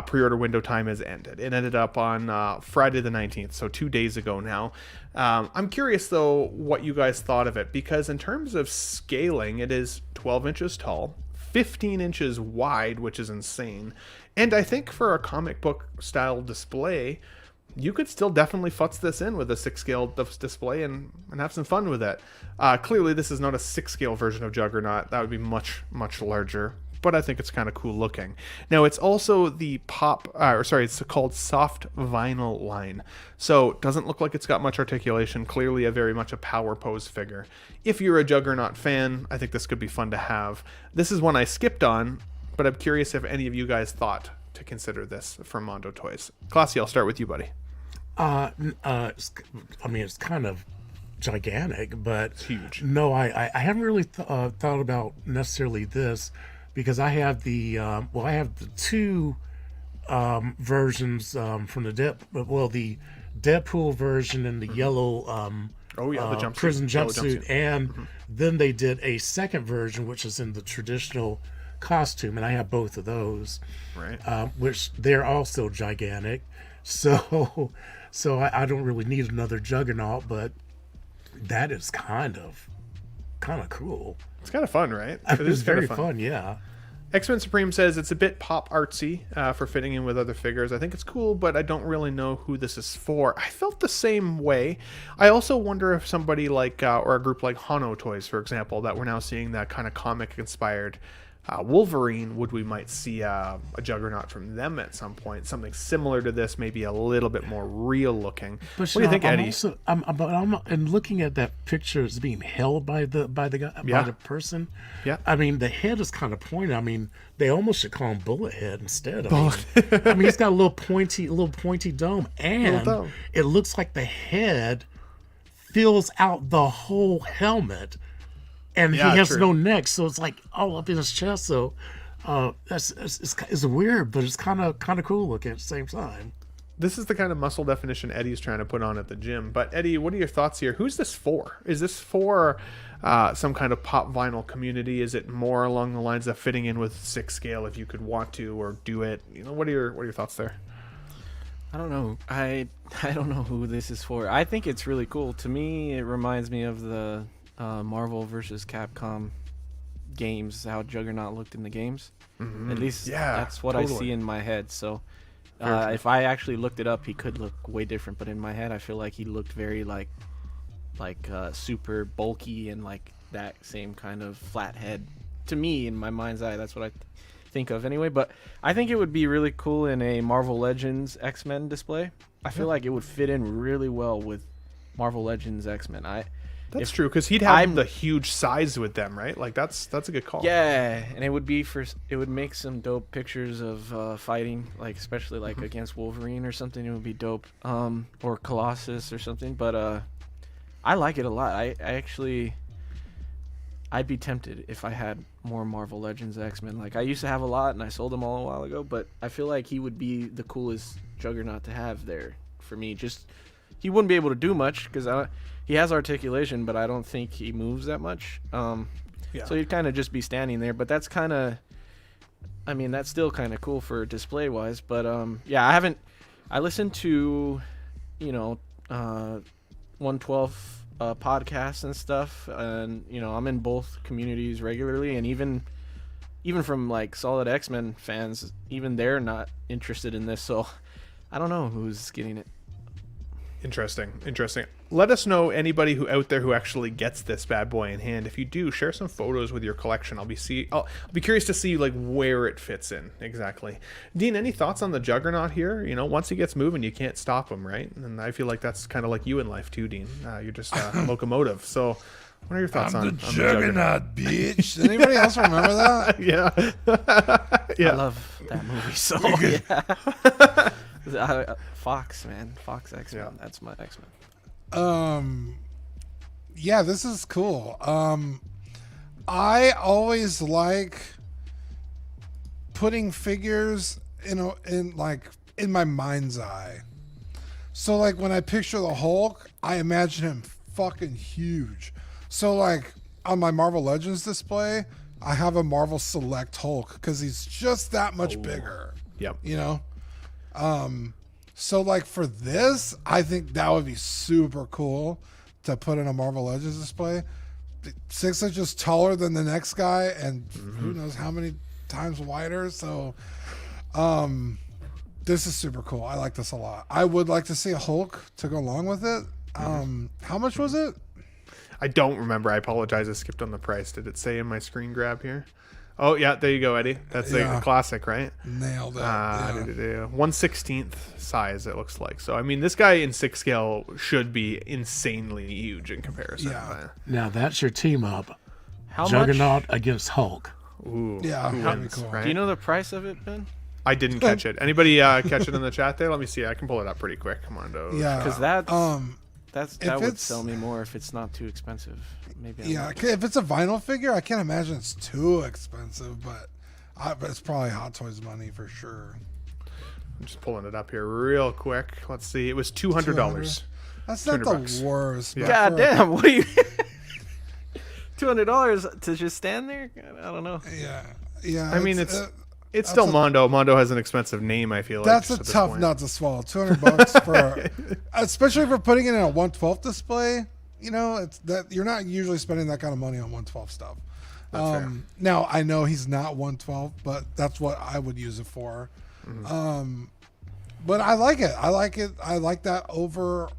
pre-order window time has ended. It ended up on Friday the 19th, so 2 days ago now. I'm curious, though, what you guys thought of it, because in terms of scaling, it is 12 inches tall, 15 inches wide, which is insane. And I think for a comic book style display, you could still definitely futz this in with a 6 scale display and have some fun with it. Clearly, this is not a 6 scale version of Juggernaut. That would be much, much larger, but I think it's kind of cool looking. Now, it's also the it's called soft vinyl line. So it doesn't look like it's got much articulation. Clearly very much a power pose figure. If you're a Juggernaut fan, I think this could be fun to have. This is one I skipped on, but I'm curious if any of you guys thought to consider this from Mondo Toys. Classy, I'll start with you, buddy. It's kind of gigantic, but it's huge. No, I haven't really thought about necessarily this, because I have the two versions from the Deadpool version and the yellow the jumpsuit. prison jumpsuit, and then they did a second version which is in the traditional costume, and I have both of those, right? Which they're also gigantic. So I don't really need another Juggernaut, but that is kind of cool. It's kind of fun, right? It is very fun, yeah. X-Men Supreme says it's a bit pop artsy for fitting in with other figures. I think it's cool, but I don't really know who this is for. I felt the same way. I also wonder if somebody like, or a group like Hano Toys, for example, that we're now seeing that kind of comic-inspired Wolverine, we might see a Juggernaut from them at some point, something similar to this, maybe a little bit more real looking. But what do you think, Eddie? I'm looking at that picture as being held by the guy, by the person. Yeah. I mean, the head is kind of pointed. I mean, they almost should call him Bullet Head instead. I mean, he's got a little pointy dome, and it looks like the head fills out the whole helmet. And he has no neck, so it's like all up in his chest. So it's weird, but it's kind of cool looking at the same time. This is the kind of muscle definition Eddie's trying to put on at the gym. But Eddie, what are your thoughts here? Who's this for? Is this for some kind of pop vinyl community? Is it more along the lines of fitting in with 6 scale if you could want to or do it? You know, what are your thoughts there? I don't know. I don't know who this is for. I think it's really cool. To me, it reminds me of the Marvel versus Capcom games, how Juggernaut looked in the games. At least that's what I see in my head. So if I actually looked it up, he could look way different, but in my head I feel like he looked very like super bulky and like that same kind of flat head to me, in my mind's eye, that's what I think of anyway. But I think it would be really cool in a Marvel Legends X-Men display. I feel like it would fit in really well with Marvel Legends X-Men. That's true, because he'd have the huge size with them, right? Like that's a good call. Yeah, and it would make some dope pictures of fighting, like especially like against Wolverine or something. It would be dope, or Colossus or something. But I like it a lot. I'd be tempted if I had more Marvel Legends X-Men. Like I used to have a lot, and I sold them all a while ago. But I feel like he would be the coolest Juggernaut to have there for me. Just he wouldn't be able to do much because he has articulation, but I don't think he moves that much. So he'd kind of just be standing there. But that's kind of, I mean, that's still kind of cool for display wise. But I listened to, 112 podcasts and stuff, and I'm in both communities regularly, and even from like solid X-Men fans, even they're not interested in this. So I don't know who's getting it. Interesting. Let us know, anybody who out there who actually gets this bad boy in hand. If you do, share some photos with your collection. I'll be curious to see like where it fits in exactly. Dean, any thoughts on the Juggernaut here? Once he gets moving, you can't stop him, right? And I feel like that's kind of like you in life too, Dean. You're just a locative. So what are your thoughts on the Juggernaut, bitch? Anybody else remember that? Yeah. I love that movie so yeah. Fox, man. Fox X-Men. Yeah. That's my X-Men. Yeah, this is cool. I always like putting figures in my mind's eye. So like when I picture the Hulk, I imagine him fucking huge. So like on my Marvel Legends display, I have a Marvel Select Hulk because he's just that much bigger. Yep. So like for this, I think that would be super cool to put in a Marvel Legends display. 6 inches taller than the next guy, and who knows how many times wider. So, this is super cool. I like this a lot. I would like to see a Hulk to go along with it. How much was it? I don't remember. I apologize. I skipped on the price. Did it say in my screen grab here? Oh, yeah, there you go, Eddie. That's a classic, right? Nailed it. 1/16 size, it looks like. So, I mean, this guy in 6 scale should be insanely huge in comparison. Yeah. Now, that's your team up. How Juggernaut much? against Hulk. Ooh, yeah, that'd be cool. Right? Do you know the price of it, Ben? I didn't catch it. Anybody catch it in the chat there? Let me see. I can pull it up pretty quick. Mondo. Yeah. Because that would sell me more if it's not too expensive. Maybe. If it's a vinyl figure, I can't imagine it's too expensive, but it's probably Hot Toys money for sure. I'm just pulling it up here real quick. Let's see. It was $200. That's not the worst. Yeah. God damn! What are you? $200 to just stand there? I don't know. Yeah. I mean, it's still Mondo. Mondo has an expensive name, I feel like. That's a tough nut to swallow. $200 for, especially for putting it in a 112 display. It's that you're not usually spending that kind of money on 112 stuff. That's fair. Now I know he's not 112, but that's what I would use it for. But I like it. I like that over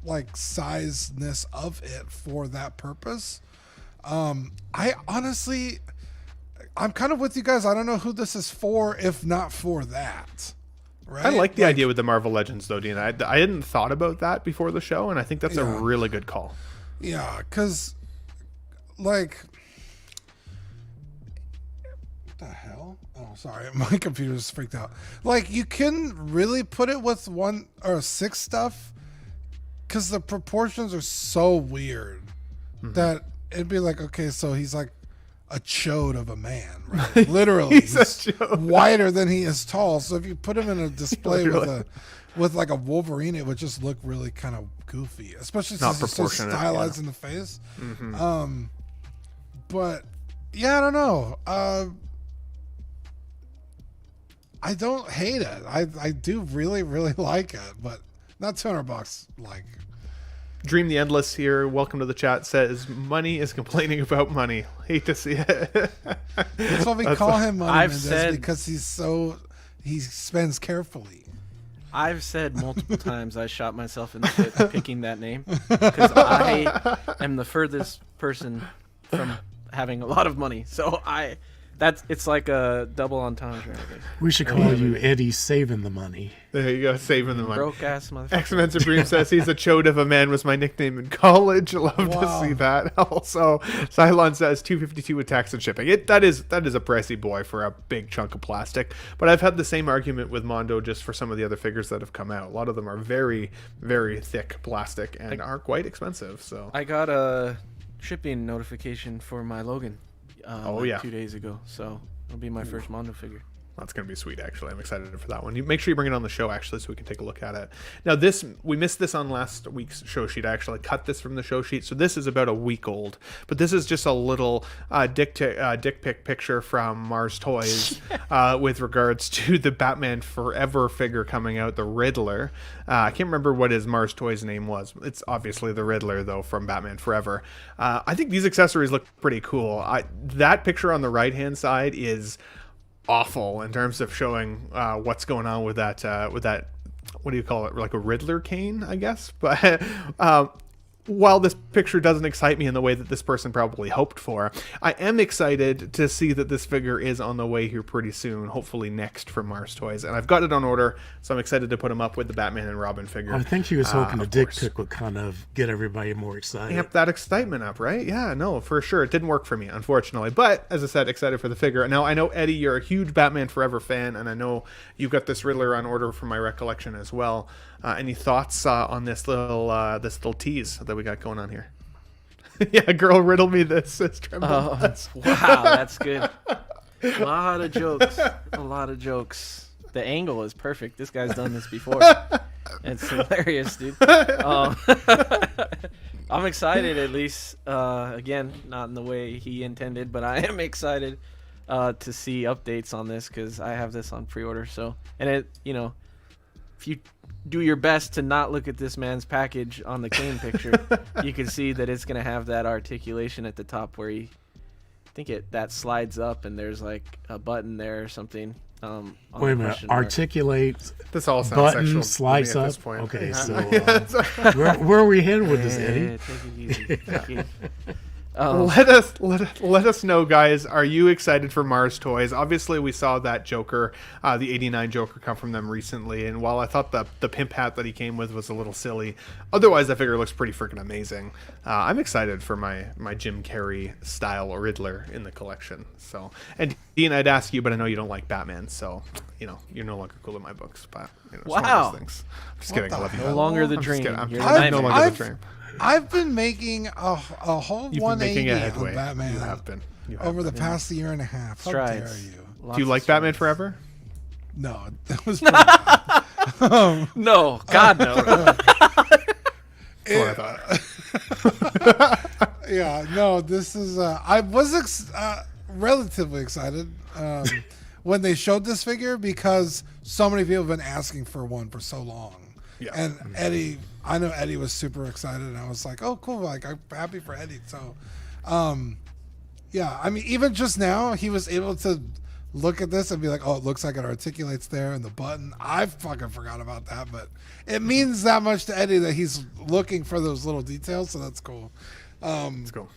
sizeness of it for that purpose. I honestly, I'm kind of with you guys. I don't know who this is for, if not for that. Right? I like the idea with the Marvel Legends, though, Dean. I hadn't thought about that before the show, and I think that's a really good call. Yeah, because, what the hell? Oh, sorry. My computer's freaked out. You can really put it with 1 or 6 stuff because the proportions are so weird that it'd be like, okay, so he's like a chode of a man, right? Literally, he's wider than he is tall. So if you put him in a display with a Wolverine, it would just look really kind of goofy, especially since he's so stylized in the face. But yeah, I don't know. I don't hate it. I do really, really like it, but not $200. Dream the Endless here. Welcome to the chat. Says money is complaining about money. Hate to see it. That's what we call him, Money Mendez, because he spends carefully. I've said multiple times I shot myself in the foot picking that name because I am the furthest person from having a lot of money. So it's like a double entendre. I guess. We should call you Eddie Saving the Money. There you go, saving the money. Broke ass motherfucker. X-Men Supreme says he's a chode of a man was my nickname in college. Love to see that. Also, Cylon says 252 with tax and shipping. That is a pricey boy for a big chunk of plastic. But I've had the same argument with Mondo just for some of the other figures that have come out. A lot of them are very, very thick plastic and are quite expensive. So I got a shipping notification for my Logan 2 days ago. So it'll be my first Mondo figure. That's going to be sweet, actually. I'm excited for that one. You make sure you bring it on the show, actually, so we can take a look at it. Now, we missed this on last week's show sheet. I actually cut this from the show sheet, so this is about a week old. But this is just a little dick pic picture from Mars Toys with regards to the Batman Forever figure coming out, the Riddler. I can't remember what his Mars Toys name was. It's obviously the Riddler, though, from Batman Forever. I think these accessories look pretty cool. That picture on the right-hand side is awful in terms of showing what's going on with that what do you call it, like a Riddler cane, I guess. But while this picture doesn't excite me in the way that this person probably hoped for, I am excited to see that this figure is on the way here pretty soon, hopefully next from Mars Toys. And I've got it on order, so I'm excited to put him up with the Batman and Robin figure. I think he was hoping the dick pic would kind of get everybody more excited. Amp that excitement up, right? Yeah, no, for sure. It didn't work for me, unfortunately. But, as I said, excited for the figure. Now, I know, Eddie, you're a huge Batman Forever fan, and I know you've got this Riddler on order from my recollection as well. Any thoughts on this little tease that we got going on here? Yeah, girl, riddle me this, says Tremble. Wow, that's good. A lot of jokes. The angle is perfect. This guy's done this before. It's hilarious, dude. I'm excited, at least. Again, not in the way he intended, but I am excited to see updates on this because I have this on pre-order. So, and it, if you do your best to not look at this man's package on the cane picture, you can see that it's going to have that articulation at the top where that slides up and there's like a button there or something. Wait a minute, articulate. This all sounds button sexual slice to me at up. this point. Okay, so where are we headed with this, Eddie? Take it easy. Let us know, guys. Are you excited for Mars Toys? Obviously, we saw that Joker, the '89 Joker, come from them recently. And while I thought the pimp hat that he came with was a little silly, otherwise that figure looks pretty freaking amazing. I'm excited for my Jim Carrey style Riddler in the collection. So, and Dean, I'd ask you, but I know you don't like Batman, so you're no longer cool in my books. But it's one of those things. I'm just kidding. I love you. No longer the dream. I'm no longer the dream. I've been making a whole You've 180 been making a headway. on Batman. You have been. Over the past year and a half. How Strides. dare you? Lots Do you of like Batman strides. Forever? No, that was pretty bad. No, God no. That's what I thought. Yeah, no, this is. I was relatively excited when they showed this figure because so many people have been asking for one for so long. Yeah. And Eddie, I know Eddie was super excited, and I was like, "Oh, cool! Like, I'm happy for Eddie." So, yeah, I mean, even just now, he was able to look at this and be like, "Oh, it looks like it articulates there, and the button." I fucking forgot about that, but it means that much to Eddie that he's looking for those little details. So that's cool. Let's go.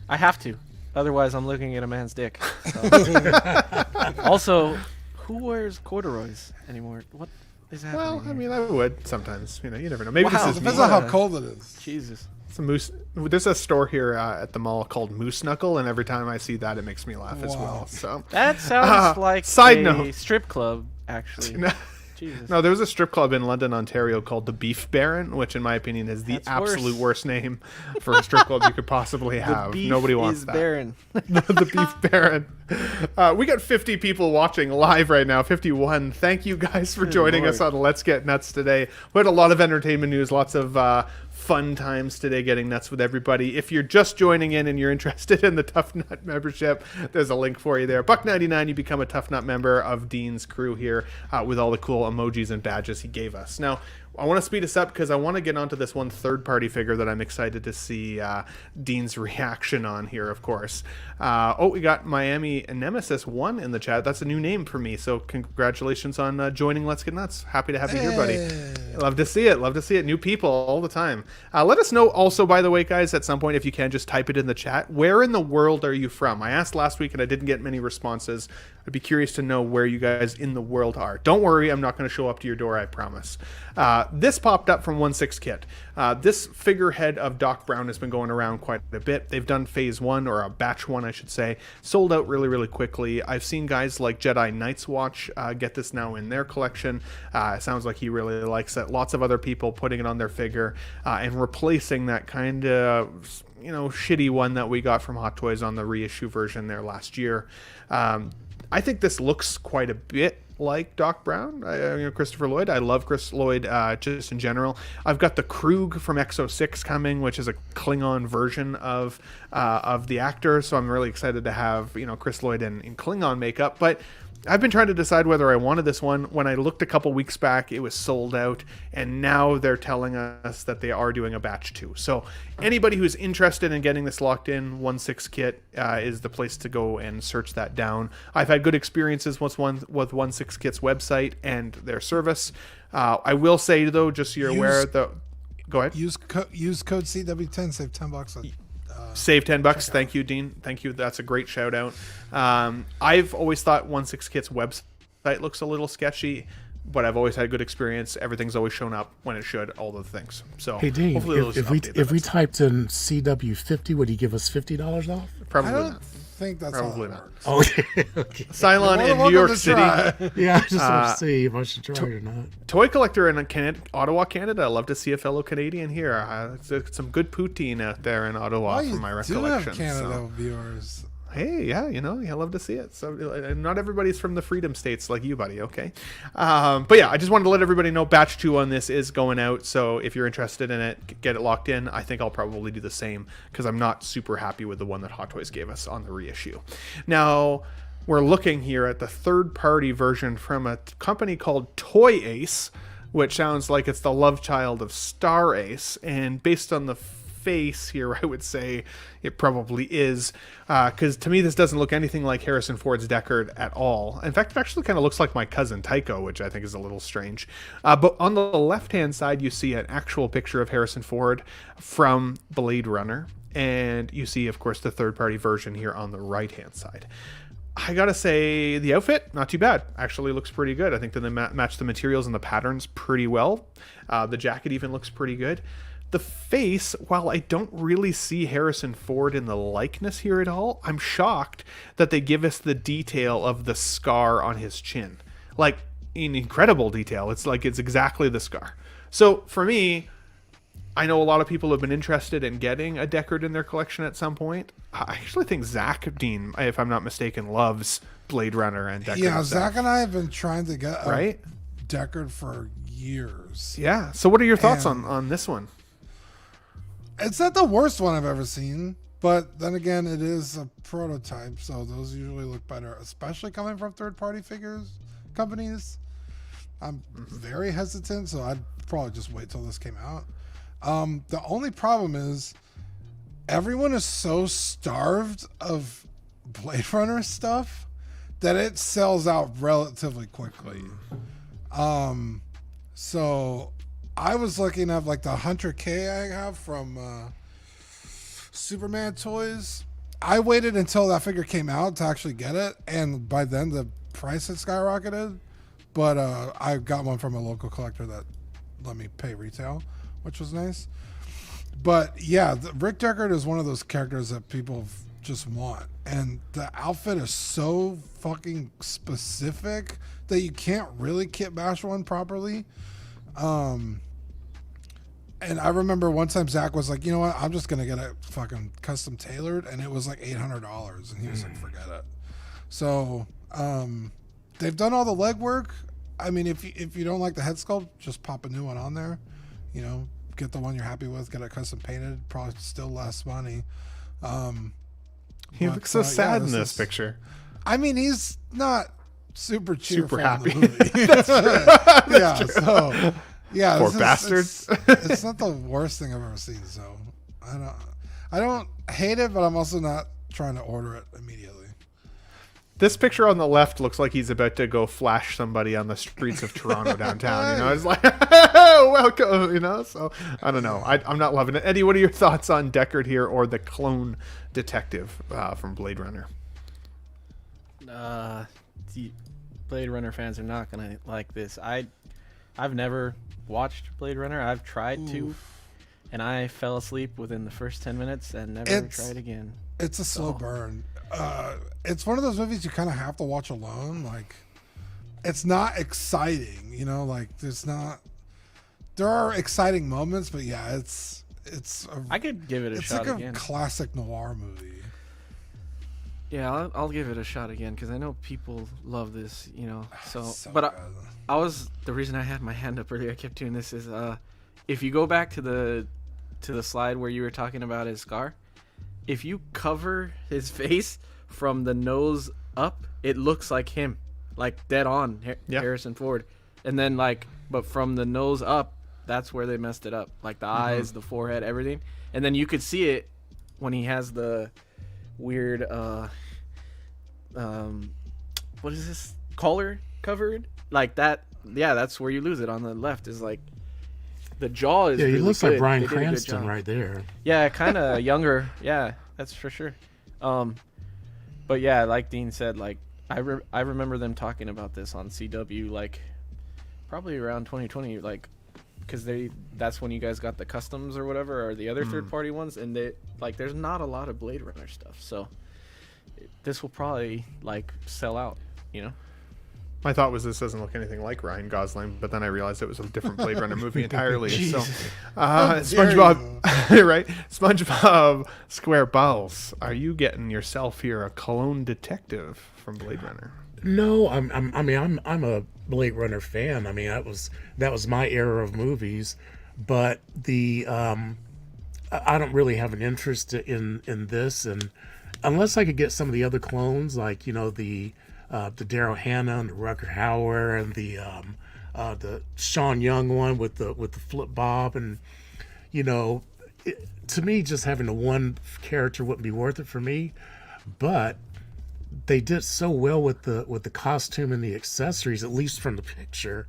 I have to. Otherwise, I'm looking at a man's dick. So. Also, who wears corduroys anymore? What is happening? Well, I here? mean, I would sometimes. You never know. Maybe Wow. this is Depends me. on how cold it is. Jesus. Some moose. There's a store here at the mall called Moose Knuckle, and every time I see that, it makes me laugh as Wow. well. So That sounds like side a note. strip club, actually. No. Jesus. No, there was a strip club in London, Ontario called the Beef Baron, which in my opinion is the That's absolute worse. worst name for a strip club you could possibly The have. beef Nobody wants is that. barren. The Beef Baron. We got 50 people watching live right now, 51. Thank you guys for Good joining Lord. us on Let's Get Nuts today. We had a lot of entertainment news, lots of fun times today getting nuts with everybody. If you're just joining in and you're interested in the Tough Nut membership, there's a link for you there. $1.99, you become a Tough Nut member of Dean's crew here with all the cool emojis and badges he gave us. Now, I want to speed us up because I want to get onto this one third-party figure that I'm excited to see Dean's reaction on here, of course. We got Miami Nemesis 1 in the chat. That's a new name for me, so congratulations on joining Let's Get Nuts. Happy to have you here, buddy. Love to see it. Love to see it. New people all the time. Let us know also, by the way, guys, at some point, if you can, just type it in the chat. Where in the world are you from? I asked last week and I didn't get many responses. I'd be curious to know where you guys in the world are. Don't worry, I'm not going to show up to your door, I promise. This popped up from 1/6 Kit. This figurehead of Doc Brown has been going around quite a bit. They've done phase 1, or a batch 1, I should say. Sold out really, really quickly. I've seen guys like Jedi Knights Watch get this now in their collection. It sounds like he really likes it. Lots of other people putting it on their figure and replacing that kind of, shitty one that we got from Hot Toys on the reissue version there last year. I think this looks quite a bit like Doc Brown, Christopher Lloyd. I love Chris Lloyd just in general. I've got the Krug from X06 coming, which is a Klingon version of the actor, so I'm really excited to have Chris Lloyd in Klingon makeup. But I've been trying to decide whether I wanted this one. When I looked a couple weeks back, it was sold out, and now they're telling us that they are doing a batch 2. So anybody who's interested in getting this locked in, 1/6 Kit is the place to go and search that down. I've had good experiences with 1/6 Kit's website and their service. I will say, though, just so you're aware, go ahead. Use code CW10, save $10. Save $10. Thank you, Dean. Thank you. That's a great shout out. I've always thought 1/6 Kit's website looks a little sketchy, but I've always had a good experience. Everything's always shown up when it should, all the things. So hey, Dean, if we typed in CW50, would he give us $50 off? Probably I don't not. think that's Probably how not. Okay. Cylon in New York City. Yeah, I just want to see if I should try it or not. Toy collector in Ottawa, Canada. I love to see a fellow Canadian here. It's some good poutine out there in Ottawa, from my recollection. Do have Canada viewers. Hey, yeah, I love to see it. So not everybody's from the freedom states like you, buddy, okay? But yeah, I just wanted to let everybody know batch 2 on this is going out. So if you're interested in it, get it locked in. I think I'll probably do the same because I'm not super happy with the one that Hot Toys gave us on the reissue. Now, we're looking here at the third-party version from a company called Toy Ace, which sounds like it's the love child of Star Ace. And based on the face here, I would say it probably is, because to me this doesn't look anything like Harrison Ford's Deckard at all. In fact, it actually kind of looks like my cousin Tycho, which I think is a little strange. But on the left hand side, you see an actual picture of Harrison Ford from Blade Runner, and you see, of course, the third-party version here on the right hand side. I gotta say, the outfit, not too bad. Actually looks pretty good. I think that they match the materials and the patterns pretty well. The jacket even looks pretty good. The face, while I don't really see Harrison Ford in the likeness here at all, I'm shocked that they give us the detail of the scar on his chin. Like, in incredible detail. It's like it's exactly the scar. So, for me, I know a lot of people have been interested in getting a Deckard in their collection at some point. I actually think Zach Dean, if I'm not mistaken, loves Blade Runner and Deckard. Yeah, Zach and I have been trying to get a Deckard for years. Yeah. So what are your thoughts on this one? It's not the worst one I've ever seen, but then again, it is a prototype, so those usually look better, especially coming from third-party companies. I'm very hesitant, so I'd probably just wait till this came out. The only problem is everyone is so starved of Blade Runner stuff that it sells out relatively quickly. So I was looking at like the Hunter K I have from Superman Toys. I waited until that figure came out to actually get it, and by then the price had skyrocketed. But I got one from a local collector that let me pay retail, which was nice. But yeah, Rick Deckard is one of those characters that people just want, and the outfit is so fucking specific that you can't really kit bash one properly. And I remember one time Zach was like, you know what, I'm just gonna get it fucking custom tailored, and it was like $800, and he was like, forget it. So they've done all the legwork. I mean, if you don't like the head sculpt, just pop a new one on there. You know, get the one you're happy with, get it custom painted, probably still less money. He looks so sad in this picture. I mean, he's not super cheerful. Super happy. In the movie. That's true. Yeah, true. so Yeah, Poor bastards. It's not the worst thing I've ever seen. So I don't hate it, but I'm also not trying to order it immediately. This picture on the left looks like he's about to go flash somebody on the streets of Toronto downtown. You know, it's like, welcome. You know, so I don't know. I'm not loving it. Eddie, what are your thoughts on Deckard here, or the clone detective from Blade Runner? The Blade Runner fans are not gonna like this. I've never watched Blade Runner. I've tried to, and I fell asleep within the first 10 minutes and never tried again. It's a slow burn. It's one of those movies you kind of have to watch alone. Like, it's not exciting, you know. Like, there are exciting moments, but yeah, I could give it a shot again. It's like a classic noir movie. Yeah, I'll give it a shot again because I know people love this, you know. So good. The reason I had my hand up earlier, I kept doing this is, if you go back to the slide where you were talking about his scar, if you cover his face from the nose up, it looks like him, like dead on Harrison Ford. And then but from the nose up, that's where they messed it up. Like the eyes, the forehead, everything. And then you could see it when he has the weird, what is this, collar covered? Like that. Yeah, that's where you lose it. On the left is like the jaw is. Yeah, he really looks good. like Bryan They did a good Cranston job. right there. Yeah, kind of younger. Yeah, that's for sure. But yeah, like Dean said, like I remember them talking about this on CW, like probably around 2020, like because that's when you guys got the customs or whatever, or the other third party ones, and there's not a lot of Blade Runner stuff, so this will probably like sell out, you know. My thought was this doesn't look anything like Ryan Gosling, but then I realized it was a different Blade Runner movie entirely. So, SpongeBob, right? SpongeBob SquarePants, are you getting yourself here a clone detective from Blade Runner? No, I'm a Blade Runner fan. I mean, that was my era of movies, but I don't really have an interest in this, and unless I could get some of the other clones, like, you know, the Daryl Hannah and the Rutger Hauer and the Sean Young one with the flip bob, and you know, to me, just having the one character wouldn't be worth it for me. But they did so well with the costume and the accessories, at least from the picture,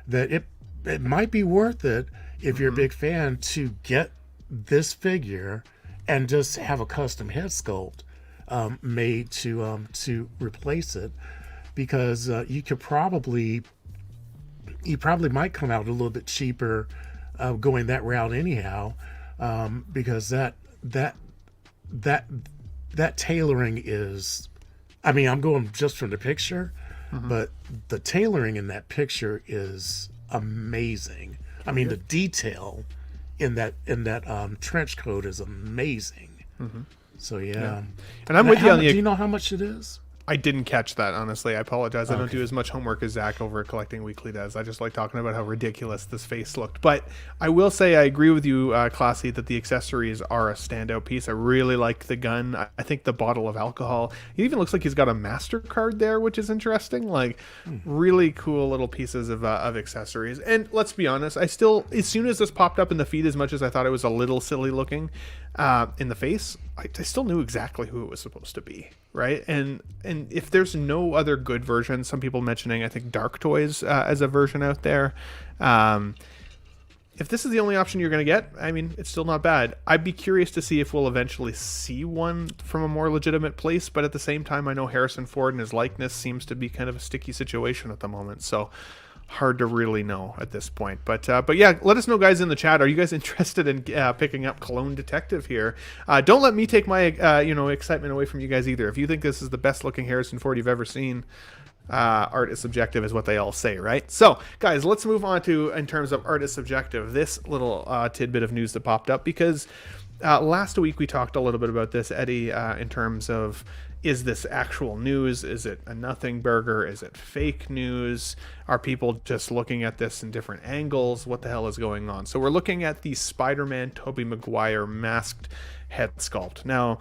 that it might be worth it if you're a big fan to get this figure and just have a custom head sculpt made to replace it, because you probably might come out a little bit cheaper going that route anyhow, because that tailoring is, I mean, I'm going just from the picture, but the tailoring in that picture is amazing. I mean, the detail in that trench coat is amazing. So yeah. And I'm with you on the. Do you know how much it is? I didn't catch that, honestly. I apologize. I don't do as much homework as Zach over at Collecting Weekly does. I just like talking about how ridiculous this face looked. But I will say I agree with you, Classy, that the accessories are a standout piece. I really like the gun. I think the bottle of alcohol. It even looks like he's got a MasterCard there, which is interesting. Like, really cool little pieces of accessories. And let's be honest, I still, as soon as this popped up in the feed, as much as I thought it was a little silly looking in the face, I still knew exactly who it was supposed to be. Right, and if there's no other good version, some people mentioning, I think, Dark Toys as a version out there. If this is the only option you're going to get, I mean, it's still not bad. I'd be curious to see if we'll eventually see one from a more legitimate place, but at the same time, I know Harrison Ford and his likeness seems to be kind of a sticky situation at the moment, so hard to really know at this point. But yeah, let us know, guys, in the chat. Are you guys interested in picking up Clone Detective here? Don't let me take my excitement away from you guys either. If you think this is the best looking Harrison Ford you've ever seen, art is subjective is what they all say, right? So guys, let's move on to, in terms of art is subjective, this little tidbit of news that popped up, because last week we talked a little bit about this, Eddie, in terms of, is this actual news? Is it a nothing burger? Is it fake news? Are people just looking at this in different angles? What the hell is going on? So we're looking at the Spider-Man Tobey Maguire masked head sculpt. Now,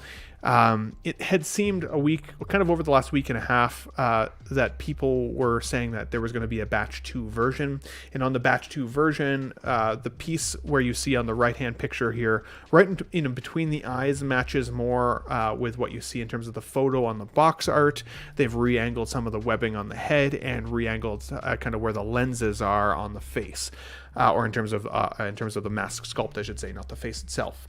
it had seemed a week, kind of over the last week and a half, that people were saying that there was going to be a batch 2 version. And on the batch 2 version, the piece where you see on the right-hand picture here, right in between the eyes, matches more with what you see in terms of the photo on the box art. They've re-angled some of the webbing on the head and re-angled kind of where the lenses are on the face, or in terms of the mask sculpt, I should say, not the face itself.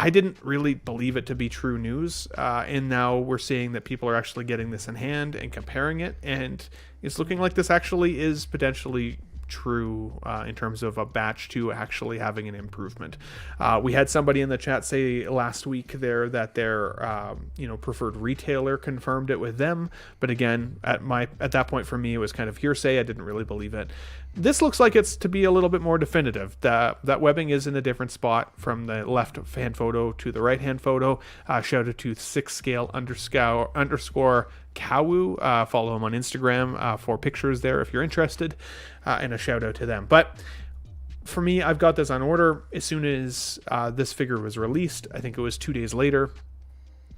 I didn't really believe it to be true news, and now we're seeing that people are actually getting this in hand and comparing it, and it's looking like this actually is potentially true in terms of a batch 2 actually having an improvement. We had somebody in the chat say last week there that their preferred retailer confirmed it with them, but again, at that point for me it was kind of hearsay. I didn't really believe it. This looks like it's to be a little bit more definitive. That webbing is in a different spot from the left-hand photo to the right-hand photo. Shout out to 6scale _ Kawu. Follow him on Instagram for pictures there if you're interested, and a shout out to them. But for me, I've got this on order. As soon as this figure was released, I think it was 2 days later,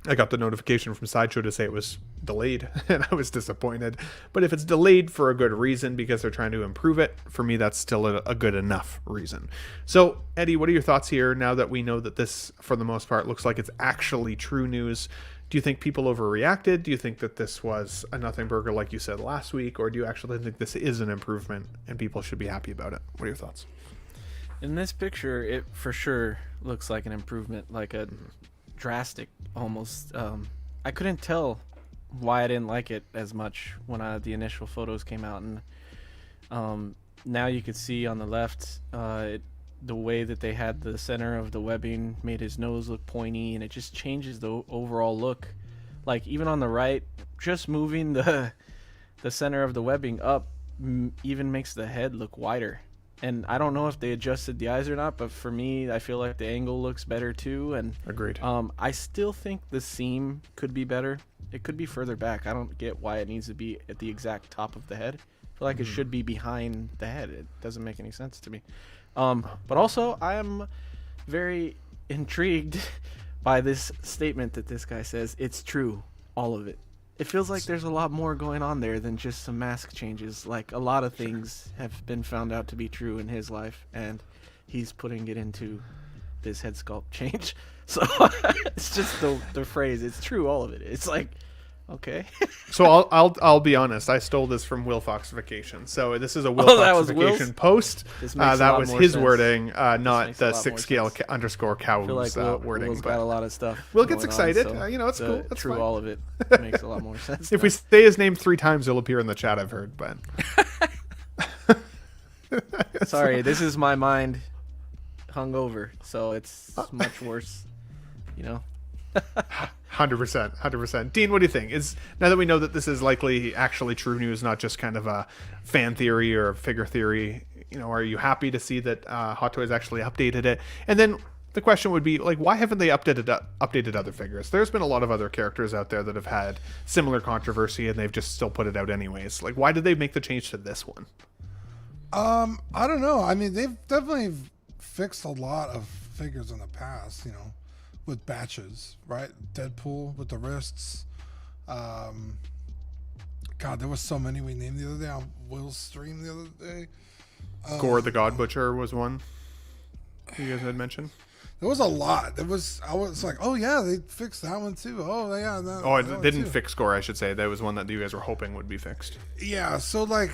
I got the notification from Sideshow to say it was delayed, and I was disappointed. But if it's delayed for a good reason because they're trying to improve it, for me that's still a good enough reason. So, Eddie, what are your thoughts here now that we know that this, for the most part, looks like it's actually true news? Do you think people overreacted? Do you think that this was a nothing burger like you said last week? Or do you actually think this is an improvement and people should be happy about it? What are your thoughts? In this picture, it for sure looks like an improvement, like a drastic almost. I couldn't tell why I didn't like it as much when the initial photos came out, and now you could see on the left the way that they had the center of the webbing made his nose look pointy, and it just changes the overall look. Like even on the right, just moving the center of the webbing up even makes the head look wider. And I don't know if they adjusted the eyes or not, but for me, I feel like the angle looks better too. And agreed. I still think the seam could be better. It could be further back. I don't get why it needs to be at the exact top of the head. I feel like it should be behind the head. It doesn't make any sense to me. But also, I am very intrigued by this statement that this guy says. It's true, all of it. It feels like there's a lot more going on there than just some mask changes. Like a lot of things have been found out to be true in his life, and he's putting it into this head sculpt change. So it's just the phrase. It's true, all of it. It's like, okay. So I'll be honest. I stole this from Will Foxification. So this is a Will Foxification post. That was his wording, not the 6scale _ Kawu's wording. Will's got a lot of stuff. Will gets excited. It's cool. That's true. fine. All of it makes a lot more sense. If we say his name 3 times, he'll appear in the chat. I've heard, but sorry, this is my mind hungover, so it's much worse. 100%. Dean, what do you think? Now that we know that this is likely actually true news, not just kind of a fan theory or a figure theory, are you happy to see that Hot Toys actually updated it? And then the question would be, like, why haven't they updated other figures? There's been a lot of other characters out there that have had similar controversy, and they've just still put it out anyways. Like, why did they make the change to this one? I don't know. I mean, they've definitely fixed a lot of figures in the past, with batches, right? Deadpool with the wrists. God, there was so many we named the other day on Will's stream the other day. Gore the God Butcher was one you guys had mentioned. There was a lot. I was like, oh yeah, they fixed that one too. Oh yeah. It didn't fix Gore, I should say. That was one that you guys were hoping would be fixed. Yeah, so like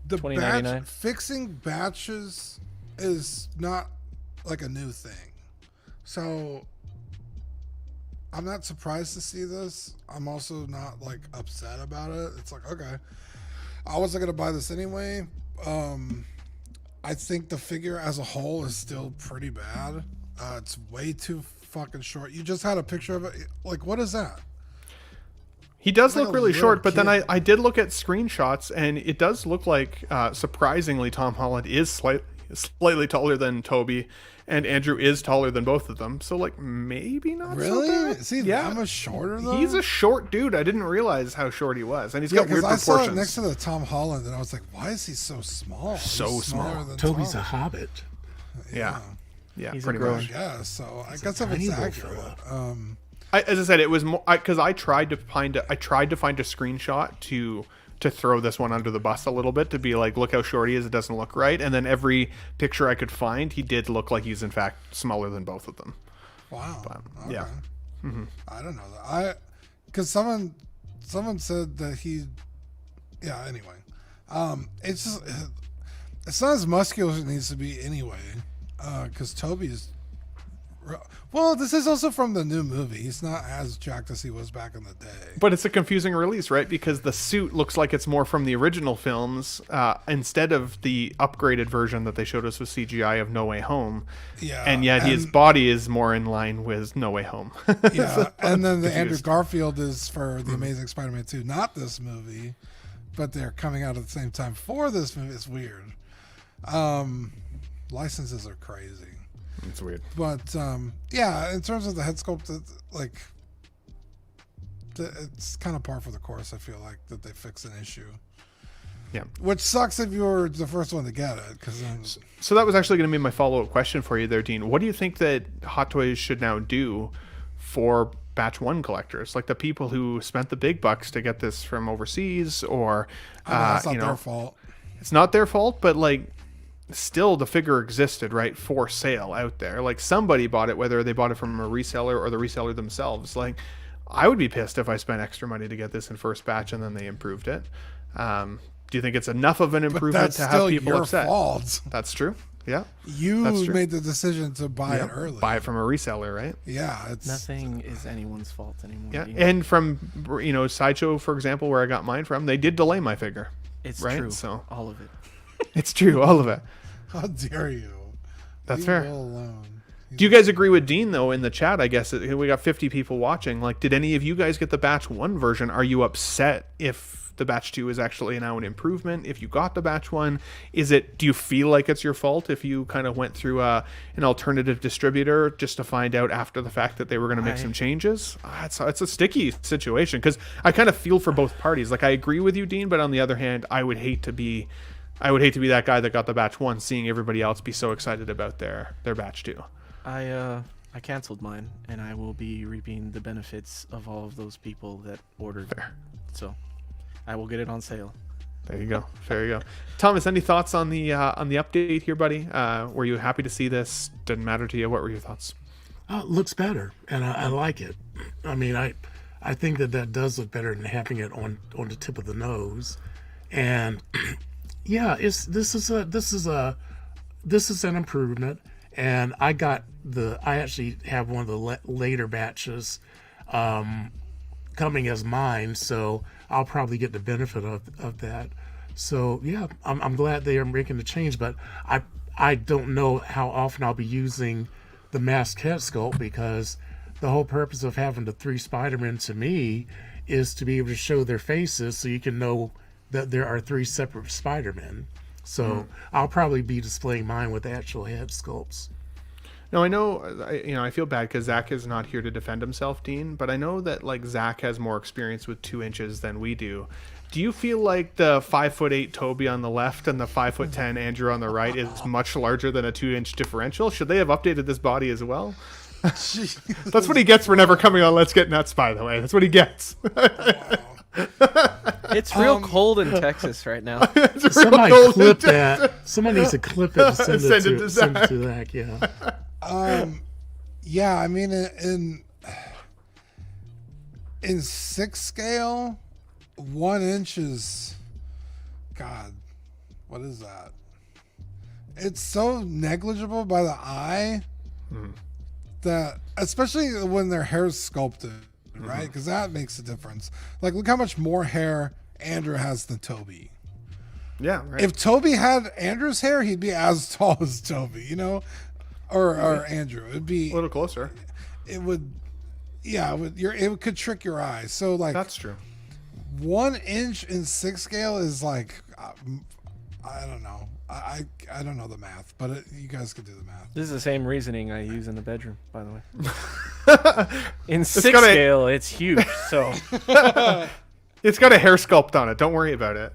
$20.99. fixing batches is not like a new thing. So I'm not surprised to see this. I'm also not like upset about it. It's like, okay, I wasn't gonna buy this anyway. I think the figure as a whole is still pretty bad. It's way too fucking short. You just had a picture of it. Like, what is that? He does like look a really little short, but kid. then I did look at screenshots, and it does look like, surprisingly, Tom Holland is slightly taller than Toby, and Andrew is taller than both of them. So, like, maybe not Really? so bad. Is he that much shorter, though? He's a short dude. I didn't realize how short he was. And he's got weird proportions. I saw it next to the Tom Holland, and I was like, why is he so small? So He's smaller small. than Toby's Tom. a hobbit. Yeah. Yeah, He's a pretty grown. much. Yeah, so I He's a guess if it's tiny little accurate. fella. As I said, it was more because I tried to find a screenshot to throw this one under the bus a little bit, to be like, look how short he is. It doesn't look right. And then every picture I could find, he did look like he's in fact smaller than both of them. Wow. Okay. yeah. I don't know that. Because someone said that he. Yeah. Anyway, it's just it's not as muscular as it needs to be anyway. Because Toby's. Well, this is also from the new movie. He's not as jacked as he was back in the day. But it's a confusing release, right? Because the suit looks like it's more from the original films instead of the upgraded version that they showed us with CGI of No Way Home. Yeah. And yet his body is more in line with No Way Home. Yeah. So and then the confused. Andrew Garfield is for the Amazing Spider-Man 2, not this movie, but they're coming out at the same time for this movie. It's weird. Licenses are crazy. It's weird. But yeah, in terms of the head sculpt, it's kind of par for the course. I feel like that they fixed an issue. Yeah. Which sucks if you were the first one to get it, because then So that was actually going to be my follow-up question for you there, Dean. What do you think that Hot Toys should now do for Batch 1 collectors? Like the people who spent the big bucks to get this from overseas, or it's not their fault. It's not their fault, but like still the figure existed, right, for sale out there. Like somebody bought it, whether they bought it from a reseller or the reseller themselves. Like I would be pissed if I spent extra money to get this in first batch and then they improved it. Do you think it's enough of an improvement That's to have still people your upset? fault. That's true. Yeah. You That's true. made the decision to buy it early. Buy it from a reseller, right? Yeah, it's Nothing is anyone's fault anymore. Yeah. Dean. And from, Sideshow, for example, where I got mine from, they did delay my figure. It's right? true. So All of it. it's true, all of it. How dare you? That's Leave fair. Will alone. Do you guys agree with Dean, though, in the chat? I guess we got 50 people watching. Like, did any of you guys get the Batch 1 version? Are you upset if the Batch 2 is actually now an improvement? If you got the Batch 1, do you feel like it's your fault if you kind of went through an alternative distributor just to find out after the fact that they were going to make some changes? It's a sticky situation, because I kind of feel for both parties. Like, I agree with you, Dean, but on the other hand, I would hate to be that guy that got the Batch 1, seeing everybody else be so excited about their Batch 2. I canceled mine, and I will be reaping the benefits of all of those people that ordered. Fair. So I will get it on sale. There you go. There you go. Thomas, any thoughts on the update here, buddy? Were you happy to see this? Didn't matter to you? What were your thoughts? It looks better, and I like it. I mean, I think that does look better than having it on the tip of the nose, and yeah, this is an improvement. And I actually have one of the later batches coming as mine, so I'll probably get the benefit of that. So yeah, I'm glad they are making the change, but I don't know how often I'll be using the masked head sculpt, because the whole purpose of having the 3 Spider-Men to me is to be able to show their faces so you can know that there are 3 separate Spider-Men. So I'll probably be displaying mine with actual head sculpts. No, I know, I feel bad because Zach is not here to defend himself, Dean, but I know that like Zach has more experience with 2 inches than we do. Do you feel like the 5'8" Toby on the left and the 5'10" Andrew on the right is much larger than a 2-inch differential? Should they have updated this body as well? That's what he gets for never coming on Let's Get Nuts, by the way. That's what he gets. It's real cold in Texas right now. Somebody clip that. Somebody needs to clip it and send it to Zach. Yeah. Yeah, I mean, in 6 scale, 1 inch is, God, what is that? It's so negligible by the eye that, especially when their hair's sculpted, right? Because that makes a difference. Like, look how much more hair Andrew has than Toby. Yeah, right. If Toby had Andrew's hair, he'd be as tall as Toby, or Andrew. It'd be a little closer. It would, yeah. It could trick your eyes. So like, That's true. 1 inch in 6 scale is like, I don't know. I don't know the math, but you guys could do the math. This is the same reasoning I use in the bedroom, by the way. In 6 scale, it's huge. So it's got a hair sculpt on it. Don't worry about it.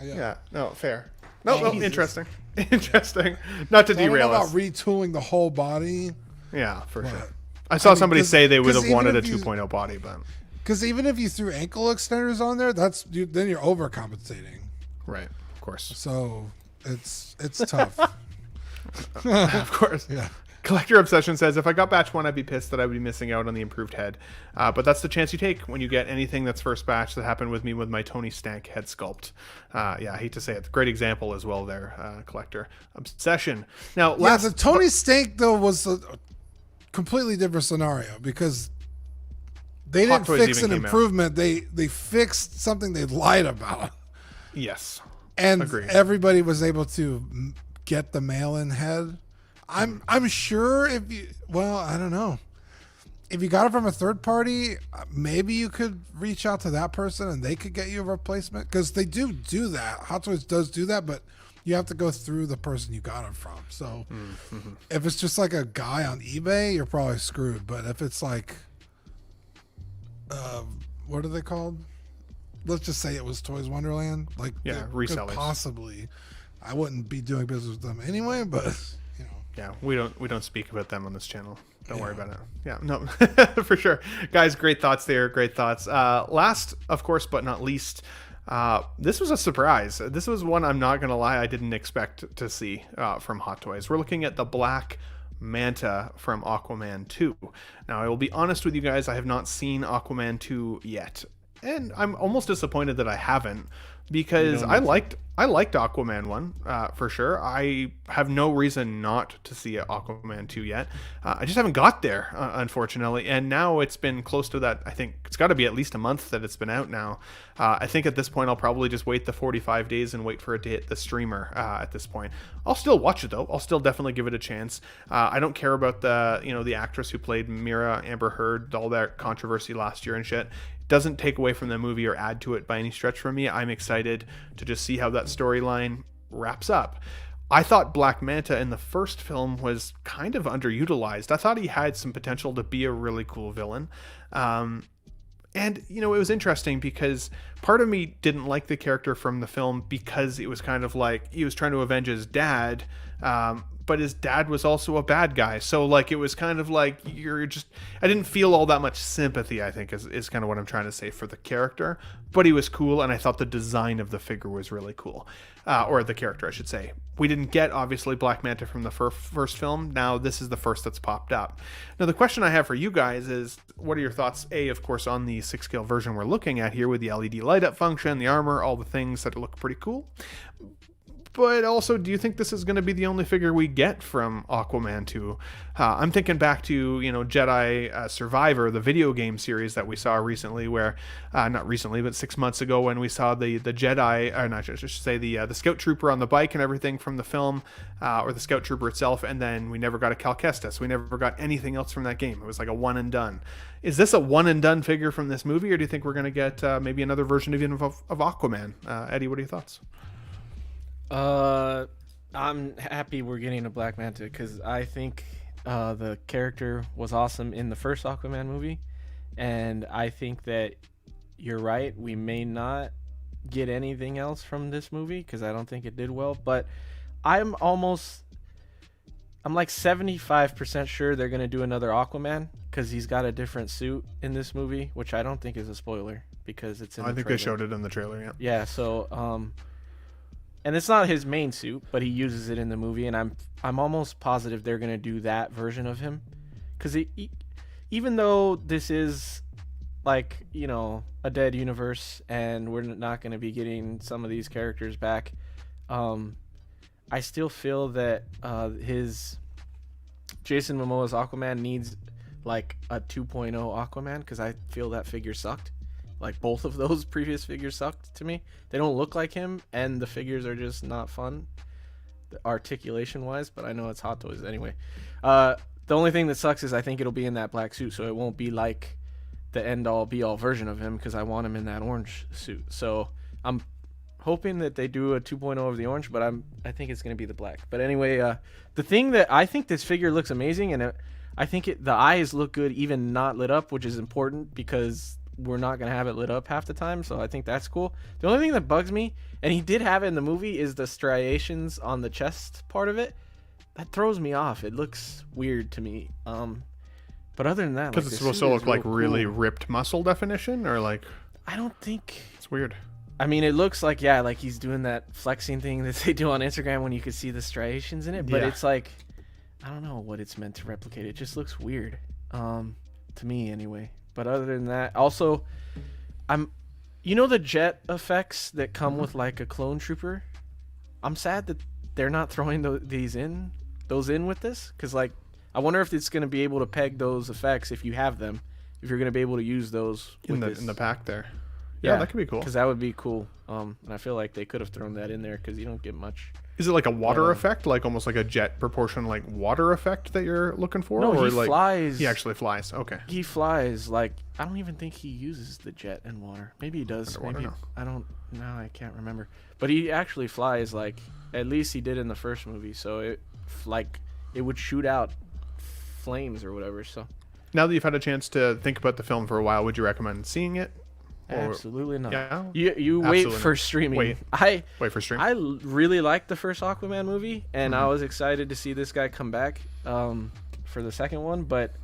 Yeah. Yeah. No, fair. No, Jesus. interesting. Interesting. Not to I don't know derail about us. retooling the whole body. Yeah, for But- sure. I saw somebody 'cause- say they would 'cause have even wanted a if you- 2.0 body, but Because even if you threw ankle extenders on there, then you're overcompensating. right, of course. So it's tough. Of course. Yeah. Collector Obsession says, if I got batch 1, I'd be pissed that I would be missing out on the improved head. But that's the chance you take when you get anything that's first batch. That happened with me with my Tony Stank head sculpt. Yeah, I hate to say it. Great example as well there, Collector Obsession. Now, The Tony Stank though was a completely different scenario because they Hot didn't Toys fix even an came out. improvement. They fixed something they lied about, Yes. and Agreed. everybody was able to get the mail-in head. I'm sure if you I don't know. If you got it from a third party, maybe you could reach out to that person and they could get you a replacement because they do that. Hot Toys does do that, but you have to go through the person you got it from. So if it's just like a guy on eBay, you're probably screwed. But if it's like, what are they called? Let's just say it was Toys Wonderland. Like, Yeah, it could resellers. possibly. I wouldn't be doing business with them anyway, but you know. Yeah, we don't speak about them on this channel. Don't worry about it. Yeah, no, for sure. Guys, great thoughts there. Great thoughts. Last, of course, but not least, this was a surprise. This was one, I'm not going to lie, I didn't expect to see from Hot Toys. We're looking at the black Manta from Aquaman 2. Now, I will be honest with you guys, I have not seen Aquaman 2 yet. And I'm almost disappointed that I haven't, because I liked Aquaman 1 for sure. I have no reason not to see Aquaman 2 yet. I just haven't got there, unfortunately. And now it's been close to that. I think it's got to be at least a month that it's been out now. I think at this point I'll probably just wait the 45 days and wait for it to hit the streamer at this point. I'll still watch it though. I'll still definitely give it a chance. I don't care about the actress who played Mira, Amber Heard, all that controversy last year and shit. Doesn't take away from the movie or add to it by any stretch for me. I'm excited to just see how that storyline wraps up. I thought Black Manta in the first film was kind of underutilized. I thought he had some potential to be a really cool villain. And, it was interesting because part of me didn't like the character from the film because it was kind of like he was trying to avenge his dad, but his dad was also a bad guy. So, like, it was kind of like I didn't feel all that much sympathy, I think, is kind of what I'm trying to say for the character. But he was cool, and I thought the design of the figure was really cool. Or the character, I should say. We didn't get, obviously, Black Manta from the first film. Now, this is the first that's popped up. Now, the question I have for you guys is, what are your thoughts, A, of course, on the 6-scale version we're looking at here with the LED light-up function, the armor, all the things that look pretty cool? But also, do you think this is going to be the only figure we get from Aquaman 2? I'm thinking back to, Jedi Survivor, the video game series that we saw recently, where, not recently, but 6 months ago when we saw the Jedi, or not, I should say the Scout Trooper on the bike and everything from the film, or the Scout Trooper itself, and then we never got a Cal Kestis. We never got anything else from that game. It was like a one and done. Is this a one and done figure from this movie, or do you think we're going to get maybe another version of Aquaman? Eddie, what are your thoughts? I'm happy we're getting a Black Manta because I think the character was awesome in the first Aquaman movie, and I think that you're right. We may not get anything else from this movie because I don't think it did well, but I'm like 75% sure they're gonna do another Aquaman because he's got a different suit in this movie, which I don't think is a spoiler because it's in the I think trailer. they showed it in the trailer, yeah. Yeah, so and it's not his main suit, but he uses it in the movie, and I'm almost positive they're gonna do that version of him, because even though this is like a dead universe and we're not gonna be getting some of these characters back, I still feel that his Jason Momoa's Aquaman needs like a 2.0 Aquaman because I feel that figure sucked. Like both of those previous figures sucked to me. They don't look like him, and the figures are just not fun, articulation wise. But I know it's Hot Toys anyway. The only thing that sucks is I think it'll be in that black suit, so it won't be like the end all be all version of him because I want him in that orange suit. So I'm hoping that they do a 2.0 of the orange, but I think it's gonna be the black. But anyway, the thing that I think this figure looks amazing, and I think the eyes look good even not lit up, which is important because we're not gonna have it lit up half the time, so I think that's cool. The only thing that bugs me, and he did have it in the movie, is the striations on the chest part of it. That throws me off. It looks weird to me. But other than that, Because like, it's the supposed suit to is look like real really cool. ripped muscle definition, or like I don't think. it's weird. I mean, it looks like, yeah, like he's doing that flexing thing that they do on Instagram when you can see the striations in it. But Yeah. it's like, I don't know what it's meant to replicate. It just looks weird, to me anyway. But other than that, also, you know the jet effects that come with like a clone trooper? I'm sad that they're not throwing those in with this, because like, I wonder if it's going to be able to peg those effects if you have them, if you're going to be able to use those In with the pack there. Yeah, that could be cool. because that would be cool. And I feel like they could have thrown that in there because you don't get much. Is it like a water Yeah. effect, like almost like a jet proportion, like water effect that you're looking for? No, or he like flies. He actually flies. Okay. He flies like, I don't even think he uses the jet and water. Maybe he does. Underwater, Maybe no. I don't. No, I can't remember. But he actually flies like, at least he did in the first movie. So it would shoot out flames or whatever. So Now that you've had a chance to think about the film for a while, would you recommend seeing it? Or- absolutely not. Yeah? You wait Absolutely for not. streaming. Wait. Wait for stream. Really liked the first Aquaman movie, and Mm-hmm. I was excited to see this guy come back for the second one. But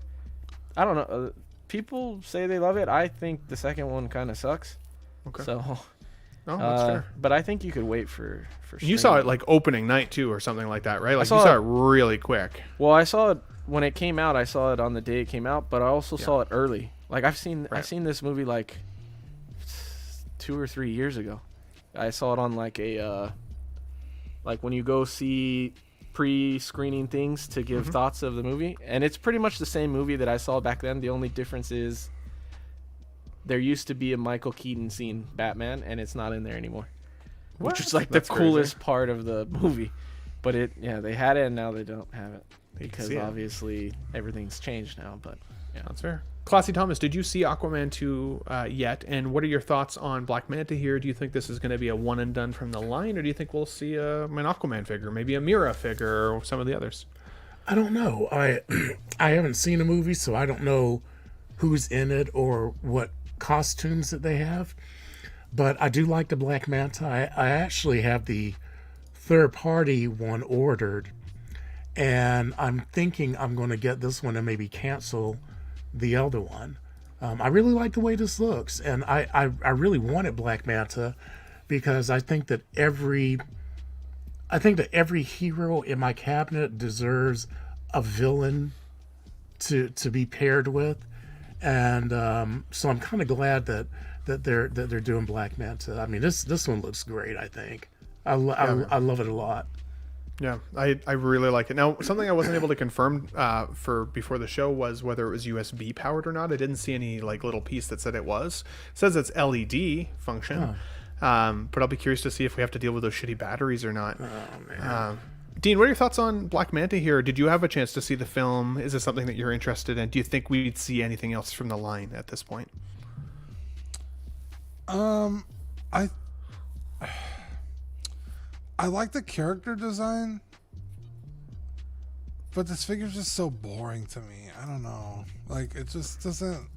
I don't know. People say they love it. I think the second one kind of sucks. Okay. So, Oh, that's fair. but I think you could wait for. You saw it streaming. like opening night too, or something like that, right? Like you saw saw it- it really quick. Well, I saw it when it came out. I saw it on the day it came out, but I also Yeah. saw it early. Like I've seen Right. this movie like 2 or 3 years ago. I saw it on like a like when you go see pre-screening things to give thoughts of the movie, and it's pretty much the same movie that I saw back then. The only difference is there used to be a Michael Keaton scene Batman, and it's not in there anymore, which is like That's the crazy. coolest part of the movie. But they had it and now they don't have it You can because see it. obviously everything's changed now. But That's fair. Classy Thomas, did you see Aquaman 2 yet? And what are your thoughts on Black Manta here? Do you think this is going to be a one and done from the line, or do you think we'll see an Aquaman figure, maybe a Mira figure, or some of the others? I don't know. I haven't seen a movie, so I don't know who's in it or what costumes that they have. But I do like the Black Manta. I actually have the third-party one ordered, and I'm thinking I'm going to get this one and maybe cancel the other one. I really like the way this looks, and I really wanted Black Manta because I think that every hero in my cabinet deserves a villain to be paired with, and so I'm kind of glad that they're doing Black Manta. I mean, this one looks great. I think I love it a lot. Yeah, I really like it. Now, something I wasn't able to confirm for before the show was whether it was USB powered or not. I didn't see any like little piece that said it was. It says it's LED function, but I'll be curious to see if we have to deal with those shitty batteries or not. Oh man. Dean, what are your thoughts on Black Manta here? Did you have a chance to see the film? Is this something that you're interested in? Do you think we'd see anything else from the line at this point? I like the character design, but this figure's just so boring to me. I don't know. Like it just doesn't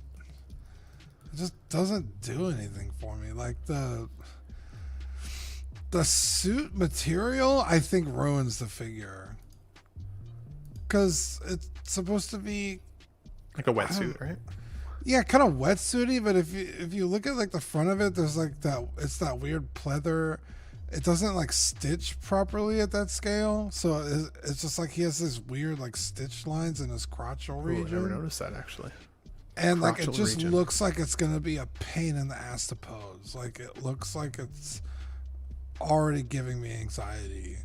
do anything for me. Like the suit material I think ruins the figure. Cuz it's supposed to be Like a wetsuit, right? yeah, kind of wetsuity, but if you look at like the front of it, there's like it's that weird pleather. It doesn't like stitch properly at that scale, so it's just like he has this weird like stitch lines in his crotchal Ooh, I never region, noticed that actually. and like it crotchal just region. looks like it's gonna be a pain in the ass to pose. Like it looks like it's already giving me anxiety.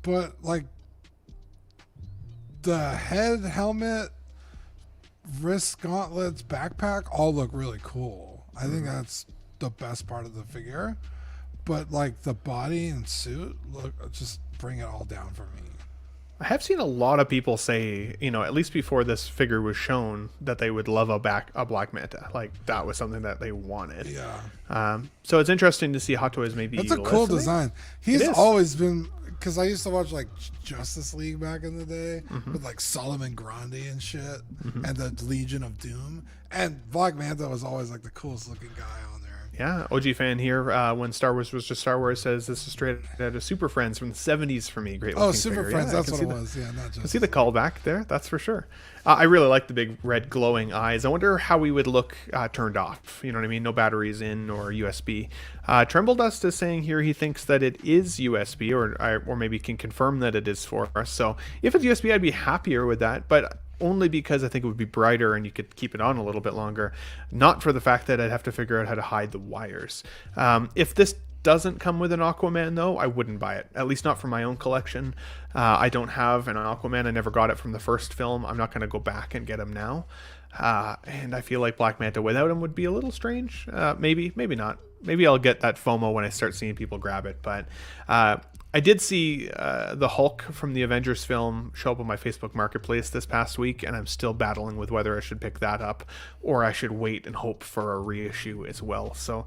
But like the head, helmet, wrist gauntlets, backpack all look really cool. I think that's the best part of the figure, but like the body and suit just bring it all down for me. I have seen a lot of people say, at least before this figure was shown, that they would love a Black Manta. Like that was something that they wanted. Yeah, So it's interesting to see Hot Toys maybe. it's a cool listening. design. He's It is. always been because I used to watch like Justice League back in the day with like Solomon Grundy and shit, and the Legion of Doom, and Black Manta was always like the coolest looking guy on there. Yeah, OG fan here. When Star Wars was just Star Wars, says this is straight out of Super Friends from the '70s for me. Great. Oh, looking Super figure. Friends, Yeah, that's what it was. Yeah, not just. See the callback there? That's for sure. I really like the big red glowing eyes. I wonder how we would look turned off. You know what I mean? No batteries in or USB. Tremble Dust is saying here he thinks that it is USB, or maybe can confirm that it is for us. So if it's USB, I'd be happier with that. But only because I think it would be brighter and you could keep it on a little bit longer. Not for the fact that I'd have to figure out how to hide the wires. If this doesn't come with an Aquaman, though, I wouldn't buy it. At least not for my own collection. I don't have an Aquaman. I never got it from the first film. I'm not going to go back and get him now. And I feel like Black Manta without him would be a little strange. Maybe not. Maybe I'll get that FOMO when I start seeing people grab it. But I did see the Hulk from the Avengers film show up on my Facebook Marketplace this past week, and I'm still battling with whether I should pick that up or I should wait and hope for a reissue as well. So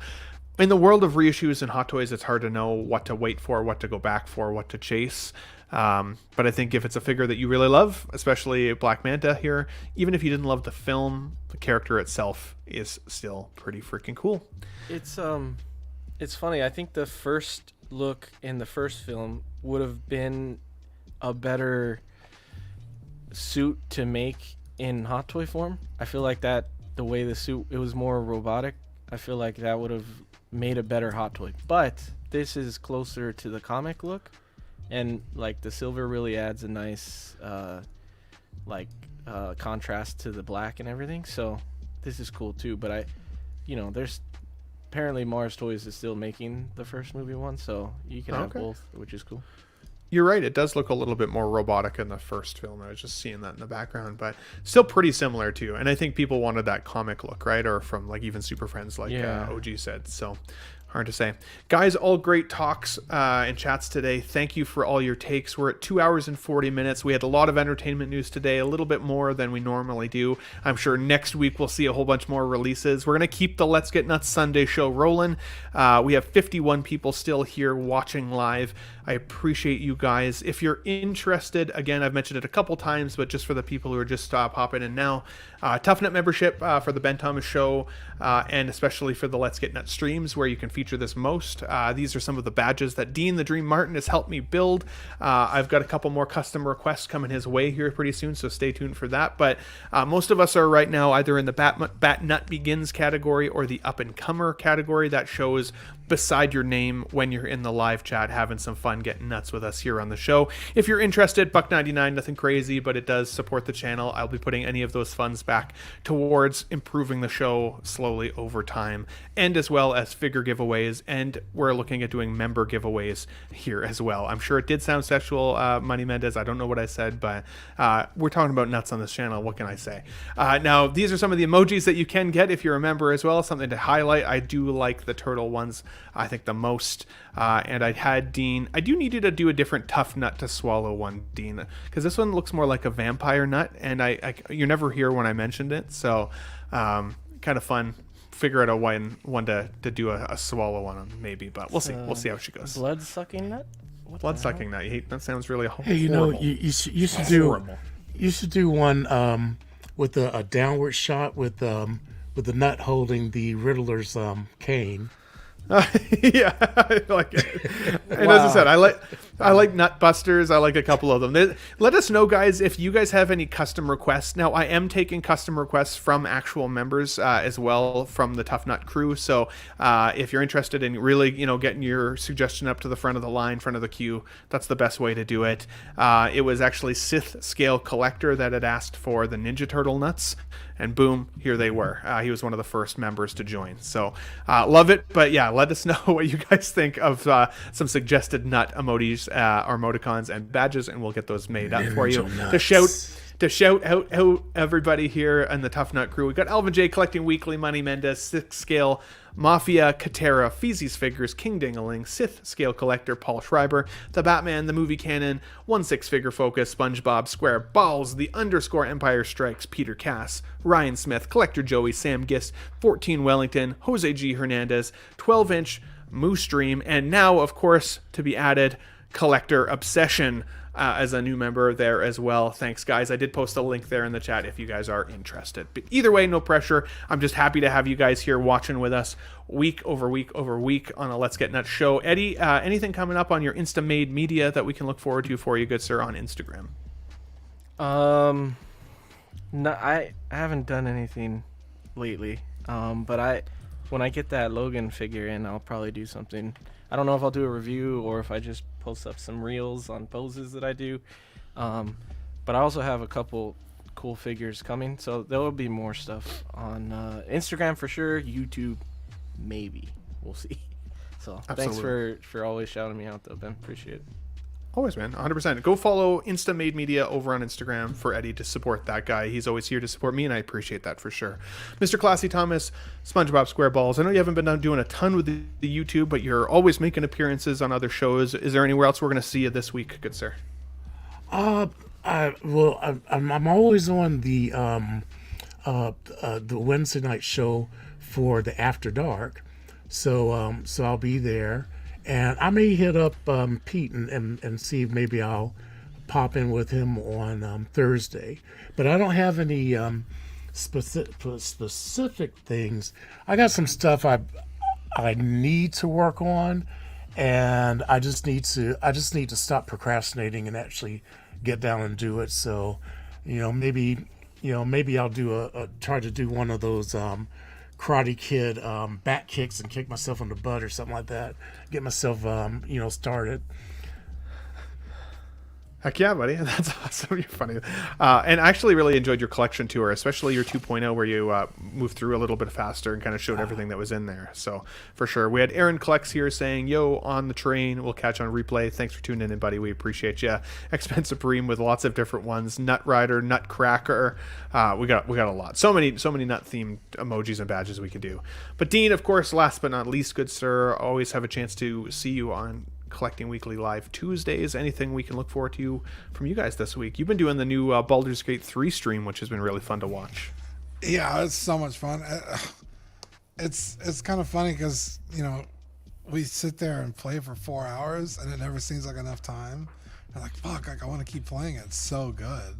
in the world of reissues and Hot Toys, it's hard to know what to wait for, what to go back for, what to chase. But I think if it's a figure that you really love, especially Black Manta here, even if you didn't love the film, the character itself is still pretty freaking cool. It's funny. I think the first look in the first film would have been a better suit to make in Hot Toy form. I feel like that the way the suit, it was more robotic. I feel like that would have made a better Hot Toy. But this is closer to the comic look, and like the silver really adds a nice contrast to the black and everything. So this is cool too. But there's apparently Mars Toys is still making the first movie one, so you can have both, which is cool. You're right, it does look a little bit more robotic in the first film. I was just seeing that in the background, but still pretty similar too. And I think people wanted that comic look, right? Or from like even Super Friends, like OG said. So hard to say. Guys, all great talks and chats today. Thank you for all your takes. We're at 2 hours and 40 minutes. We had a lot of entertainment news today, a little bit more than we normally do. I'm sure next week we'll see a whole bunch more releases. We're going to keep the Let's Get Nuts Sunday show rolling. We have 51 people still here watching live. I appreciate you guys. If you're interested, again, I've mentioned it a couple times, but just for the people who are just popping in now, Tough Nut membership for the Ben Thomas Show, and especially for the Let's Get Nuts streams where you can feature this most. These are some of the badges that Dean the Dream Martin has helped me build. I've got a couple more custom requests coming his way here pretty soon, so stay tuned for that. But most of us are right now either in the Bat Nut Begins category or the Up and Comer category. That shows beside your name when you're in the live chat having some fun getting nuts with us here on the show. If you're interested, $1.99, nothing crazy, but it does support the channel. I'll be putting any of those funds back towards improving the show slowly over time, and as well as figure giveaways, and we're looking at doing member giveaways here as well. I'm sure it did sound sexual, Money Mendez. I don't know what I said, but we're talking about nuts on this channel. What can I say? Now, these are some of the emojis that you can get if you're a member as well. Something to highlight. I do like the turtle ones, I think, the most. And I had Dean. I do need you to do a different tough nut to swallow one, Dean, because this one looks more like a vampire nut, and you're never here when I mentioned it, so kind of fun. Figure out a one to do a swallow on him, maybe, but we'll see. We'll see how she goes. Blood sucking nut. Blood sucking nut. That sounds really horrible. Hey, you should do one with a downward shot with the nut holding the Riddler's cane. Yeah, I like it. And as I said, I like nut busters. I like a couple of them. Let us know, guys, if you guys have any custom requests. Now, I am taking custom requests from actual members as well from the Tough Nut crew. So if you're interested in really, getting your suggestion up to the front of the line, front of the queue, that's the best way to do it. It was actually Sith Scale Collector that had asked for the Ninja Turtle nuts. And boom, here they were. He was one of the first members to join. So love it. But yeah, let us know what you guys think of some suggested nut emojis or emoticons and badges, and we'll get those made up for you. To shout out everybody here in the Tough Nut crew. We got Alvin J collecting weekly, Money Mendez, Sixth Scale, Mafia, Katera, Feezy's Figures, King Dingaling, Sith Scale Collector, Paul Schreiber, The Batman, The Movie Canon, 1/6 Figure Focus, SpongeBob, Square Balls, The _ Empire Strikes, Peter Cass, Ryan Smith, Collector Joey, Sam Gist, 14 Wellington, Jose G. Hernandez, 12-inch Moose Dream, and now, of course, to be added, collector obsession as a new member there as well. Thanks, guys. I did post a link there in the chat if you guys are interested. But either way, no pressure. I'm just happy to have you guys here watching with us week over week over week on a Let's Get Nuts show. Eddie, anything coming up on your Insta-made media that we can look forward to for you, good sir, on Instagram? No, I haven't done anything lately. But when I get that Logan figure in, I'll probably do something. I don't know if I'll do a review or if I just post up some reels on poses that I do. But I also have a couple cool figures coming, so there will be more stuff on Instagram for sure. YouTube, maybe. We'll see. So Absolutely. Thanks for always shouting me out, though, Ben. Appreciate it. Always, man. 100%. Go follow Insta-Made Media over on Instagram for Eddie to support that guy. He's always here to support me, and I appreciate that for sure. Mr. Classy Thomas, SpongeBob SquareBalls. I know you haven't been doing a ton with the YouTube, but you're always making appearances on other shows. Is there anywhere else we're going to see you this week, good sir? I'm always on the Wednesday night show for the After Dark, so I'll be there. And I may hit up Pete and see if maybe I'll pop in with him on Thursday. But I don't have any specific things. I got some stuff I need to work on, and I just need to stop procrastinating and actually get down and do it. So, maybe I'll do try to do one of those Karate Kid back kicks and kick myself in the butt or something like that. Get myself, started. Heck yeah, buddy. That's awesome. You're funny. And I actually really enjoyed your collection tour, especially your 2.0 where you moved through a little bit faster and kind of showed everything that was in there. So for sure. We had Aaron Klex here saying, yo, on the train. We'll catch on replay. Thanks for tuning in, buddy. We appreciate you. X-Men Supreme with lots of different ones. Nut Rider, Nutcracker. We got a lot. So many nut-themed emojis and badges we can do. But Dean, of course, last but not least, good sir, always have a chance to see you on Collecting Weekly Live Tuesdays. Anything we can look forward to from you guys this week? You've been doing the new Baldur's Gate 3 stream, which has been really fun to watch. Yeah, it's so much fun. It's kind of funny because we sit there and play for 4 hours and it never seems like enough time. I'm like, fuck, I want to keep playing it. It's so good.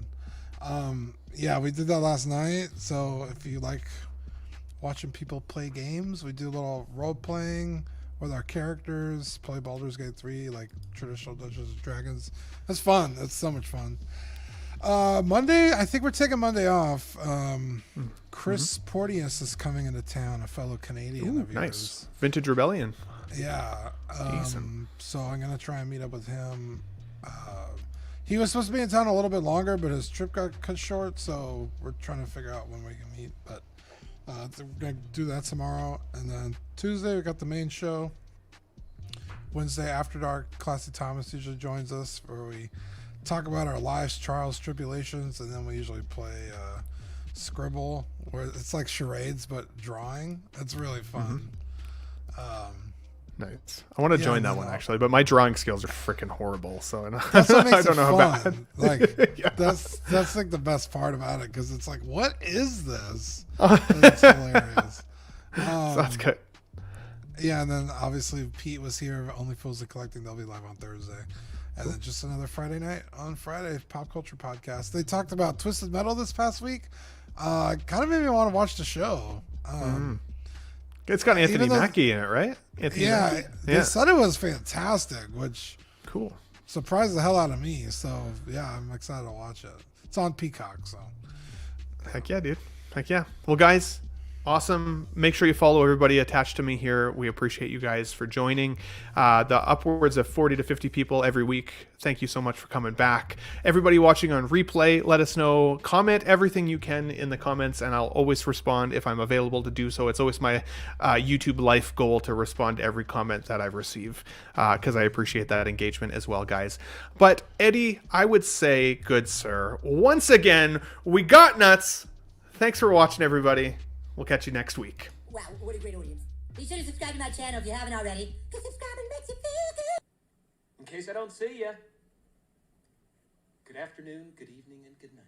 Yeah, we did that last night. So if you like watching people play games, we do a little role playing with our characters, play Baldur's Gate 3 like traditional Dungeons and Dragons. It's fun. It's so much fun. Monday, I think we're taking Monday off. Chris Porteous is coming into town, a fellow Canadian of yours. Nice. Vintage Rebellion. Yeah. Decent. So I'm going to try and meet up with him. He was supposed to be in town a little bit longer, but his trip got cut short, so we're trying to figure out when we can meet. But we're going to do that tomorrow. And then Tuesday, we got the main show. Wednesday, After Dark, Classy Thomas usually joins us where we talk about our lives, trials, tribulations, and then we usually play Scribble, where it's like charades, but drawing. It's really fun. Nice. I want to join that one, actually, but my drawing skills are freaking horrible, so that's what makes I don't it know fun. how bad. Like, Yeah. that's like the best part about it, because it's like, what is this? It's hilarious. So that's good. Yeah, and then obviously Pete was here. Only Fools and Collecting. They'll be live on Thursday. And then just another Friday night on Friday, Pop Culture Podcast. They talked about Twisted Metal this past week. Kind of made me want to watch the show. It's got Anthony even though- Mackie in it, right? Anthony Yeah, Mackie? they said it was fantastic, which Cool. surprised the hell out of me. So, yeah, I'm excited to watch it. It's on Peacock, so. Heck yeah, dude. Heck yeah. Well, guys, awesome. Make sure you follow everybody attached to me here. We appreciate you guys for joining. The upwards of 40 to 50 people every week. Thank you so much for coming back. Everybody watching on replay, let us know. Comment everything you can in the comments, and I'll always respond if I'm available to do so. It's always my YouTube life goal to respond to every comment that I receive, because I appreciate that engagement as well, guys. But Eddie, I would say, good sir, once again, we got nuts. Thanks for watching, everybody. We'll catch you next week. Wow, what a great audience. Be sure to subscribe to my channel if you haven't already, because subscribing makes you feel good. In case I don't see ya. Good afternoon, good evening, and good night.